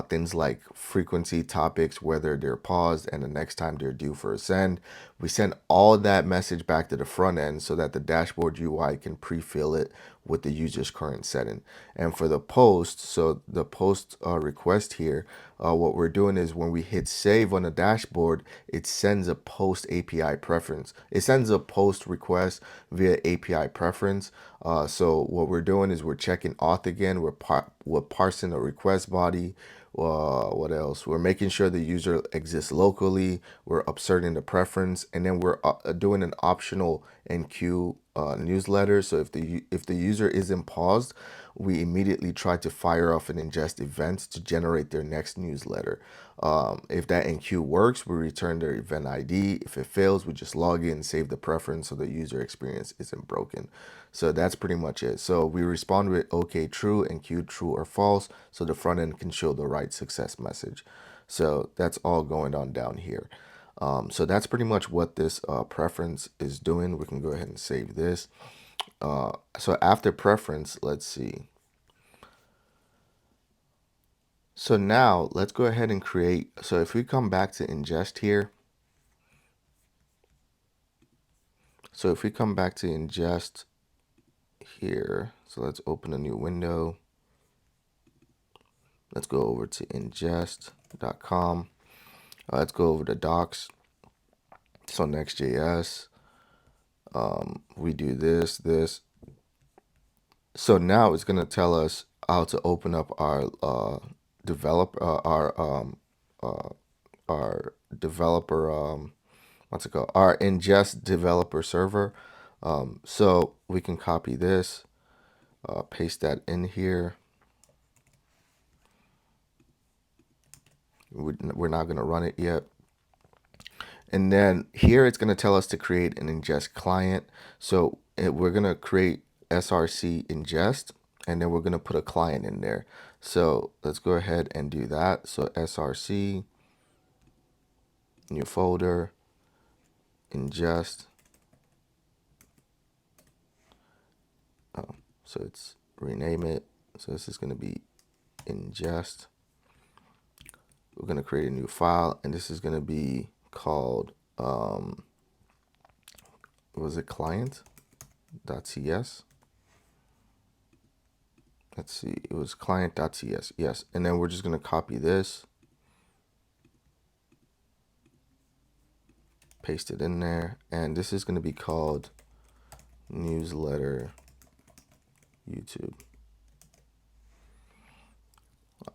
Things like frequency, topics, whether they're paused, and the next time they're due for a send. We send all that message back to the front end so that the dashboard UI can pre-fill it with the user's current setting. And for the post, so the post request here, what we're doing is when we hit save on the dashboard, it sends a post API preference. It sends a post request via API preference. So what we're doing is we're checking auth again. We're parsing the request body. What else? We're making sure the user exists locally. We're upserting the preference, and then we're doing an optional enqueue newsletter. So if the user isn't paused, we immediately try to fire off an ingest event to generate their next newsletter. If that enqueue works, we return their event ID. If it fails, we just log in and save the preference so the user experience isn't broken. So that's pretty much it. So we respond with OK, true, enqueue true or false, so the front end can show the right success message. So that's all going on down here. So that's pretty much what this preference is doing. We can go ahead and save this. So after preference, let's see. So now let's go ahead and create. So if we come back to ingest here, so if we come back to ingest here, so let's open a new window. Let's go over to ingest.com. Let's go over to docs. So Next.js, we do this. So now it's gonna tell us how to open up our our developer what's it called? Our ingest developer server. So we can copy this, paste that in here. We're not gonna run it yet. And then here it's going to tell us to create an ingest client. So we're going to create src ingest, and then we're going to put a client in there. So let's go ahead and do that. So src, new folder, ingest. So it's rename it. So this is going to be ingest. We're going to create a new file, and this is going to be called, was it client.cs? Let's see, it was client.cs, yes. And then we're just going to copy this, paste it in there, and this is going to be called newsletter YouTube.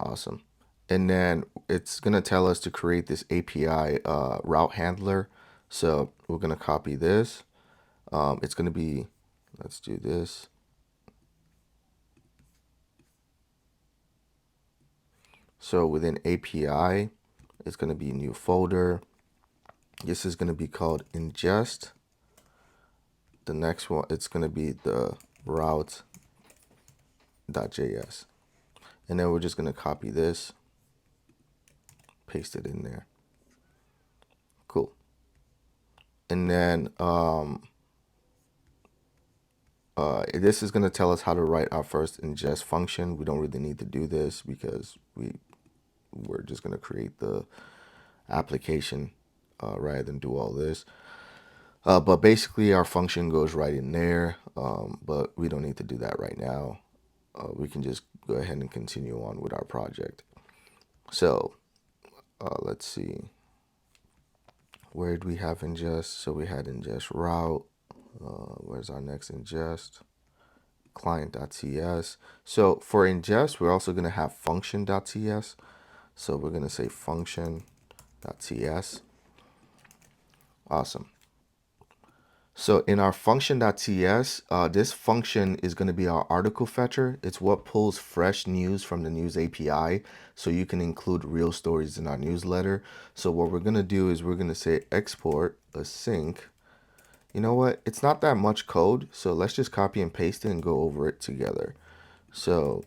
Awesome. And then it's going to tell us to create this API route handler. So we're going to copy this. It's going to be, let's do this. So within API, it's going to be new folder. This is going to be called ingest. The next one, it's going to be the route.js. And then we're just going to copy this, paste it in there. Cool. And then this is going to tell us how to write our first ingest function. We don't really need to do this because we're just going to create the application rather than do all this. But basically our function goes right in there, but we don't need to do that right now. We can just go ahead and continue on with our project. So let's see. Where did we have ingest? So we had ingest route. Where's our next ingest? Client.ts. So for ingest, we're also going to have function.ts. So we're going to say function.ts. Awesome. So in our function.ts, this function is going to be our article fetcher. It's what pulls fresh news from the news API, so you can include real stories in our newsletter. So what we're going to do is we're going to say export async. You know what? It's not that much code, so let's just copy and paste it and go over it together. So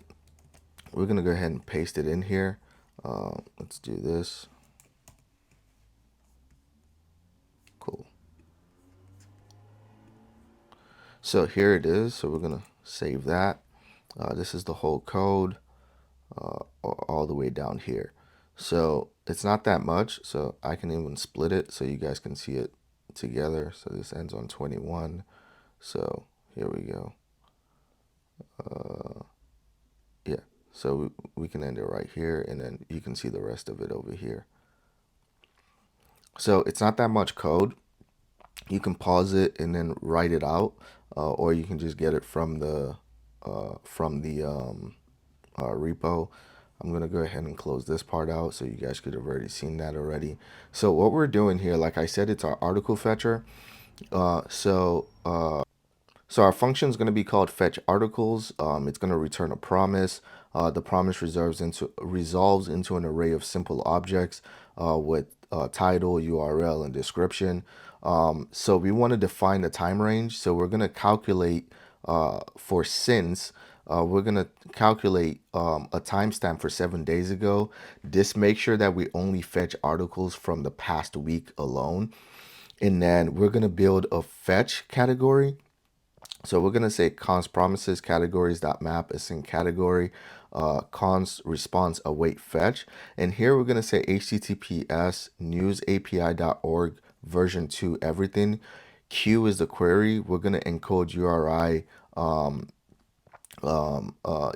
we're going to go ahead and paste it in here. Let's do this. Cool. So here it is. So we're going to save that. This is the whole code all the way down here. So it's not that much. So I can even split it so you guys can see it together. So this ends on 21. So here we go. Yeah. So we can end it right here, and then you can see the rest of it over here. So it's not that much code. You can pause it and then write it out, or you can just get it from the repo. I'm gonna go ahead and close this part out so you guys could have already seen that already. So what we're doing here, like I said, it's our article fetcher. So our function is going to be called fetch articles. It's going to return a promise. The promise resolves into an array of simple objects with title, URL, and description. So we want to define the time range. So we're going to calculate for since. We're going to calculate a timestamp for 7 days ago. This makes sure that we only fetch articles from the past week alone. And then we're going to build a fetch category. So we're going to say const promises categories.map async category. const response await fetch. And here we're going to say https newsapi.org version 2 everything. Q is the query. We're going to encode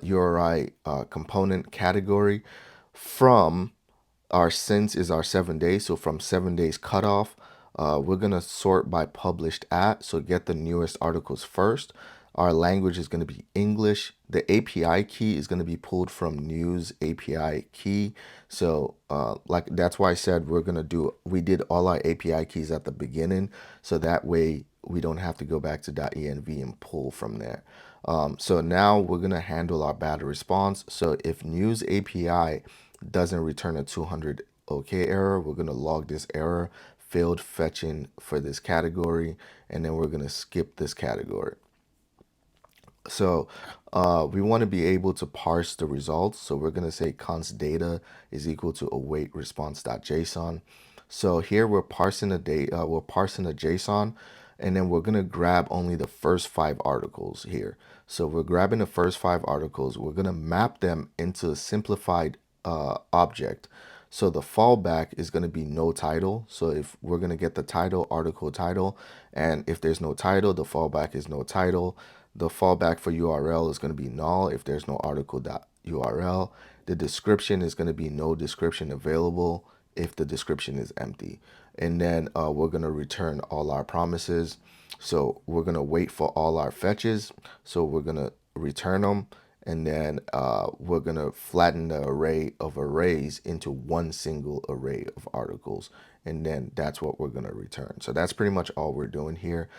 URI component category from our since is our 7 days. So from 7 days cutoff, we're gonna sort by published at. So get the newest articles first. Our language is going to be English. The API key is going to be pulled from news API key. So like that's why I said we did all our API keys at the beginning. So that way we don't have to go back to .env and pull from there. So now we're going to handle our bad response. So if news API doesn't return a 200 OK error, we're going to log this error, failed fetching for this category, and then we're going to skip this category. So we want to be able to parse the results. So we're going to say const data is equal to await response.json. So here we're parsing the data, we're parsing the JSON, and then we're going to grab only the first 5 articles here. So we're grabbing the first 5 articles. We're going to map them into a simplified object. So the fallback is going to be no title. So if we're going to get the title, article title, and if there's no title, the fallback is no title. The fallback for URL is going to be null if there's no article.url. The description is going to be no description available if the description is empty. And then we're going to return all our promises. So we're going to wait for all our fetches. So we're going to return them. And then we're going to flatten the array of arrays into one single array of articles. And then that's what we're going to return. So that's pretty much all we're doing here.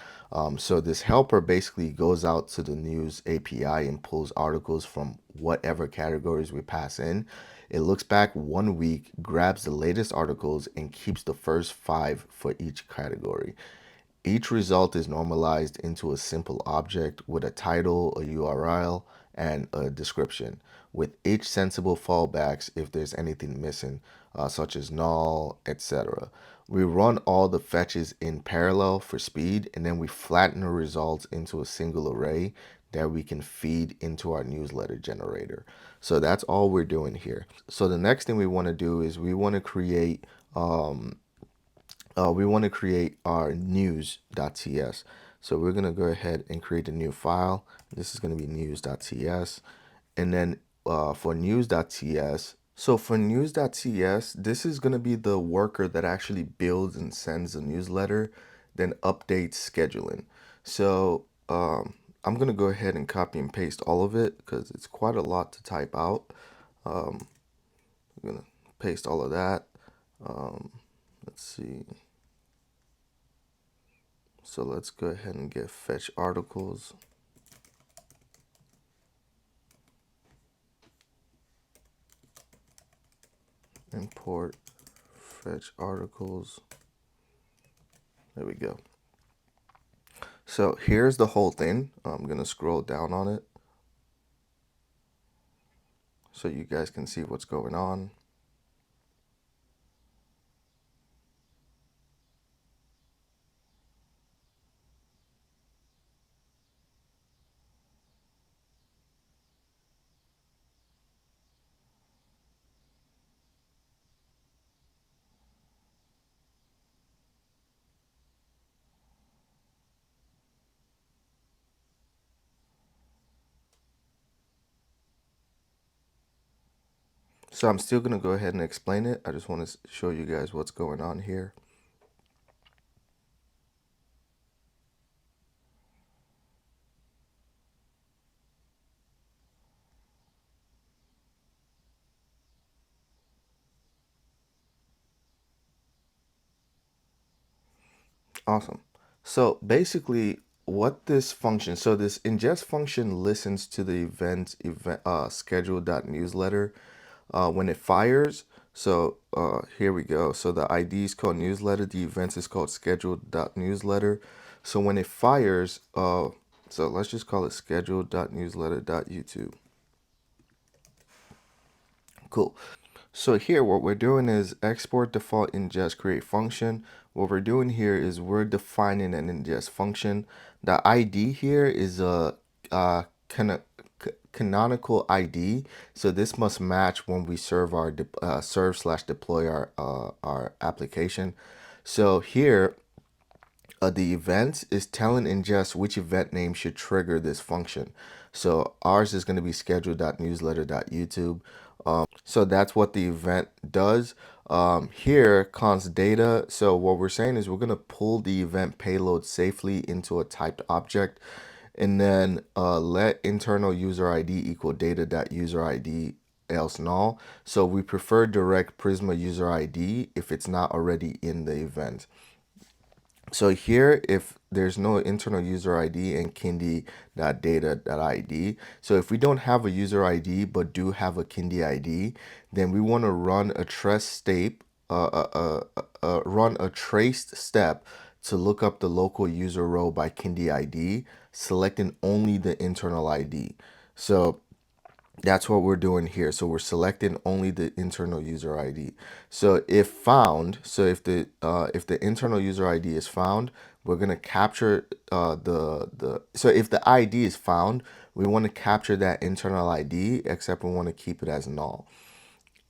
So this helper basically goes out to the news API and pulls articles from whatever categories we pass in. It looks back 1 week, grabs the latest articles, and keeps the first 5 for each category. Each result is normalized into a simple object with a title, a URL, and a description, with each sensible fallbacks if there's anything missing, such as null, etc. We run all the fetches in parallel for speed, and then we flatten the results into a single array that we can feed into our newsletter generator. So that's all we're doing here. So the next thing we want to do is we want to create our news.ts. So we're going to go ahead and create a new file. This is going to be news.ts. And then for news.ts, this is going to be the worker that actually builds and sends a newsletter, then updates scheduling. So I'm going to go ahead and copy and paste all of it because it's quite a lot to type out. I'm going to paste all of that. Let's see. So let's go ahead and get fetch articles. Import fetch articles. There we go. So here's the whole thing. I'm going to scroll down on it so you guys can see what's going on. So I'm still going to go ahead and explain it. I just want to show you guys what's going on here. Awesome. So basically what this function, so this ingest function listens to the event schedule.newsletter when it fires. So here we go. So the ID is called newsletter. The events is called schedule.newsletter. So when it fires, so let's just call it schedule.newsletter.youtube. Cool. So here what we're doing is export default ingest create function. What we're doing here is we're defining an ingest function. The ID here is a canonical ID. So this must match when we serve our serve/deploy our application. So here, the event is telling ingest which event name should trigger this function. So ours is going to be schedule.newsletter.youtube. So that's what the event does. Here, const data. So what we're saying is we're going to pull the event payload safely into a typed object, and then let internal user ID equal data.user ID else null. So we prefer direct Prisma user ID if it's not already in the event. So here, if there's no internal user ID and kinde.data.id, so if we don't have a user ID but do have a kinde ID, then we want to run a run a traced step to look up the local user row by kinde ID, selecting only the internal ID. So that's what we're doing here. So we're selecting only the internal user ID. So if found, so if the internal user ID is found, we're gonna capture so if the ID is found, we want to capture that internal ID, except we want to keep it as null.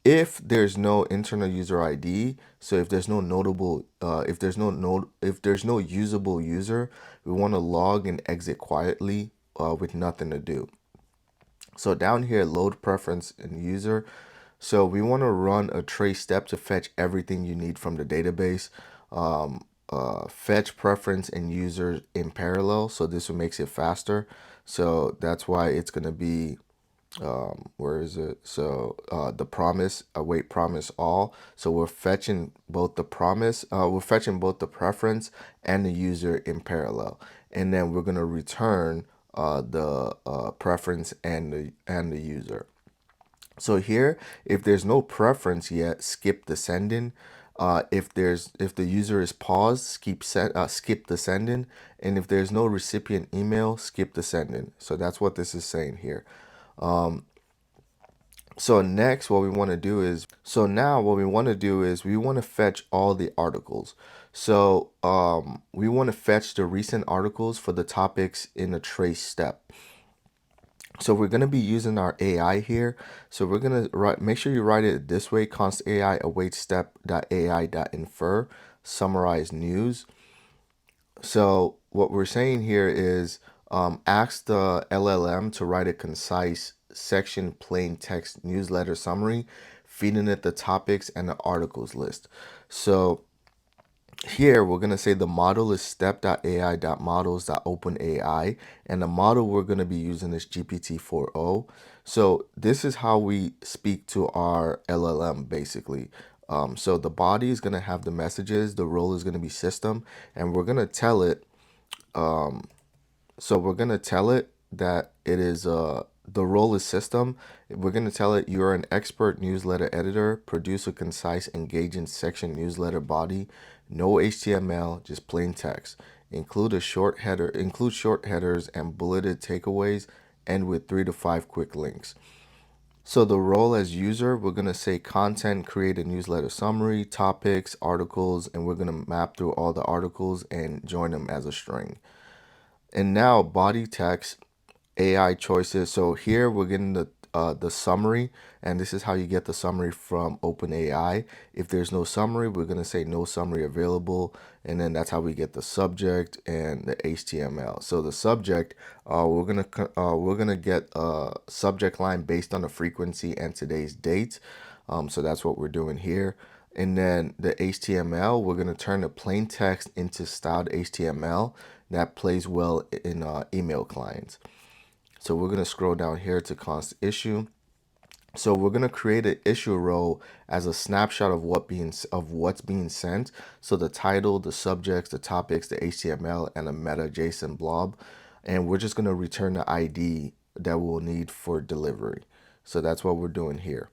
If there's no internal user ID, so if there's no notable, if there's no usable user, we want to log and exit quietly with nothing to do. So down here, load preference and user. So we want to run a trace step to fetch everything you need from the database. Fetch preference and user in parallel. So this one makes it faster. So that's why it's going to be, where is it? So the promise, await promise all. So we're fetching both the promise, we're fetching both the preference and the user in parallel. And then we're going to return the preference and the user. So here, if there's no preference yet, skip the sending. If the user is paused, skip the sending, and if there's no recipient email, skip the sending. So that's what this is saying here. So next, what we want to do is, so now what we want to do is we want to fetch all the articles. So we want to fetch the recent articles for the topics in a trace step. So we're going to be using our AI here. So we're going to make sure you write it this way: const AI await step.ai.infer summarize news. So what we're saying here is ask the LLM to write a concise section plain text newsletter summary, feeding it the topics and the articles list. So here we're going to say the model is step.ai.models.openai, and the model we're going to be using is GPT-4o. So this is how we speak to our LLM basically. So the body is going to have the messages, the role is going to be system, and we're going to tell it, so we're going to tell it that it is the role is system. We're going to tell it you're an expert newsletter editor, produce a concise, engaging section newsletter body, no HTML, just plain text. Include short headers and bulleted takeaways, and with 3 to 5 quick links. So the role as user, we're going to say content, create a newsletter summary, topics, articles, and we're going to map through all the articles and join them as a string. And now body text, AI choices. So here we're getting the summary, and this is how you get the summary from OpenAI. If there's no summary, we're gonna say no summary available, and then that's how we get the subject and the HTML. So the subject, we're gonna get a subject line based on the frequency and today's date. So that's what we're doing here. And then the HTML, we're going to turn the plain text into styled HTML that plays well in email clients. So we're going to scroll down here to const issue. So we're going to create an issue row as a snapshot of what's being sent. So the title, the subjects, the topics, the HTML, and a meta JSON blob. And we're just going to return the ID that we'll need for delivery. So that's what we're doing here.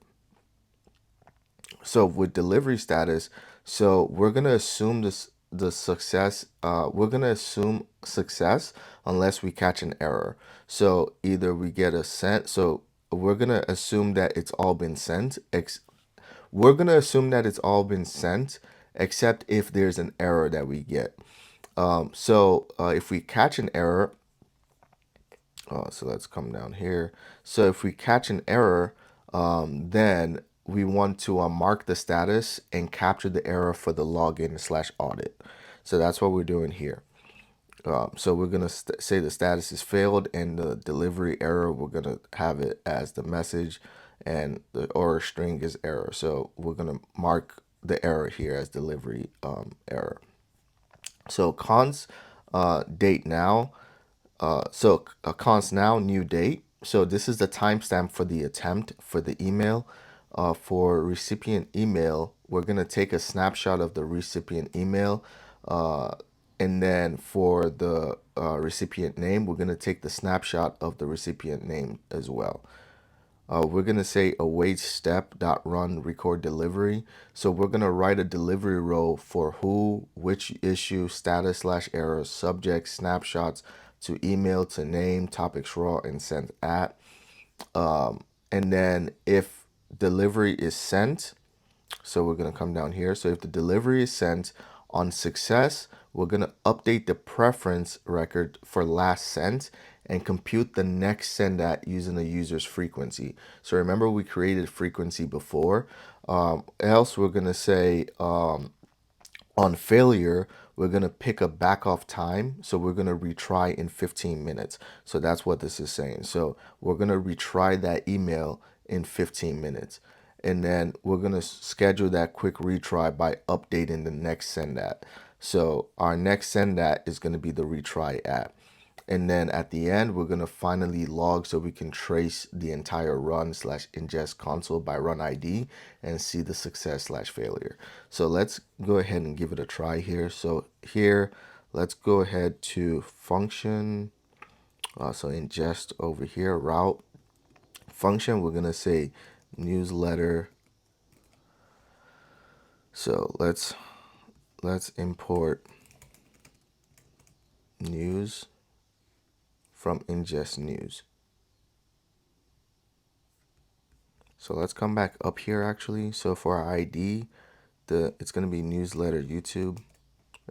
So with delivery status, so we're gonna assume the success. We're gonna assume success unless we catch an error. So either we get a sent. So we're gonna assume that it's all been sent. We're gonna assume that it's all been sent, except if there's an error that we get. If we catch an error, So let's come down here. So if we catch an error, then we want to mark the status and capture the error for the login/audit. So that's what we're doing here. So we're gonna say the status is failed, and the delivery error, we're gonna have it as the message, and the or string is error. So we're gonna mark the error here as delivery error. So const date now. Const now new date. So this is the timestamp for the attempt for the email. For recipient email, we're gonna take a snapshot of the recipient email, and then for the recipient name, we're gonna take the snapshot of the recipient name as well. We're going to say await step dot run record delivery. So we're going to write a delivery row for who, which issue, status slash error, subject, snapshots to email to name, topics raw, and sent at. And then if delivery is sent, so we're going to come down here. So if the delivery is sent on success, we're going to update the preference record for last sent and compute the next send at using the user's frequency. So remember we created frequency before. Else we're going to say on failure, we're going to pick a back off time. So we're going to retry in 15 minutes. So that's what this is saying. So we're going to retry that email in 15 minutes. And then we're going to schedule that quick retry by updating the next send at. So our next send at is going to be the retry at. And then at the end, we're going to finally log so we can trace the entire run/ingest console by run ID and see the success/failure. So let's go ahead and give it a try here. So here, let's go ahead to function. So ingest over here, route function. We're going to say newsletter. So let's import news from ingest news. So let's come back up here actually. So for our ID, it's going to be newsletter YouTube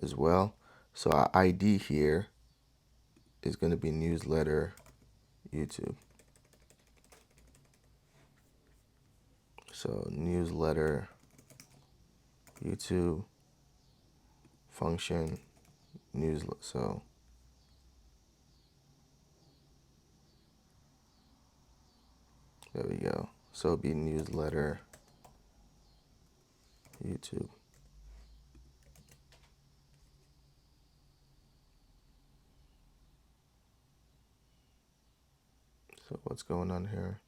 as well. So our ID here is going to be newsletter YouTube. So newsletter YouTube function newsletter. So there we go. So it'll be newsletter YouTube. So what's going on here?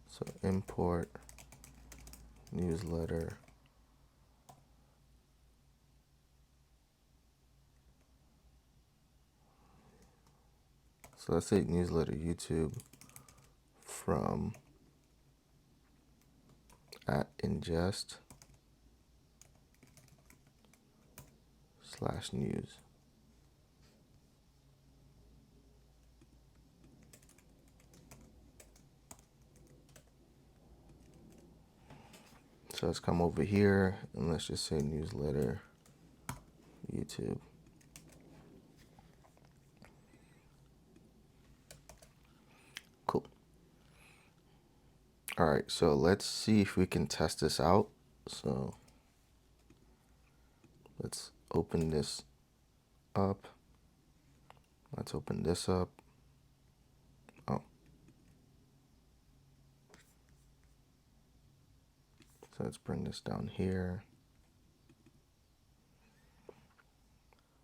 So import newsletter. So let's say newsletter YouTube from at ingest/news. So let's come over here and let's just say newsletter YouTube. Cool. All right, so let's see if we can test this out. So let's open this up. Let's open this up. Oh, so let's bring this down here.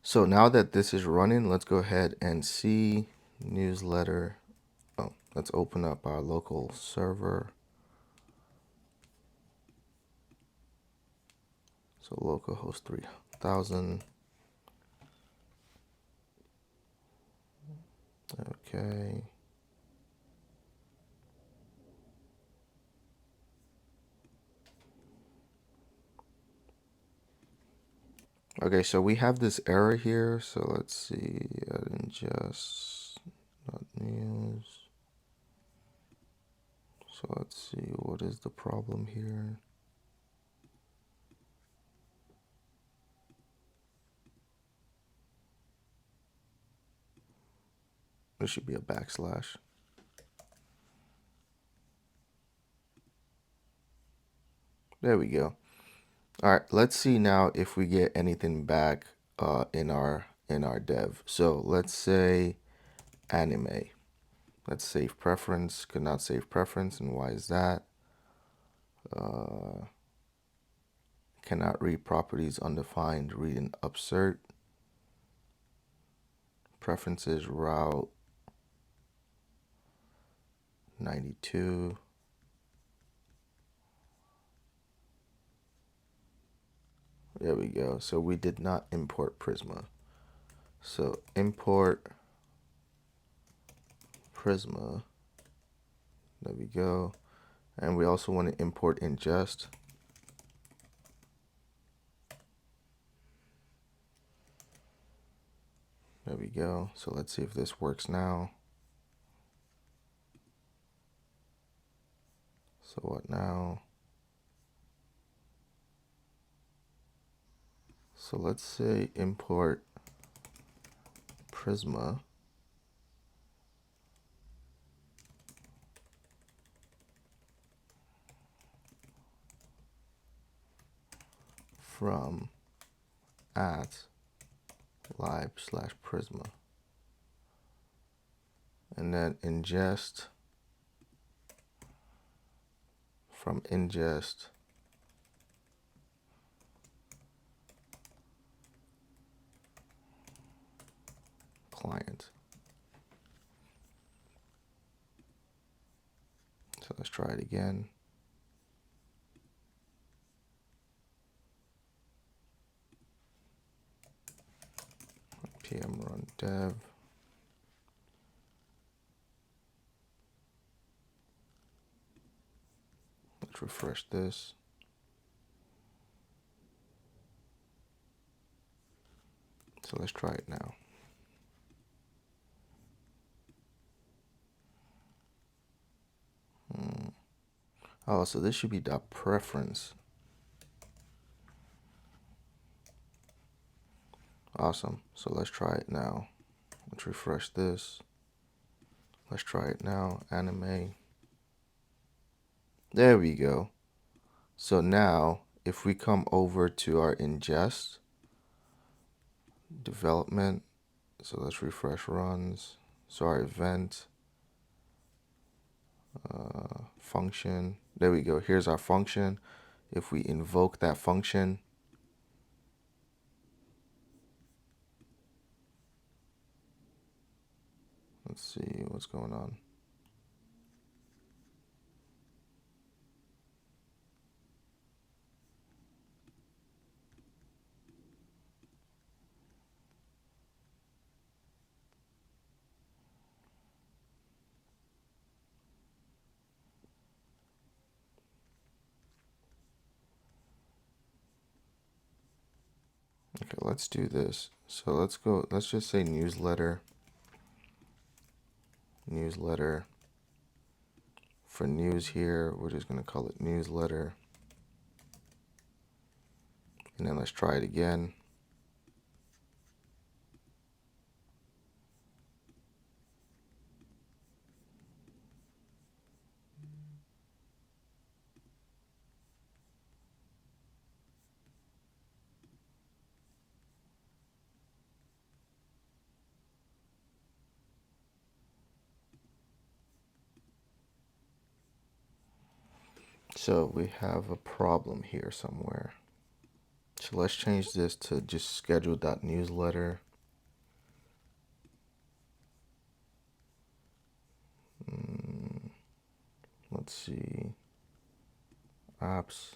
So now that this is running, let's go ahead and see newsletter. Oh, let's open up our local server. So localhost 3000. Okay. Okay, so we have this error here. So let's see, ingest news. So let's see, what is the problem here? There should be a backslash. There we go. All right, let's see now if we get anything back in our dev. So let's say anime. Let's save preference. Could not save preference, and why is that? Cannot read properties undefined. Read and upsert. Preferences route 92. There we go. So we did not import Prisma. So import Prisma. There we go. And we also want to import Inngest. There we go. So let's see if this works now. So what now? So let's say import Prisma from at lib/Prisma, and then ingest from ingest client. So let's try it again. PM run dev. Let's refresh this. So let's try it now. Oh, so this should be .preference. Awesome. So let's try it now. Let's refresh this. Let's try it now. Anime. There we go. So now, if we come over to our ingest development, so let's refresh runs. So our event function. There we go. Here's our function. If we invoke that function, let's see what's going on. Okay, let's do this. So let's go, let's just say newsletter. For news here, we're just going to call it newsletter. And then let's try it again. So we have a problem here somewhere. So let's change this to just schedule.newsletter. Let's see. Apps.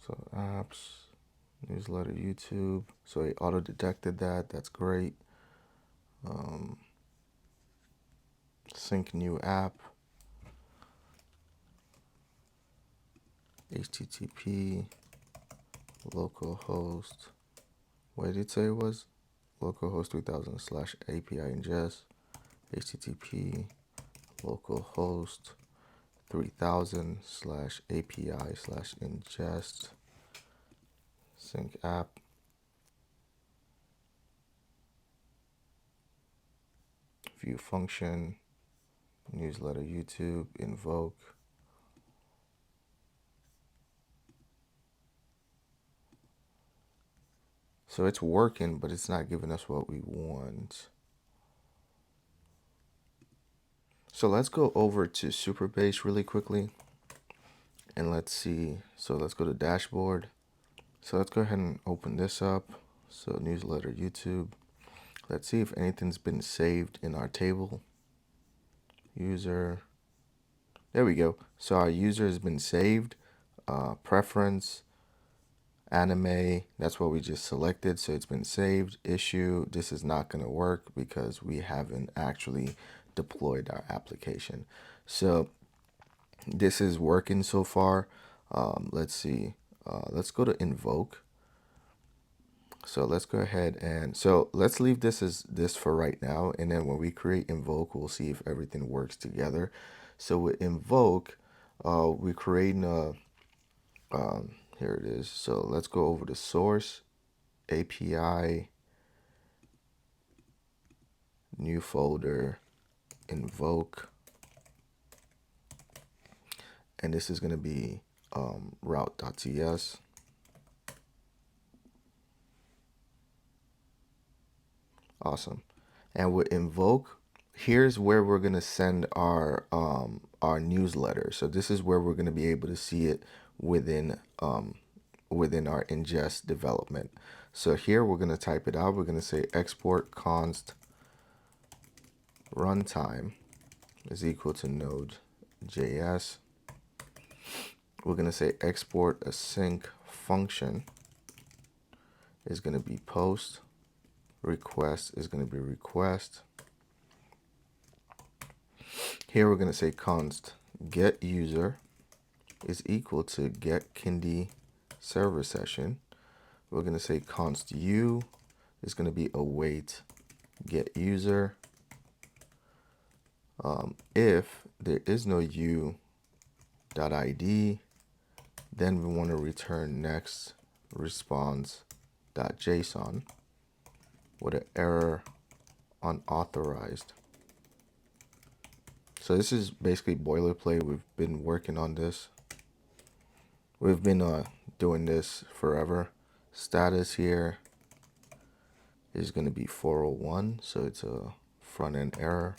So apps, newsletter, YouTube. So it auto detected that. That's great. Sync new app. HTTP localhost. What did it say it was? Localhost 3000 / API ingest. HTTP localhost 3000 / API / ingest sync app. View function, newsletter YouTube, invoke. So it's working, but it's not giving us what we want. So let's go over to Supabase really quickly and let's see. So let's go to dashboard. So let's go ahead and open this up. So newsletter YouTube. Let's see if anything's been saved in our table. User. There we go. So our user has been saved. Preference, anime, that's what we just selected. So it's been saved. Issue, this is not going to work because we haven't actually deployed our application. So this is working so far. Let's see. Let's go to invoke. So let's go ahead and so let's leave this as this for right now. And then when we create invoke, we'll see if everything works together. So with invoke, we're creating a, here it is. So let's go over to source, API, new folder, invoke. And this is going to be route.ts. Awesome. And with invoke, here's where we're going to send our newsletter. So this is where we're going to be able to see it within within our ingest development. So here we're going to type it out. We're going to say export const runtime is equal to node.js. We're going to say export async function is going to be post. Request is going to be request. Here we're going to say const get user is equal to get Kinde server session. We're going to say const u is going to be await get user. If there is no u.id, then we want to return next response.json with an error unauthorized. So this is basically boilerplate. We've been working on this. We've been doing this forever. Status here is going to be 401, so it's a front end error.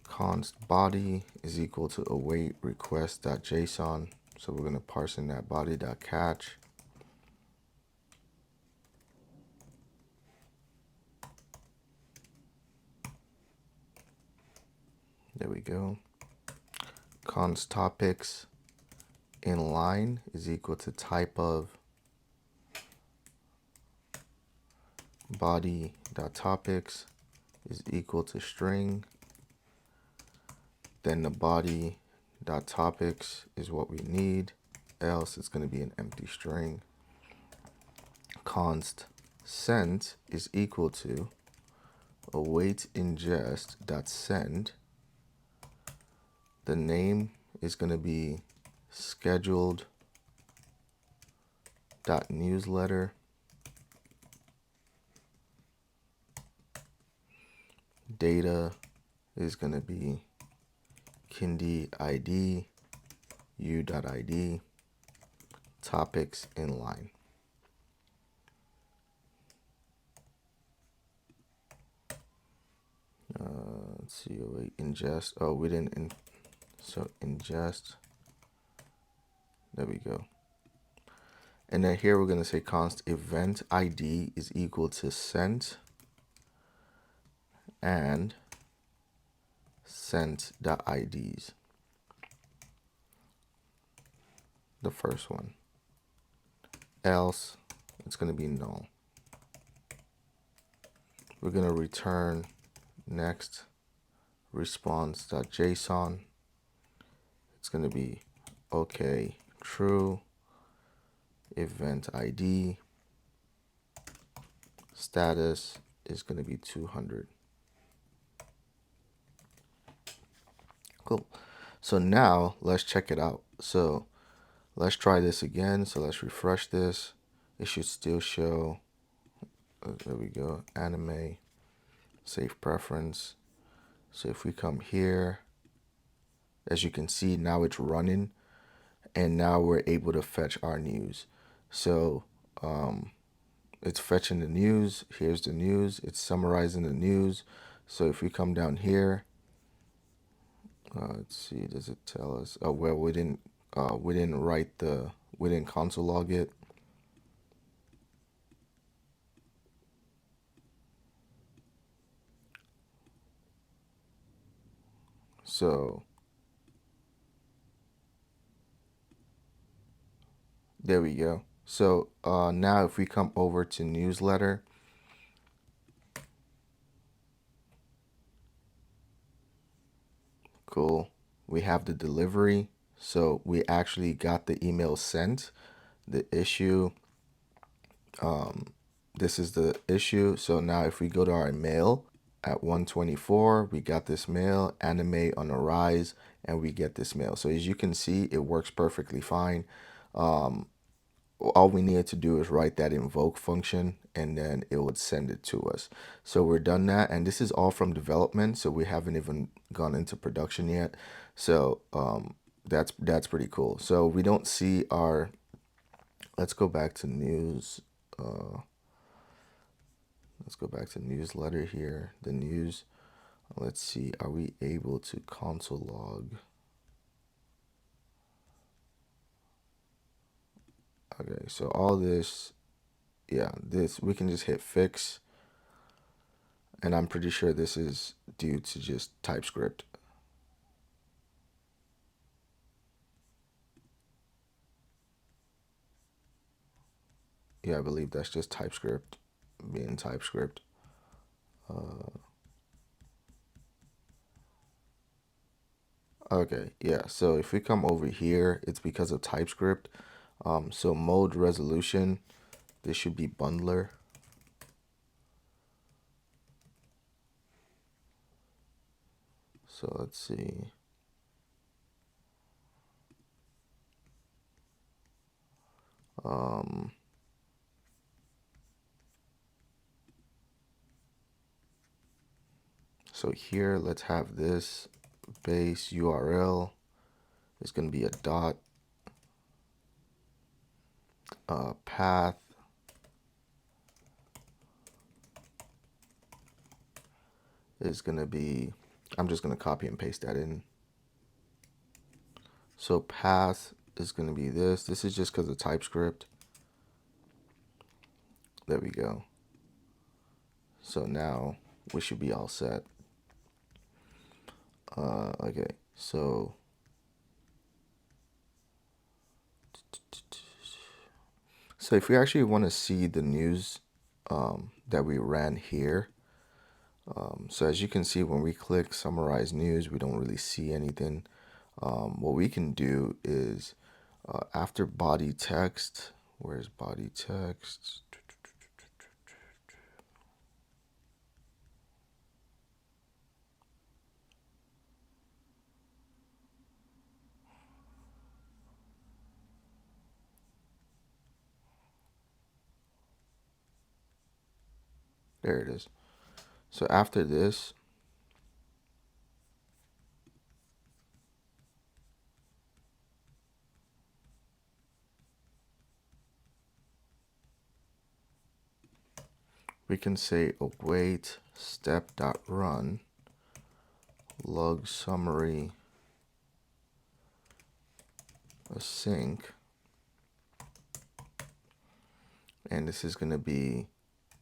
Const body is equal to await request.json. So we're going to parse in that body.catch. There we go. Const topics inline is equal to type of body.topics is equal to string. Then the body.topics is what we need. Else it's going to be an empty string. Const sent is equal to await ingest.send. The name is going to be scheduled.newsletter. Data is going to be Kinde ID, u.id, topics inline. Let's see, wait, ingest. Oh, we didn't. So ingest. There we go. And then here we're going to say const event ID is equal to sent and sent.ids. The first one. Else it's going to be null. We're going to return next response.json. It's going to be okay, true, event ID, status is going to be 200. Cool. So now let's check it out. So let's try this again. So let's refresh this. It should still show. There we go. Anime, save preference. So if we come here, as you can see, now it's running, and now we're able to fetch our news. So it's fetching the news. Here's the news. It's summarizing the news. So if we come down here, let's see, does it tell us? Oh well, we didn't we didn't console log it. So there we go. So now if we come over to newsletter, cool. We have the delivery. So we actually got the email sent. The issue, this is the issue. So now if we go to our mail at 124, we got this mail, anime on the rise, and we get this mail. So as you can see, it works perfectly fine. All we needed to do is write that invoke function, and then it would send it to us. So we're done that, and this is all from development, so we haven't even gone into production yet. So that's pretty cool. So we don't see our, let's go back to news. Let's go back to newsletter here, the news. Let's see, are we able to console log? Okay, so all this, yeah, this, we can just hit fix. And I'm pretty sure this is due to just TypeScript. Yeah, I believe that's just TypeScript being TypeScript. Okay, yeah, so if we come over here, it's because of TypeScript. So mode resolution, this should be bundler. So let's see. So here, let's have this base URL. It's going to be a dot path is going to be, I'm just going to copy and paste that in. So path is going to be this. This is just because of TypeScript. There we go. So now we should be all set. Okay, so if we actually want to see the news that we ran here, so as you can see, when we click summarize news, we don't really see anything. What we can do is after body text, where's body text? There it is. So after this, we can say await step.run log summary async, and this is going to be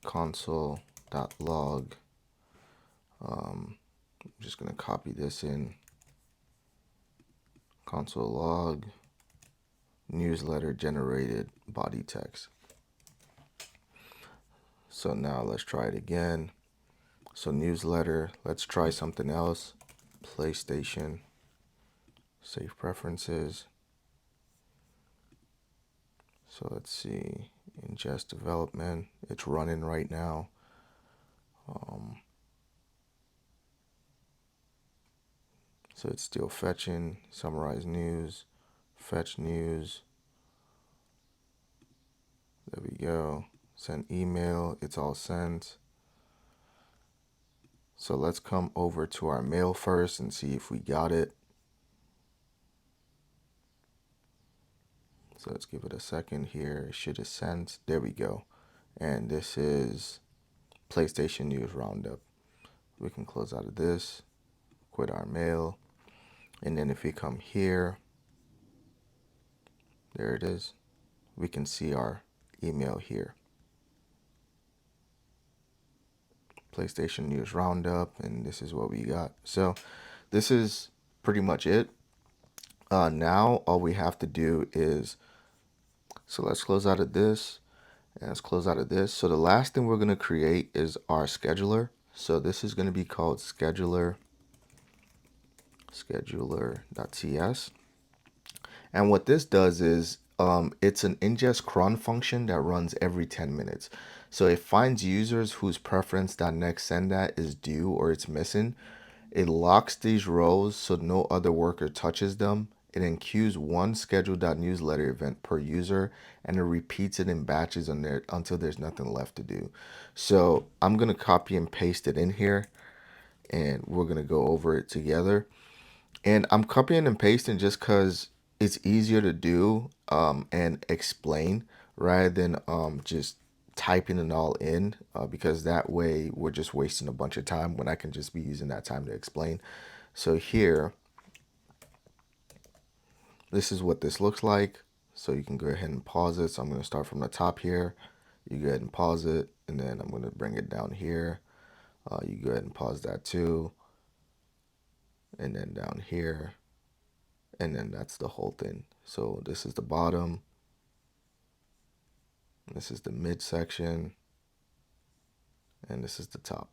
console.log. I'm just going to copy this in, console log newsletter generated body text. So now let's try it again. So newsletter, let's try something else. PlayStation Save preferences. So let's see, ingest development, it's running right now. So it's still fetching, summarize news, fetch news. There we go. Send email, it's all sent. So let's come over to our mail first and see if we got it. So let's give it a second here. It should have sent. There we go. And this is PlayStation News Roundup. We can close out of this, quit our mail. And then if we come here, there it is. We can see our email here. PlayStation News Roundup, and this is what we got. So this is pretty much it. Now all we have to do is, so let's close out of this, and let's close out of this. So the last thing we're going to create is our scheduler. So this is going to be called scheduler.cs. And what this does is it's an ingest cron function that runs every 10 minutes. So it finds users whose preference.nextSendAt is due or it's missing. It locks these rows so no other worker touches them. It enqueues one scheduled.newsletter event per user, and it repeats it in batches on there until there's nothing left to do. So I'm going to copy and paste it in here, and we're going to go over it together. And I'm copying and pasting just because it's easier to do and explain rather than just typing it all in, because that way we're just wasting a bunch of time when I can just be using that time to explain. So here, this is what this looks like. So you can go ahead and pause it. So I'm going to start from the top here. You go ahead and pause it, and then I'm going to bring it down here. You go ahead and pause that too, and then down here, and then that's the whole thing. So this is the bottom, this is the midsection, and this is the top.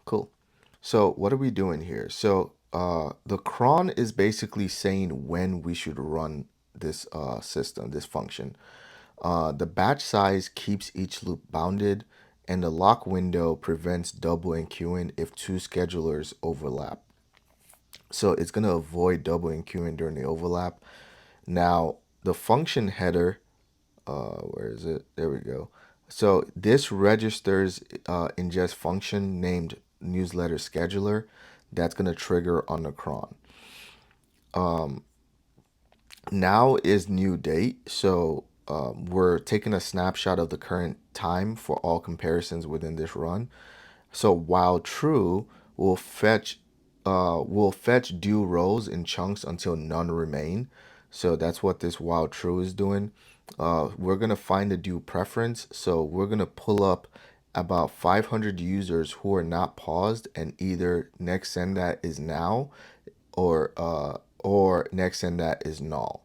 Cool. So what are we doing here? So the cron is basically saying when we should run this system, this function. The batch size keeps each loop bounded, and the lock window prevents double enqueuing if two schedulers overlap. So it's going to avoid double enqueuing during the overlap. Now, the function header, where is it? There we go. So this registers ingest function named newsletter scheduler that's going to trigger on the cron. Now is new date. So we're taking a snapshot of the current time for all comparisons within this run. So while true, we'll fetch due rows in chunks until none remain. So that's what this while true is doing. We're gonna find the due preference. So we're gonna pull up about 500 users who are not paused, and either next send that is now, or next send that is null.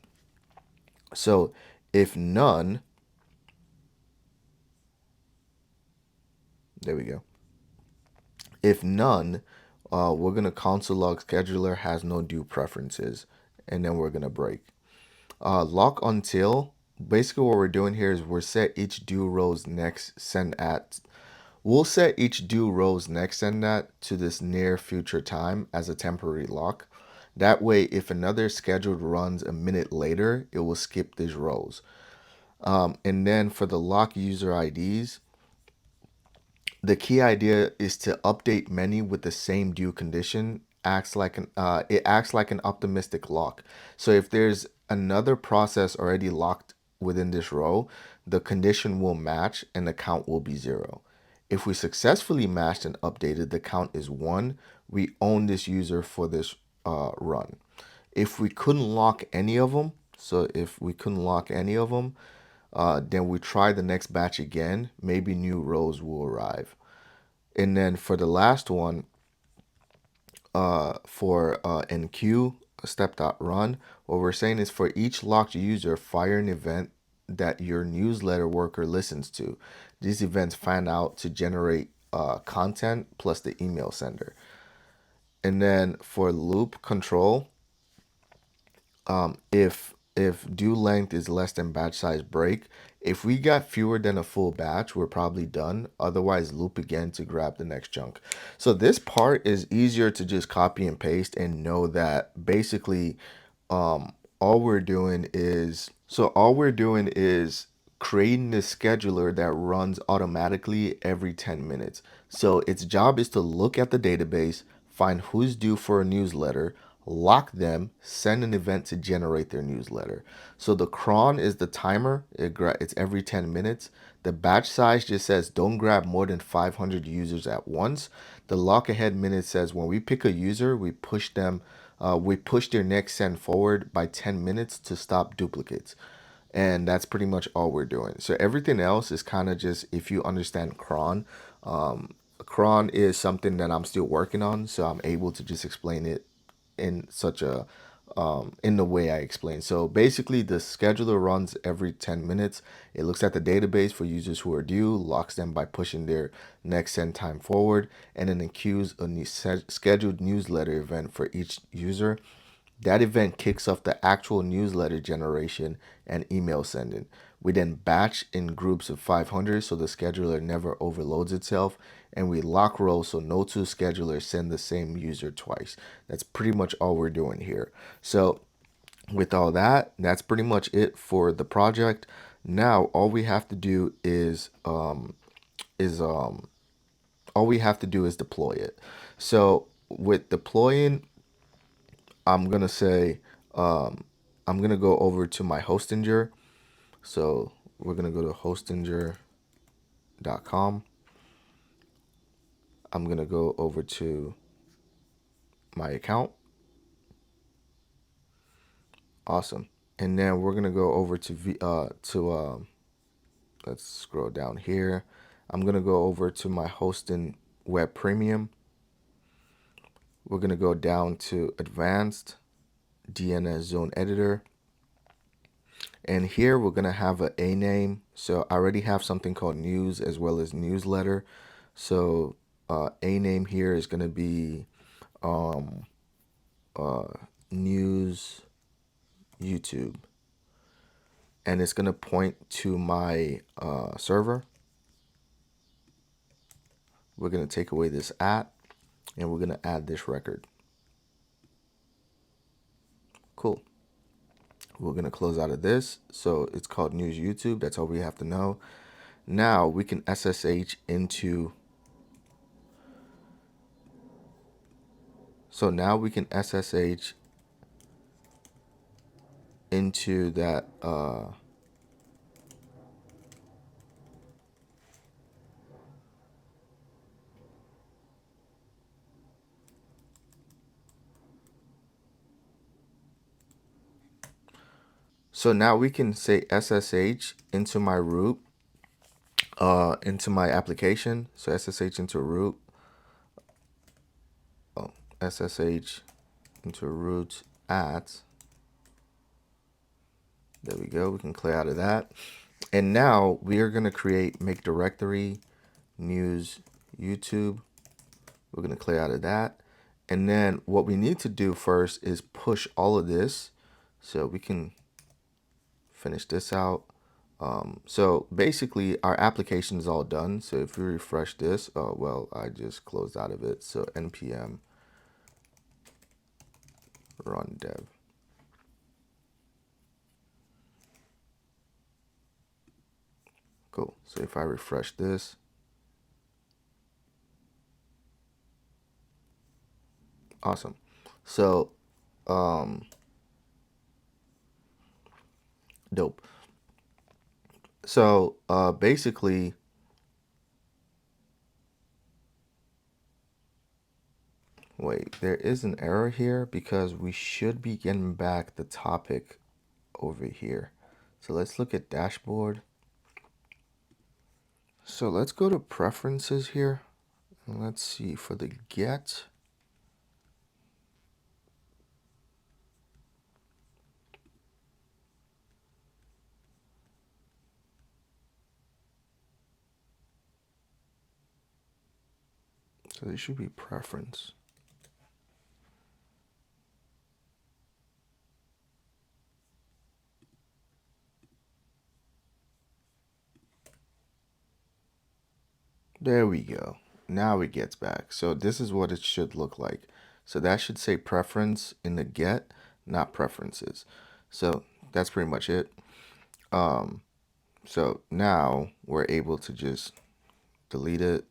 So if none, there we go. If none, we're going to console log scheduler has no due preferences, and then we're going to break. Lock until, basically what we're doing here is we're set each due rows next send at. We'll set each due rows next send that to this near future time as a temporary lock. That way, if another scheduled runs a minute later, it will skip these rows. And then for the lock user IDs, the key idea is to update many with the same due condition. It acts like an optimistic lock. So if there's another process already locked within this row, the condition will match and the count will be 0. If we successfully matched and updated, the count is 1. We own this user for this run. If we couldn't lock any of them, then we try the next batch again. Maybe new rows will arrive. And then for the last one, for enqueue step.run, what we're saying is for each locked user, fire an event that your newsletter worker listens to. These events fan out to generate content plus the email sender. And then for loop control, if due length is less than batch size break, if we got fewer than a full batch, we're probably done. Otherwise, loop again to grab the next chunk. So this part is easier to just copy and paste and know that basically all we're doing is creating this scheduler that runs automatically every 10 minutes. So its job is to look at the database, find who's due for a newsletter, lock them, send an event to generate their newsletter. So the cron is the timer. It's every 10 minutes. The batch size just says don't grab more than 500 users at once. The lock ahead minute says when we pick a user, we push their next send forward by 10 minutes to stop duplicates. And that's pretty much all we're doing. So everything else is kind of just, if you understand cron, cron is something that I'm still working on. So I'm able to just explain it in such a in the way I explained. So basically the scheduler runs every 10 minutes. It looks at the database for users who are due, locks them by pushing their next send time forward, and then queues a new scheduled newsletter event for each user. That event kicks off the actual newsletter generation and email sending. We then batch in groups of 500 so the scheduler never overloads itself, and we lock rows so no two schedulers send the same user twice. That's pretty much all we're doing here. So with all that, that's pretty much it for the project. Now all we have to do is all we have to do is deploy it. So with deploying, I'm gonna say I'm gonna go over to my Hostinger. So we're gonna go to hostinger.com. I'm gonna go over to my account. Awesome. And then we're gonna go over to let's scroll down here. I'm gonna go over to my hosting web premium. We're gonna go down to advanced DNS zone editor. And here we're gonna have a name. So I already have something called news as well as newsletter. So a name here is gonna be news YouTube, and it's gonna point to my server. We're gonna take away this at, and we're gonna add this record. Cool. We're gonna close out of this. So it's called news YouTube. That's all we have to know. Now we can SSH into. So now we can SSH into that. So now we can say SSH into my root, into my application. So SSH into root. SSH into root at. There we go. We can clear out of that. And now we are going to create make directory news YouTube. We're going to clear out of that. And then what we need to do first is push all of this. So we can finish this out. So basically our application is all done. So if we refresh this, oh, well, I just closed out of it. So npm run dev. Cool. So if I refresh this, awesome. So dope. So basically, wait, there is an error here because we should be getting back the topic over here. So let's look at dashboard. So let's go to preferences here. And let's see for the get. So there should be preference. There we go. Now it gets back. So this is what it should look like. So that should say preference in the get, not preferences. So that's pretty much it. So now we're able to just delete it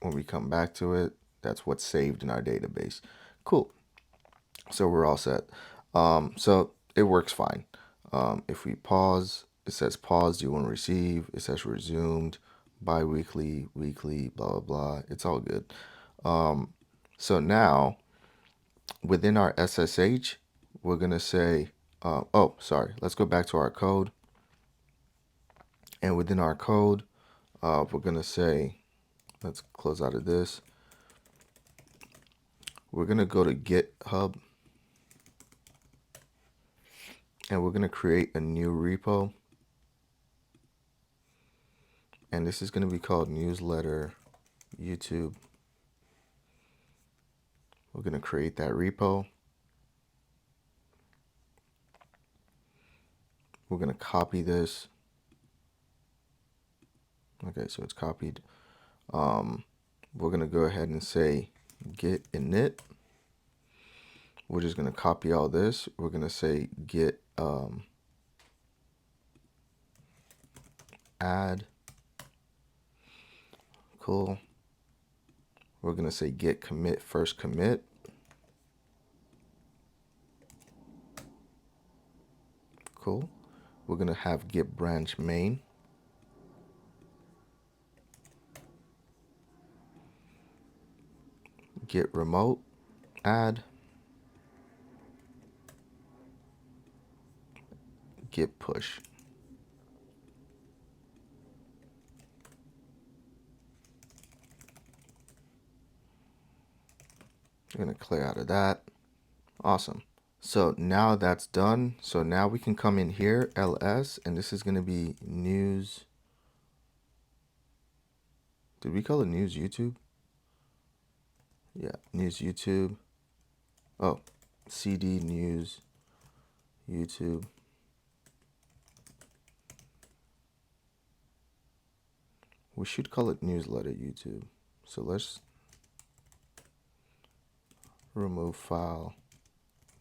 when we come back to it. That's what's saved in our database. Cool. So we're all set. So it works fine. If we pause, it says pause, do you want to receive? It says resumed, bi-weekly, weekly, blah, blah, blah. It's all good. So now within our SSH, we're going to say, oh, sorry, let's go back to our code. And within our code, we're going to say, let's close out of this. We're going to go to GitHub and we're going to create a new repo. And this is going to be called Newsletter YouTube. We're going to create that repo. We're going to copy this. Okay, so it's copied. We're going to go ahead and say git init. We're just going to copy all this. We're going to say git add. Cool. We're going to say git commit first commit. Cool. We're going to have git branch main. Git remote add. Git push. We're going to clear out of that. Awesome. So now that's done. So now we can come in here, ls, and this is going to be news. Did we call it news YouTube? Yeah, news YouTube. Oh, cd news YouTube. We should call it newsletter YouTube. So let's remove file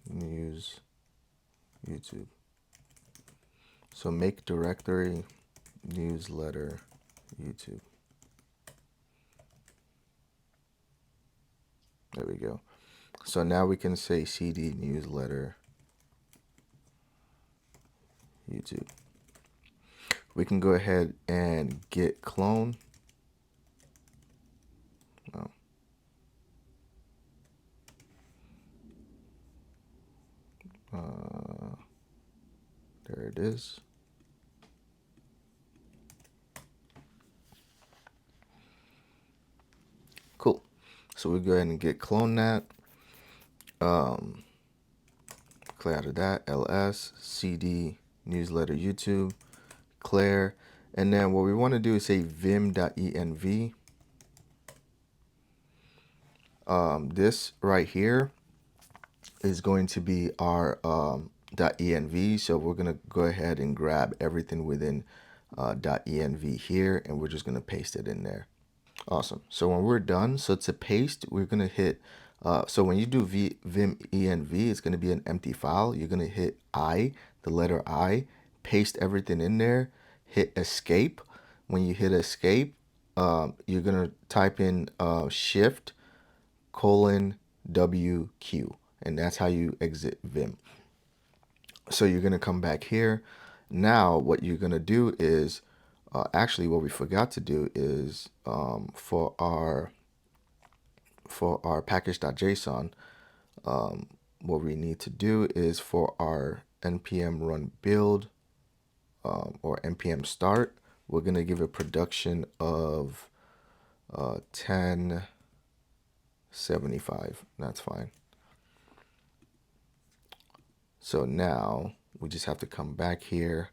news YouTube. So make directory newsletter YouTube. There we go. So now we can say cd newsletter YouTube. We can go ahead and git clone. Oh. There it is. Cool. So we go ahead and git clone that. Clear out of that. ls cd newsletter YouTube. Clear. And then what we want to do is say vim.env. This right here is going to be our .env. So we're going to go ahead and grab everything within .env here, and we're just going to paste it in there. Awesome. So when we're done, so to paste, we're going to hit, so when you do vim env, it's going to be an empty file. You're going to hit I, the letter I, paste everything in there, hit escape. When you hit escape, you're going to type in shift : WQ, and that's how you exit Vim. So you're going to come back here. Now what you're going to do is, actually what we forgot to do is for our package.json, what we need to do is for our npm run build or npm start, we're going to give a production of 1075. That's fine. So now we just have to come back here,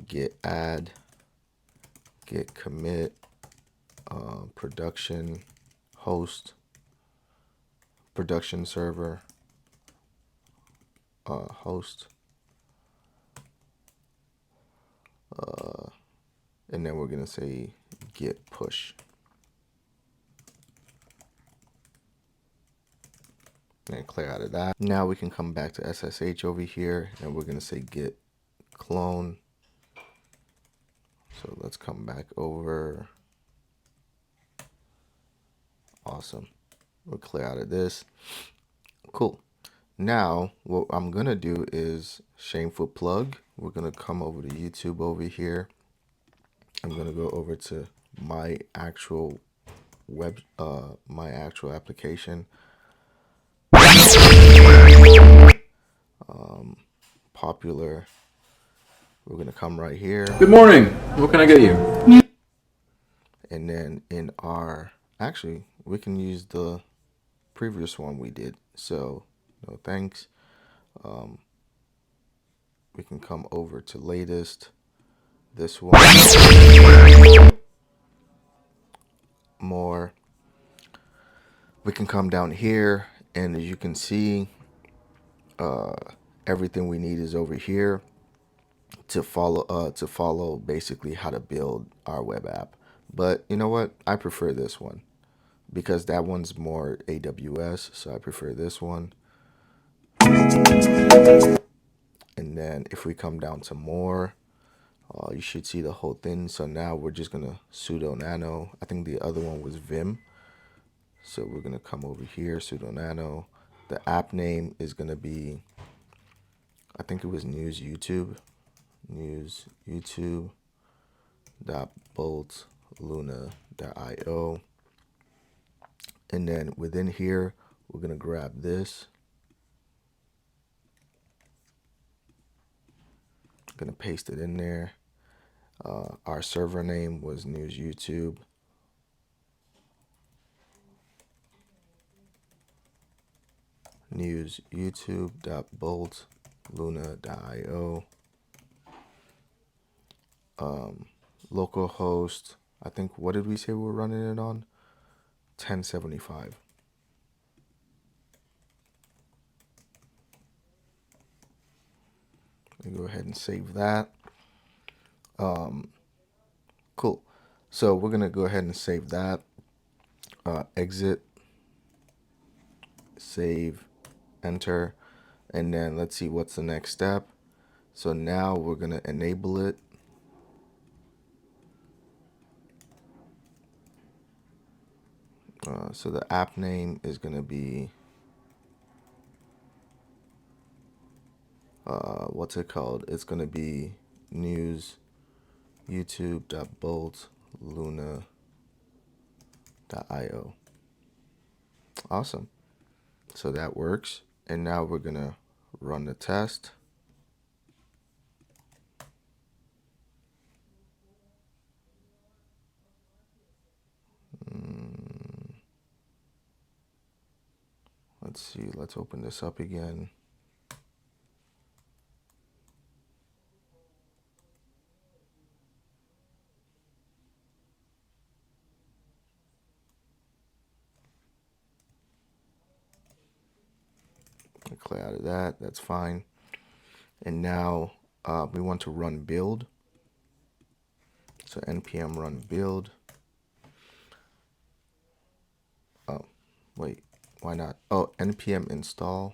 git add, git commit, production host, production server, host, and then we're going to say git push. And clear out of that. Now we can come back to SSH over here, and we're going to say git clone. So let's come back over. Awesome. We'll clear out of this. Cool. Now what I'm going to do is shameful plug. We're going to come over to YouTube over here. I'm going to go over to my actual my actual application. Popular. We're going to come right here. Good morning. What can I get you? And then in our, actually, we can use the previous one we did. So, no thanks. We can come over to latest. This one. More. We can come down here, and as you can see, everything we need is over here to follow basically how to build our web app. But you know what? I prefer this one because that one's more AWS, so I prefer this one. And then if we come down to more, you should see the whole thing. So now we're just gonna sudo nano. I think the other one was Vim. So we're gonna come over here, sudo nano. The app name is gonna be, I think it was news YouTube dot bolt luna.io. And then within here, we're gonna grab this. Gonna paste it in there. Our server name was news YouTube. News youtube.bolt.luna.io. Localhost, I think, what did we say we were running it on? 1075. Let me go ahead and save that. Cool. So we're gonna go ahead and save that. Exit, save, enter, and then let's see what's the next step. So now we're gonna enable it. So the app name is gonna be what's it called? It's gonna be news youtube.bolt.luna.io. Awesome. So that works. And now we're gonna run the test. Let's see, let's open this up again. Clear out of that, that's fine. And now we want to run build. So npm run build. Oh, wait, why not? Oh, npm install.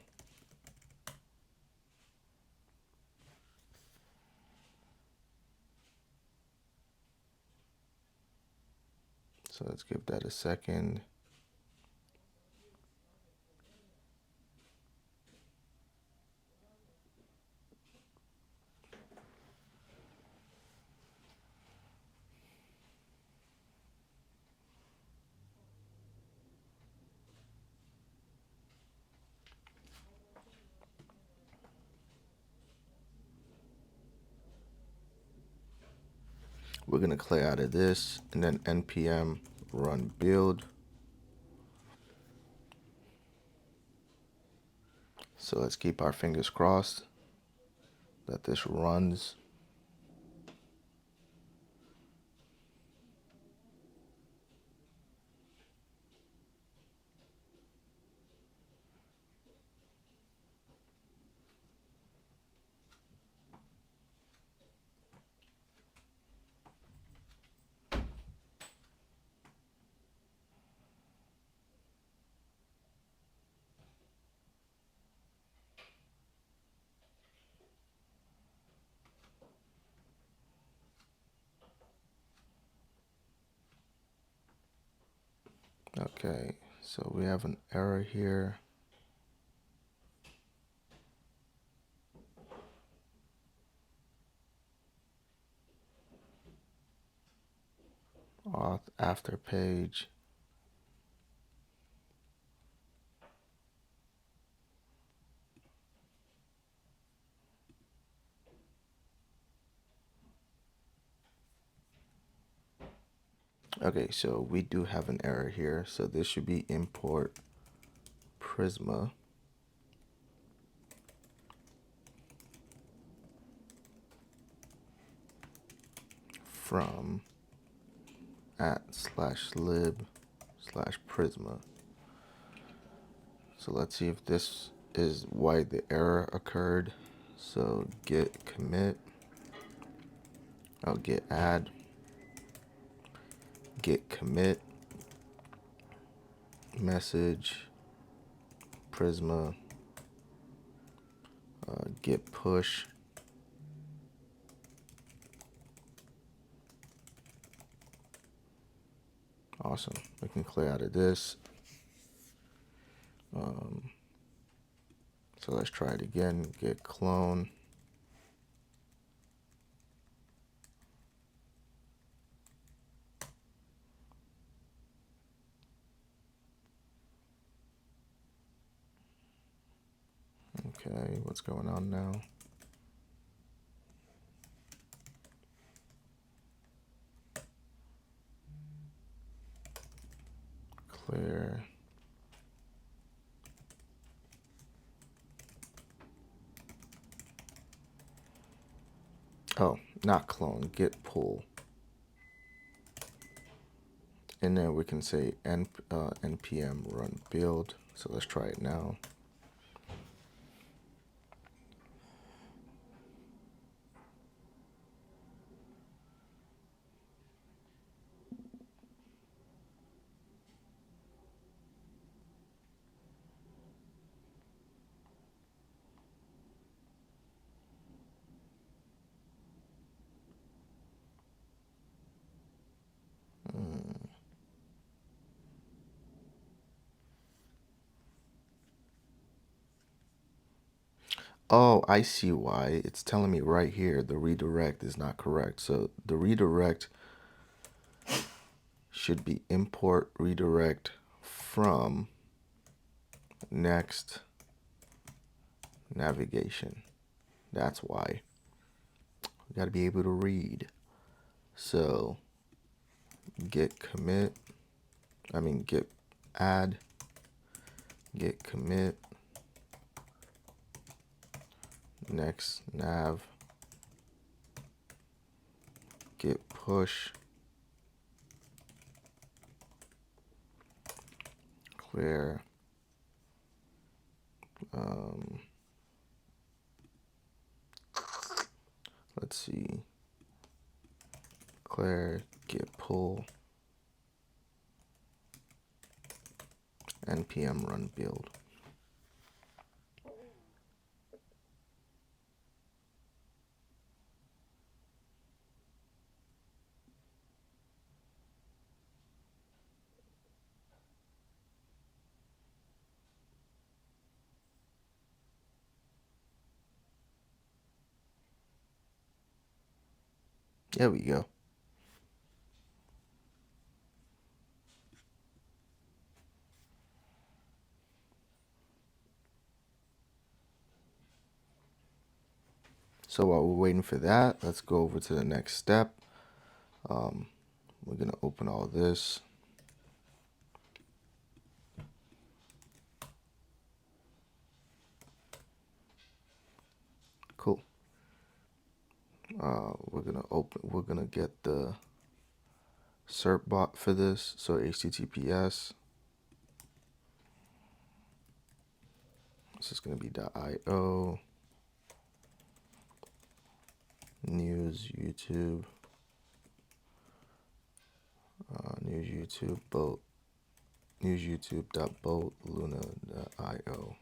So let's give that a second. We're gonna clear out of this and then npm run build. So let's keep our fingers crossed that this runs. Okay, so we have an error here. Auth after page. Okay, so we do have an error here. So this should be import Prisma from @/lib/Prisma. So let's see if this is why the error occurred. So git commit, git add, git commit, message, Prisma, git push. Awesome. We can clear out of this. So let's try it again. Git clone. Okay, what's going on now? Clear. Oh, not clone, git pull. And then we can say npm run build. So let's try it now. Oh, I see why. It's telling me right here the redirect is not correct. So the redirect should be import redirect from next navigation. That's why. We got to be able to read. So git commit, git add, git commit, next nav, git push, clear, let's see, clear, git pull, npm run build. There we go. So while we're waiting for that, let's go over to the next step. We're going to open all this. Cool. We're going to get the SERP bot for this. So HTTPS. This is going to be .io. News YouTube. News YouTube boat. News YouTube.boat luna.io.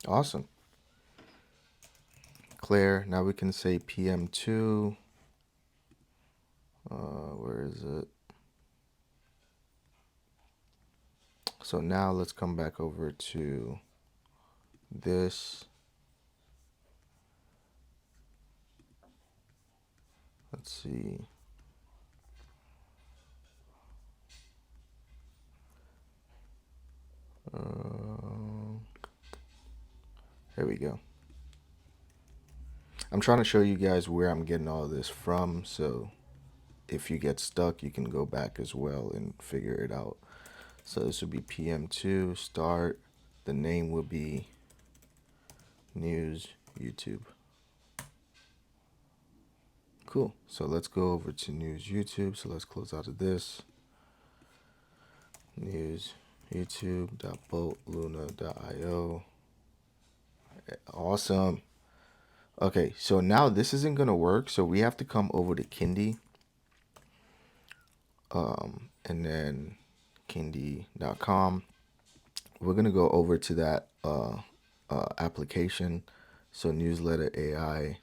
Awesome. Clear. Now we can say PM2. Where is it? So now let's come back over to this. Let's see. There we go. I'm trying to show you guys where I'm getting all this from, so if you get stuck, you can go back as well and figure it out. So this would be PM2 start. The name will be News YouTube. Cool. So let's go over to News YouTube. So let's close out of this. News youtube.boltluna.io. Awesome. Okay, so now this isn't gonna work. So we have to come over to Kinde. And then Kinde.com. We're gonna go over to that application. So Newsletter AI.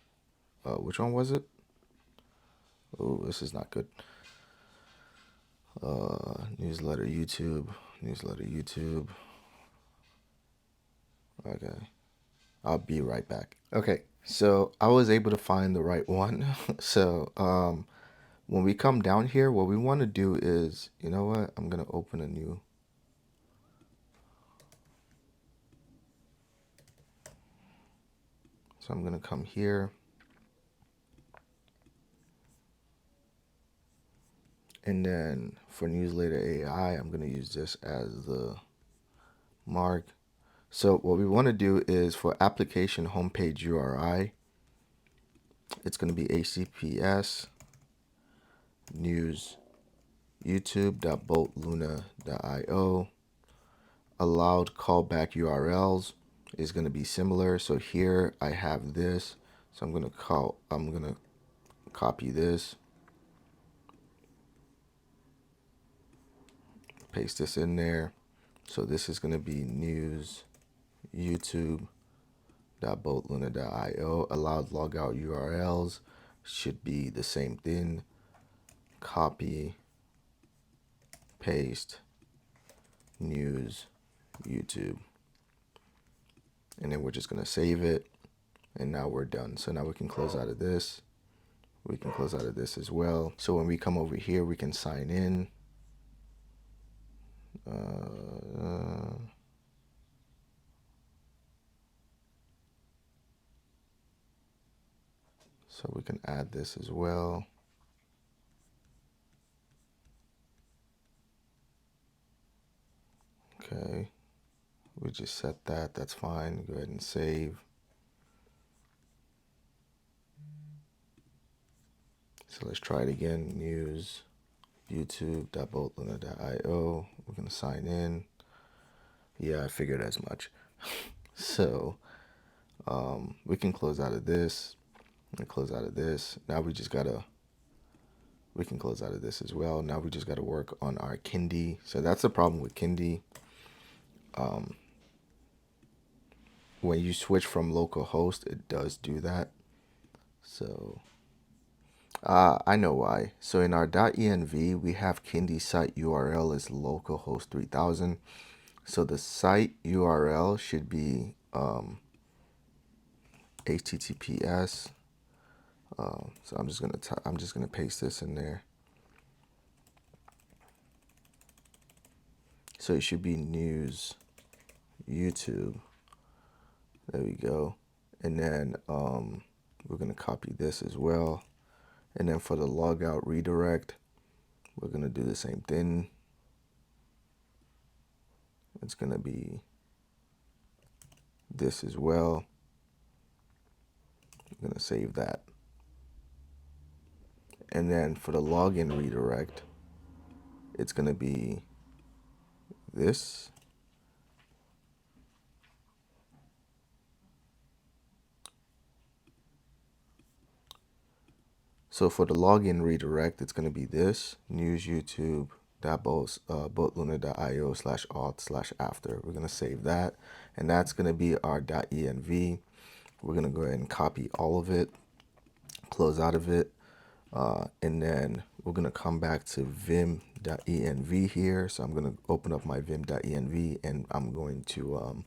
Which one was it? Oh, this is not good. Newsletter YouTube. Newsletter YouTube. Okay. I'll be right back. Okay, so I was able to find the right one. So when we come down here, what we want to do is, you know what? I'm gonna open a new. So I'm gonna come here. And then for Newsletter AI, I'm going to use this as the mark. So what we want to do is for application homepage URI, it's going to be HTTPS news youtube.boltluna.io. Allowed callback URLs is going to be similar. So here I have this. So I'm going to copy this, paste this in there. So this is going to be news youtube.boltluna.io. Allowed logout URLs should be the same thing. Copy, paste, news, YouTube. And then we're just going to save it. And now we're done. So now we can close out of this. We can close out of this as well. So when we come over here, we can sign in. So we can add this as well. Okay, we just set that. That's fine. Go ahead and save. So let's try it again. News youtube.boltluna.io. We're going to sign in. Yeah, I figured as much. So we can close out of this and close out of this. Now we just gotta, we can close out of this as well. Now we just gotta work on our Kinde. So that's the problem with Kinde. When you switch from localhost, it does do that. So I know why. So in our .env, we have Kinde site URL is localhost 3000. So the site URL should be HTTPS. So I'm just gonna paste this in there. So it should be news YouTube. There we go. And then we're gonna copy this as well. And then for the logout redirect, we're gonna do the same thing. It's gonna be this as well. I'm gonna save that. And then for the login redirect, it's gonna be this. So for the login redirect, it's gonna be this, news YouTube boatluna.io/auth/after. We're going to save that, and that's going to be our .env. We're going to go ahead and copy all of it, close out of it, and then we're going to come back to vim.env here. So I'm going to open up my vim.env, and I'm going to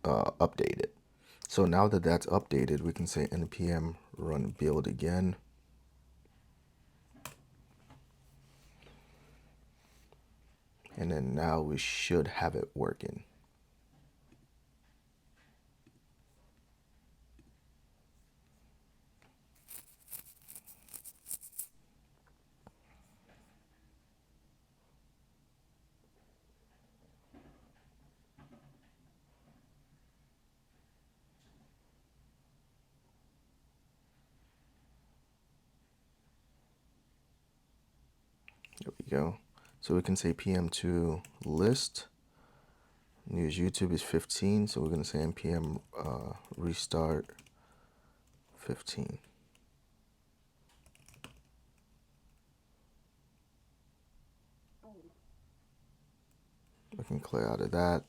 update it. So now that that's updated, we can say npm run build again. And then now we should have it working. There we go. So we can say pm2 list. News YouTube is 15, so we're going to say npm restart 15. We can clear out of that.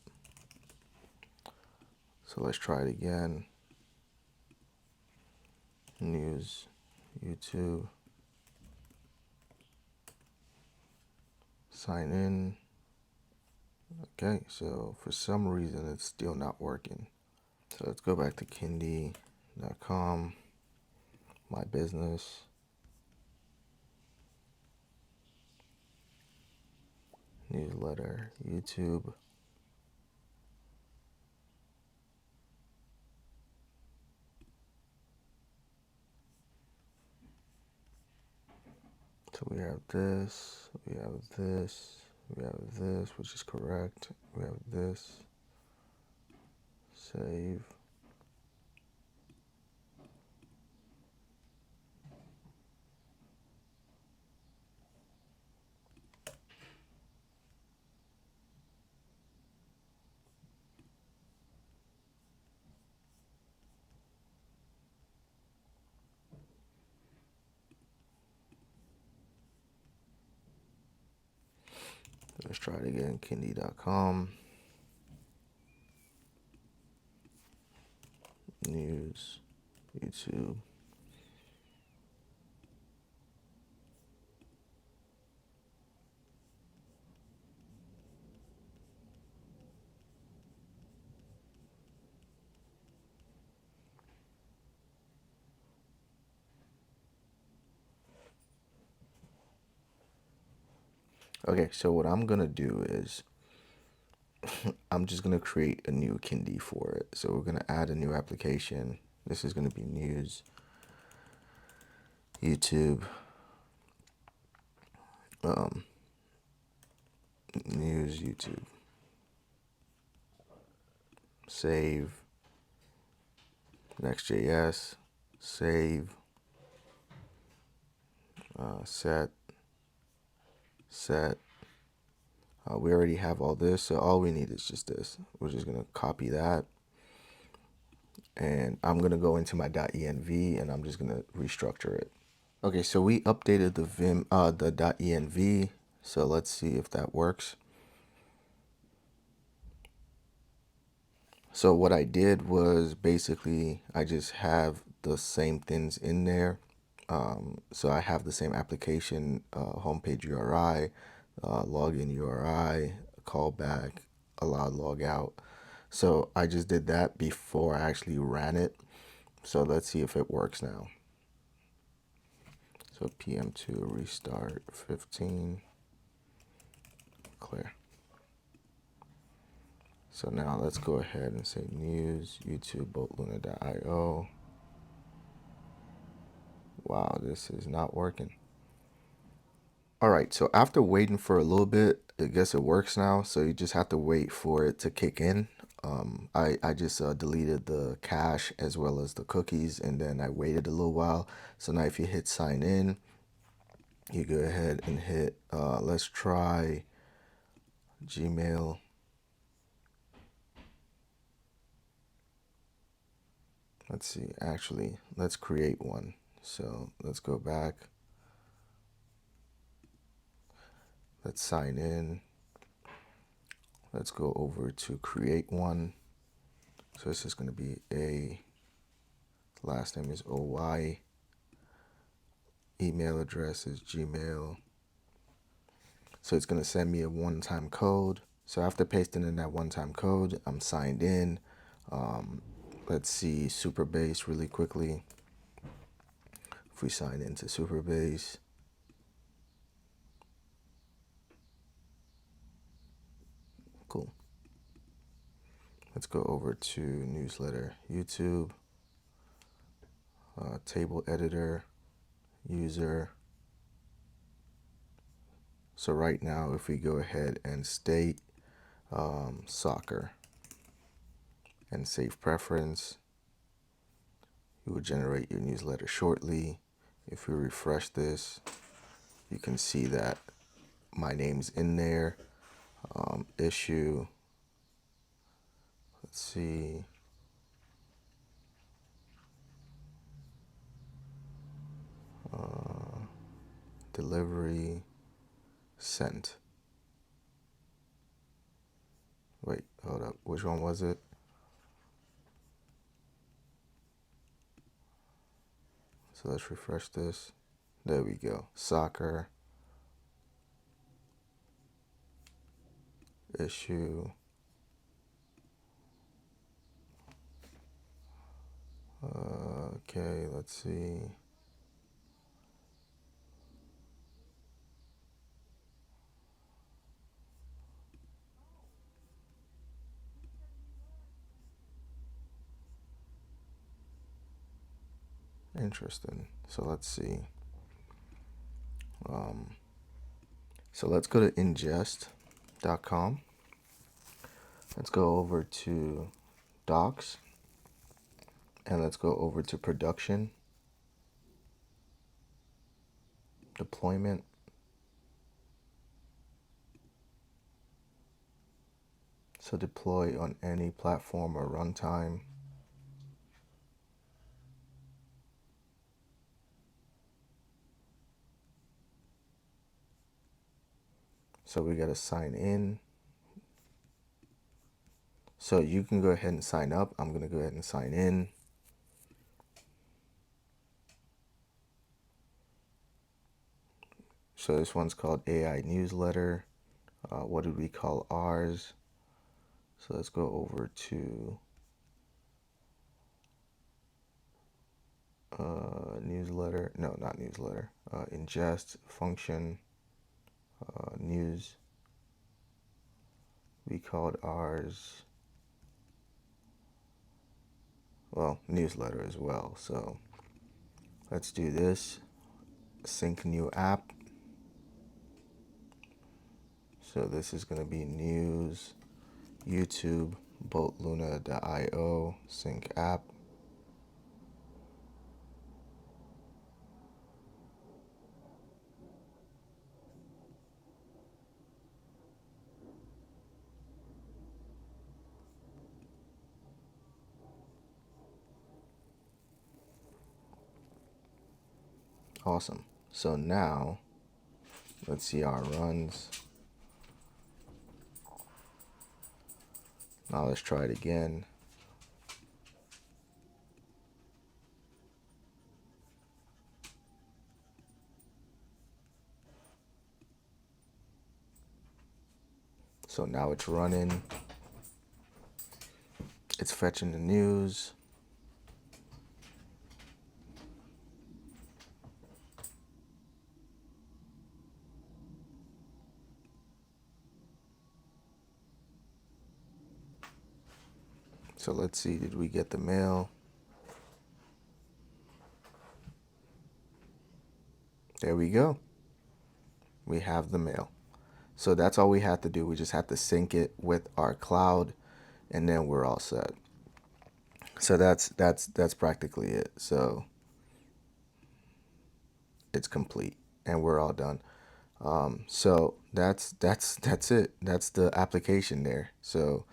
So let's try it again. News YouTube. Sign in. Okay, so for some reason it's still not working. So let's go back to kinde.com, my business, newsletter, YouTube. So we have this, we have this, we have this, which is correct. We have this, save. Let's try it again, kinde.com, news, YouTube. Okay, so what I'm gonna do is I'm just gonna create a new Kinde for it. So we're gonna add a new application. This is gonna be news, YouTube, news, YouTube. Save, Next.js, save, set. We already have all this, so all we need is just this. We're just gonna copy that, and I'm gonna go into my .env, and I'm just gonna restructure it. Okay, so we updated the the .env. So let's see if that works. So what I did was basically I just have the same things in there. So I have the same application, homepage URI, login URI, callback, allow logout. So I just did that before I actually ran it. So let's see if it works now. So PM2 restart 15, clear. So now let's go ahead and say news, YouTube, boatluna.io. Wow, this is not working. All right, so after waiting for a little bit, I guess it works now. So you just have to wait for it to kick in. I just deleted the cache as well as the cookies, and then I waited a little while. So now if you hit sign in, you go ahead and hit, let's try Gmail. Let's see, actually, let's create one. So let's go back. Let's sign in. Let's go over to create one. So this is going to be a, last name is OY, email address is Gmail. So it's going to send me a one-time code. So after pasting in that one-time code, I'm signed in. Let's see Supabase really quickly. If we sign into Supabase, cool. Let's go over to newsletter, YouTube, table editor, user. So right now, if we go ahead and state soccer and save preference, you will generate your newsletter shortly. If we refresh this, you can see that my name's in there. Issue, let's see, delivery, sent. Wait, hold up, which one was it? So let's refresh this. There we go, soccer, issue, okay, let's see. Interesting. So let's see. So let's go to ingest.com. Let's go over to docs and let's go over to production, deployment. So deploy on any platform or runtime. So we got to sign in. So you can go ahead and sign up. I'm going to go ahead and sign in. So this one's called AI Newsletter. What did we call ours? So let's go over to newsletter. No, not newsletter. Ingest function news. We called ours, well, newsletter as well. So let's do this. Sync new app. So this is going to be news, YouTube, boltluna.io, sync app. Awesome. So now, let's see how it runs. Now let's try it again. So now it's running. It's fetching the news. So let's see, did we get the mail? There we go. We have the mail. So that's all we have to do. We just have to sync it with our cloud and then we're all set. So that's practically it. So it's complete and we're all done. So that's it. That's the application there. So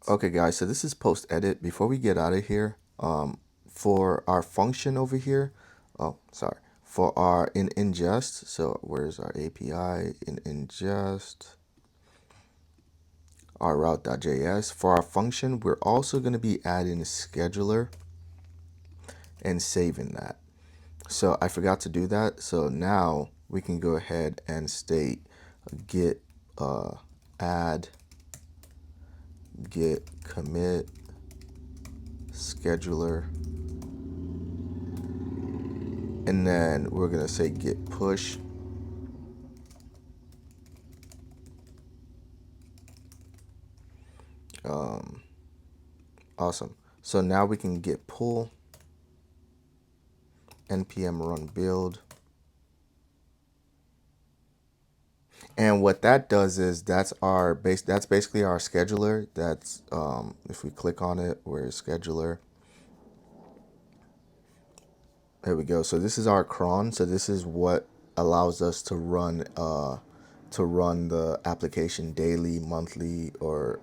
okay guys, so this is post edit. Before we get out of here, for our function over here, Oh, sorry. For our in ingest, so where's our API in ingest? Our route.js. For our function, we're also going to be adding a scheduler and saving that. So I forgot to do that. So now we can go ahead and state git add git commit scheduler, and then we're going to say git push. Awesome. So now we can git pull npm run build. And what that does is that's our base. That's basically our scheduler. That's if we click on it, where's scheduler? There we go. So this is our cron. So this is what allows us to run the application daily, monthly, or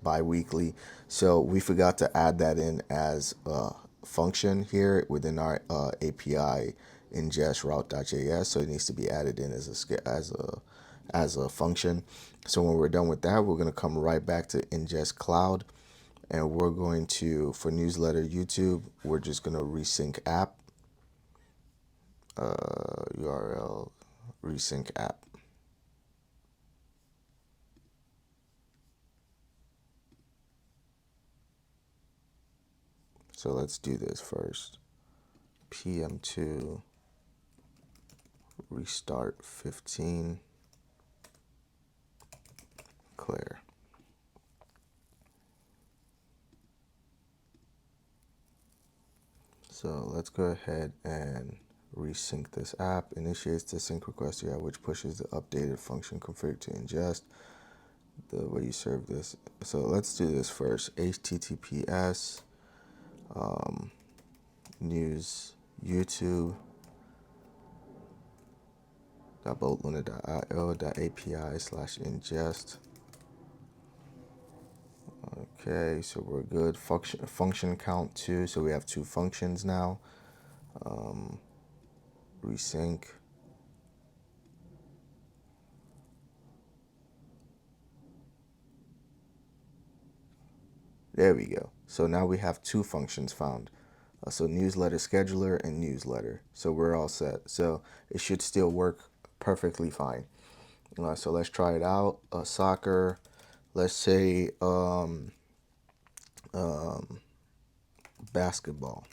bi-weekly. So we forgot to add that in as a function here within our API ingest route.js. So it needs to be added in as a function. So when we're done with that, we're going to come right back to ingest cloud, and we're going to, for newsletter YouTube, we're just going to resync app, URL resync app. So let's do this first. PM2 restart 15 clear. So let's go ahead and resync this app. Initiates the sync request here, which pushes the updated function config to ingest the way you serve this. So let's do this first. HTTPS news YouTube .boatluna.io.api/ingest. Okay, so we're good. Function count 2, so we have 2 functions now. Resync. There we go. So now we have 2 functions found. So newsletter scheduler and newsletter. So we're all set. So it should still work perfectly fine. So let's try it out. Soccer. Let's say basketball.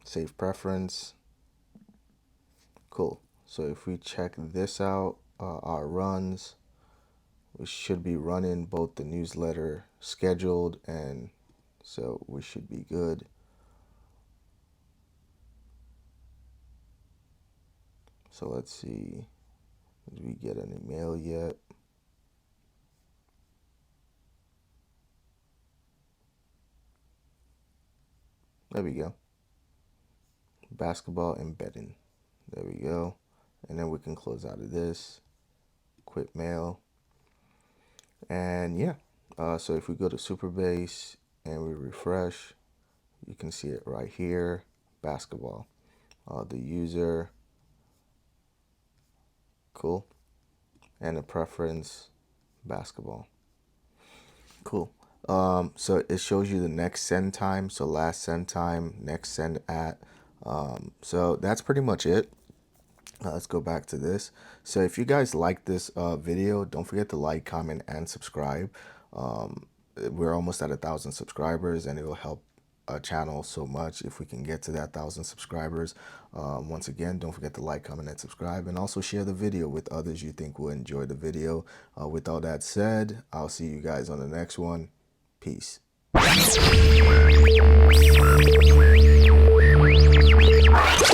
Save preference. Cool. So if we check this out, our runs, we should be running both the newsletter scheduled, and so we should be good. So let's see, did we get an email yet? There we go. Basketball embedding. There we go. And then we can close out of this. Quit mail. And yeah, so if we go to Supabase and we refresh, you can see it right here, basketball. The user, cool. And the preference, basketball. Cool. So it shows you the next send time. So last send time, next send at. So that's pretty much it. Let's go back to this. So if you guys like this video, don't forget to like, comment, and subscribe. We're almost at 1,000 subscribers, and it will help our channel so much if we can get to that 1,000 subscribers. Once again, don't forget to like, comment, and subscribe, and also share the video with others you think will enjoy the video. With all that said, I'll see you guys on the next one. Peace.